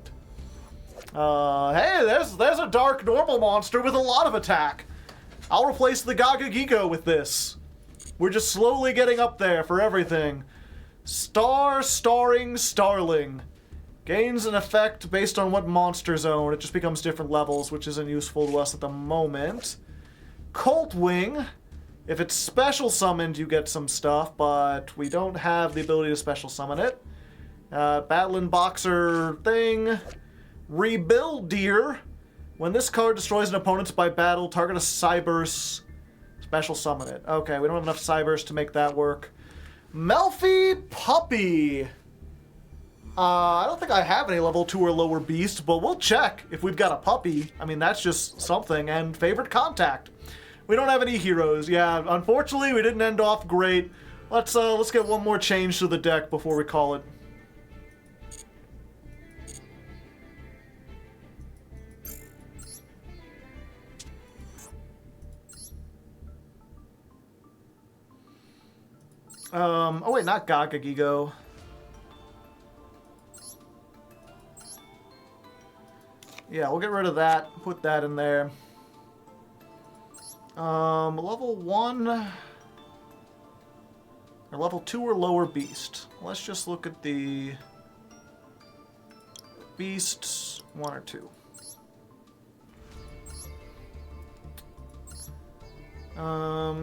Hey, there's a dark normal monster with a lot of attack. I'll replace the Gaga Gigo with this. We're just slowly getting up there for everything. Starring Starling. Gains an effect based on what monster zone. It just becomes different levels, which isn't useful to us at the moment. Colt Wing. If it's special summoned, you get some stuff, but we don't have the ability to special summon it. Battling Boxer thing. Rebuild Deer. When this card destroys an opponent's by battle, target a Cyberse. Special summon it. Okay, we don't have enough Cyberse to make that work. Melfi Puppy. I don't think I have any level 2 or lower beast, but we'll check if we've got a puppy. I mean, that's just something. And favorite contact. We don't have any heroes. Yeah, unfortunately, we didn't end off great. Let's get one more change to the deck before we call it. Oh wait, not Gaga Gigo. Yeah, we'll get rid of that. Put that in there. Level 1 or level 2 or lower beast. Let's just look at the beasts 1 or 2.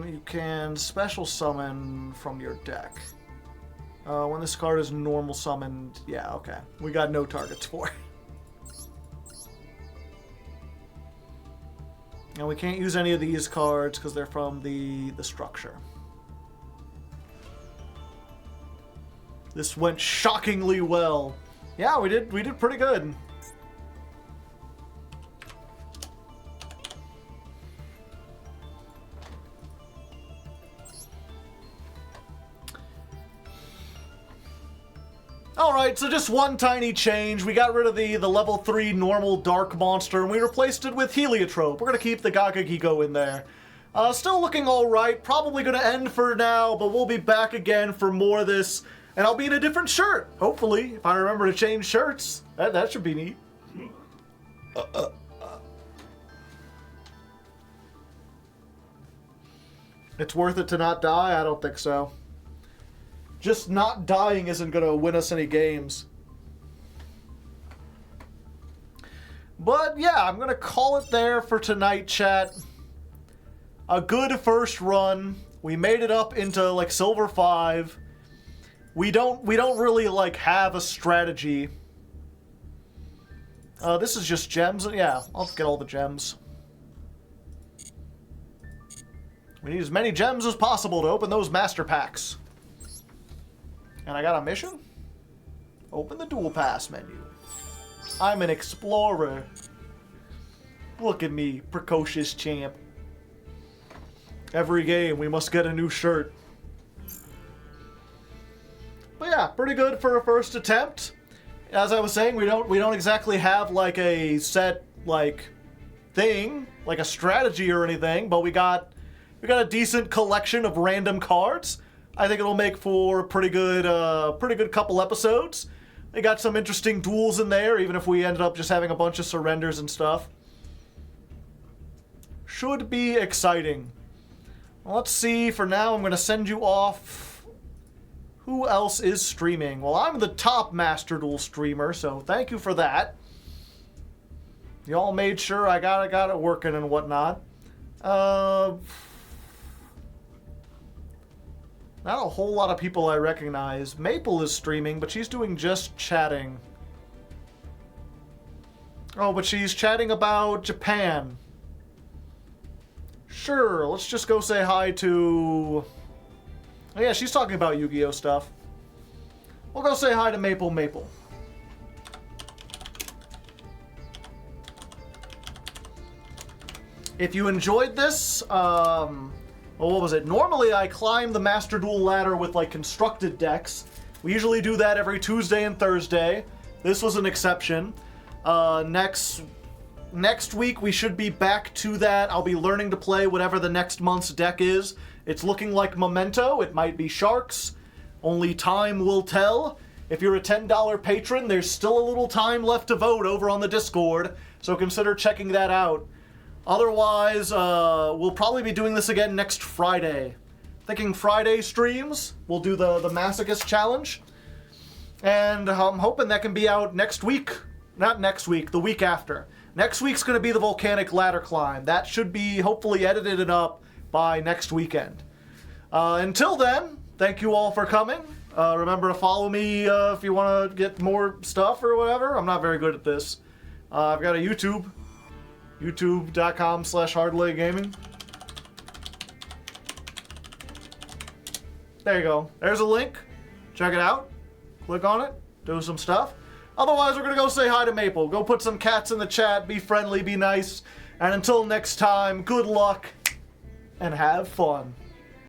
You can special summon from your deck. When this card is normal summoned, yeah, okay. We got no targets for it. And we can't use any of these cards because they're from the structure. This went shockingly well. Yeah, we did pretty good. Alright, so just one tiny change. We got rid of the level 3 normal dark monster, and we replaced it with Heliotrope. We're going to keep the Gaga Gigo in there. Still looking alright. Probably going to end for now, but we'll be back again for more of this. And I'll be in a different shirt, hopefully, if I remember to change shirts. That should be neat. It's worth it to not die? I don't think so. Just not dying isn't going to win us any games. But yeah, I'm going to call it there for tonight, chat. A good first run. We made it up into like Silver 5. We don't really like have a strategy. This is just gems. Yeah, I'll get all the gems. We need as many gems as possible to open those master packs. And I got a mission? Open the duel pass menu. I'm an explorer. Look at me, precocious champ. Every game we must get a new shirt. But yeah, pretty good for a first attempt. As I was saying, we don't exactly have like a set like thing, like a strategy or anything, but we got a decent collection of random cards. I think it'll make for a pretty good couple episodes. They got some interesting duels in there, even if we ended up just having a bunch of surrenders and stuff. Should be exciting. Well, let's see. For now, I'm going to send you off. Who else is streaming? Well, I'm the top Master Duel streamer, so thank you for that. Y'all made sure I got it working and whatnot. Not a whole lot of people I recognize. Maple is streaming, but she's doing just chatting. Oh, but she's chatting about Japan. Sure, let's just go say hi to... Oh yeah, she's talking about Yu-Gi-Oh stuff. We'll go say hi to Maple. If you enjoyed this, well, what was it? Normally I climb the Master Duel ladder with like constructed decks. We usually do that every Tuesday and Thursday. This was an exception. Next week we should be back to that. I'll be learning to play whatever the next month's deck is. It's looking like Memento. It might be Sharks. Only time will tell. If you're a $10 patron, there's still a little time left to vote over on the Discord, so consider checking that out. Otherwise, we'll probably be doing this again next Friday. Thinking Friday streams. We'll do the Masochist challenge. And I'm hoping that can be out next week. Not next week, the week after. Next week's going to be the Volcanic Ladder Climb. That should be hopefully edited and up by next weekend. Until then, thank you all for coming. Remember to follow me if you want to get more stuff or whatever. I'm not very good at this. I've got a YouTube. youtube.com/Hardleg Gaming. There you go. There's a link. Check it out. Click on it. Do some stuff. Otherwise, we're going to go say hi to Maple. Go put some cats in the chat. Be friendly. Be nice. And until next time, good luck and have fun.